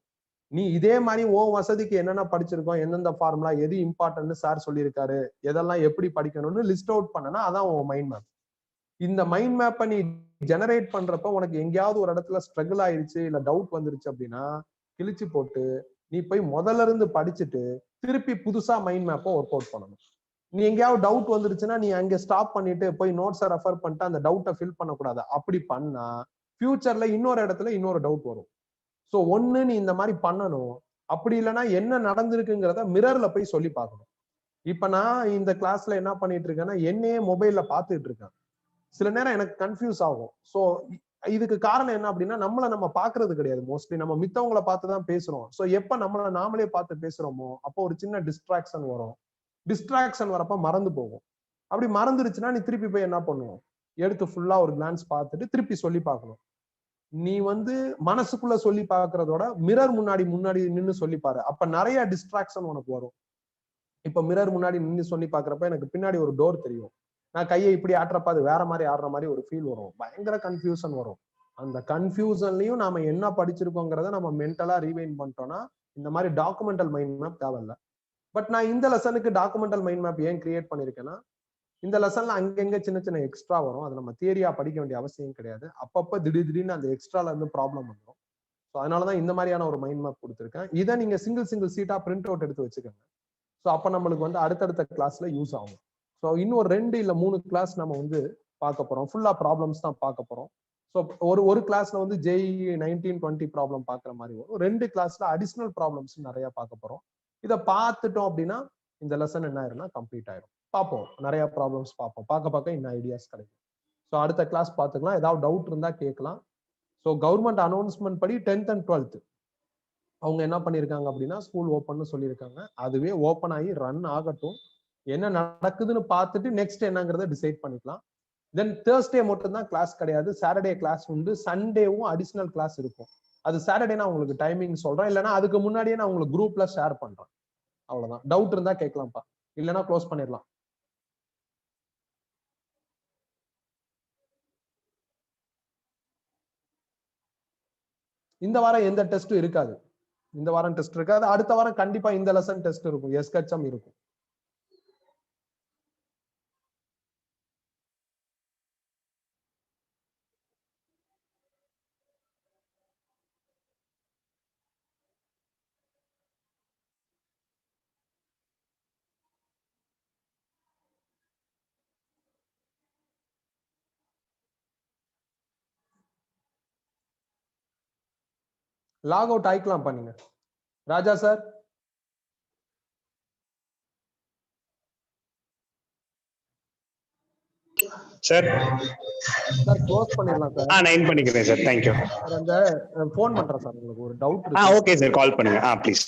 நீ இதே மாதிரி உன் வசதிக்கு என்னென்ன படிச்சிருக்கோம், எந்தெந்த ஃபார்முலா எது இம்பார்ட்டன்ட் சார் சொல்லியிருக்காரு, எதெல்லாம் எப்படி படிக்கணும்னு லிஸ்ட் அவுட் பண்ணனா அதான் உன் மைண்ட் மேப். இந்த மைண்ட் மேப்பை நீ ஜெனரேட் பண்றப்ப உனக்கு எங்கேயாவது ஒரு இடத்துல ஸ்ட்ரகிள் ஆயிடுச்சு இல்ல டவுட் வந்துருச்சு அப்படின்னா கிழிச்சு போட்டு நீ போய் முதல்ல இருந்து படிச்சுட்டு திருப்பி புதுசா மைண்ட் மேப்பை ஒர்க் அவுட் பண்ணணும். நீ எங்கேயாவது டவுட் வந்துருச்சுன்னா நீ அங்க ஸ்டாப் பண்ணிட்டு போய் நோட்ஸை ரெஃபர் பண்ணிட்டு அந்த டவுட்டை ஃபில் பண்ணக்கூடாது. அப்படி பண்ணா ஃபியூச்சர்ல இன்னொரு இடத்துல இன்னொரு டவுட் வரும். சோ ஒண்ணு நீ இந்த மாதிரி பண்ணணும். அப்படி இல்லைன்னா என்ன நடந்திருக்குங்கிறத மிரர்ல போய் சொல்லி பார்க்கணும். இப்ப நான் இந்த கிளாஸ்ல என்ன பண்ணிட்டு இருக்கேன்னா என்னையே மொபைல்ல பாத்துட்டு இருக்கேன். சில நேரம் எனக்கு கன்ஃபியூஸ் ஆகும். சோ இதுக்கு காரணம் என்ன அப்படின்னா நம்ம பாக்குறது கிடையாது. மோஸ்ட்லி நம்ம மித்தவங்களை பார்த்துதான் பேசுறோம். சோ எப்ப நம்மள நாமளே பார்த்து பேசுறோமோ அப்போ ஒரு சின்ன டிஸ்ட்ராக்ஷன் வரும். டிஸ்ட்ராக்ஷன் வரப்ப மறந்து போகும். அப்படி மறந்துருச்சுன்னா நீ திருப்பி போய் என்ன பண்ணுவோம், எடுத்து ஃபுல்லா ஒரு கிளான்ஸ் பார்த்துட்டு திருப்பி சொல்லி பார்க்கணும். நீ வந்து மனசுக்குள்ள சொல்லி பார்க்கறதோட மிரர் முன்னாடி முன்னாடி நின்னு சொல்லி பாரு. அப்ப நிறைய டிஸ்ட்ராக்ஷன் உனக்கு வரும். இப்ப மிரர் முன்னாடி நின்னு சொல்லி பாக்குறப்ப எனக்கு பின்னாடி ஒரு டோர் தெரியும். நான் கையை இப்படி ஆட்டுறப்ப அது வேற மாதிரி ஆடுற மாதிரி ஒரு ஃபீல் வரும். பயங்கர கன்ஃபியூஷன் வரும். அந்த கன்ஃபியூஷன்லயும் நாம என்ன படிச்சிருக்கோங்கிறத நம்ம மென்டலா ரீவைண்ட் பண்ணிட்டோம்னா இந்த மாதிரி டாக்குமெண்டல் மைண்ட் மேப் தேவையில்ல. பட் நான் இந்த லெசனுக்கு டாக்குமெண்டல் மைண்ட் மேப் ஏன் கிரியேட் பண்ணிருக்கேன்னா இந்த லெசன்ல அங்கங்க சின்ன சின்ன எக்ஸ்ட்ரா வரும். அது நம்ம தியரியா படிக்க வேண்டிய அவசியம் கிடையாது. அப்பப்ப திடீர்னு அந்த எக்ஸ்ட்ரால இருந்து ப்ராப்ளம் வந்துடும். ஸோ அதனாலதான் இந்த மாதிரியான ஒரு மைண்ட் மேப் கொடுத்துருக்கேன். இதை நீங்க சிங்கிள் சீட்டா பிரிண்ட் அவுட் எடுத்து வச்சுக்கோங்க. ஸோ அப்ப நம்மளுக்கு வந்து அடுத்தடுத்த கிளாஸ்ல யூஸ் ஆகும். ஸோ இன்னும் 2 இல்ல 3 கிளாஸ் நம்ம வந்து பார்க்க போறோம். ஃபுல்லா ப்ராப்ளம்ஸ் தான் பார்க்க போறோம். ஸோ ஒரு கிளாஸ்ல வந்து ஜேஇ 1920 ப்ராப்ளம் பார்க்குற மாதிரி வரும். 2 கிளாஸ்ல அடிஷனல் ப்ராப்ளம்ஸ் நிறைய பார்க்க போறோம். இதை பார்த்துட்டோம் அப்படின்னா இந்த லெசன் என்ன ஆயிரும்னா கம்ப்ளீட் ஆயிரும். பார்ப்போம், நிறைய ப்ராப்ளம்ஸ் பார்ப்போம். பார்க்க இன்னும் ஐடியாஸ் கிடைக்கும். ஸோ அடுத்த கிளாஸ் பார்த்துக்கலாம். ஏதாவது டவுட் இருந்தா கேட்கலாம். ஸோ கவர்மெண்ட் அனௌன்ஸ்மெண்ட் படி 10th and 12th அவங்க என்ன பண்ணிருக்காங்க அப்படின்னா ஸ்கூல் ஓப்பன் சொல்லியிருக்காங்க. அதுவே ஓப்பன் ஆகி ரன் ஆகட்டும். என்ன நடக்குதுன்னு பார்த்துட்டு நெக்ஸ்ட் என்னங்கிறத டிசைட் பண்ணிக்கலாம். தென் தேர்ஸ்டே மட்டும் தான் கிளாஸ் கிடையாது. சாட்டர்டே கிளாஸ் உண்டு. சண்டேவும் அடிஷனல் கிளாஸ் இருக்கும். அது சாட்டர்டே நான் உங்களுக்கு டைமிங் சொல்றேன். இல்லைன்னா அதுக்கு முன்னாடியே நான் உங்களுக்கு குரூப்ல ஷேர் பண்றேன். அவ்வளவுதான். டவுட் இருந்தா கேட்கலாம்ப்பா. இல்லைன்னா க்ளோஸ் பண்ணிடலாம். இந்த வாரம் எந்த டெஸ்டும் இருக்காது. இந்த வாரம் டெஸ்ட் இருக்காது. அடுத்த வாரம் கண்டிப்பா இந்த லெசன் டெஸ்ட் இருக்கும். எஸ்கச்சம் இருக்கும். லாக் அவுட் ஆயிக்கலாம் பண்ணுங்க. ராஜா சார் சார் சார் க்ளோஸ் பண்ணிடலாம் சார். நான் எண்ட் பண்ணிக்கிறேன் சார். தேங்க்யூ. அந்த ஃபோன் பண்றேன் சார், உங்களுக்கு ஒரு டவுட் ஓகே சார், கால் பண்ணுங்க ப்ளீஸ்.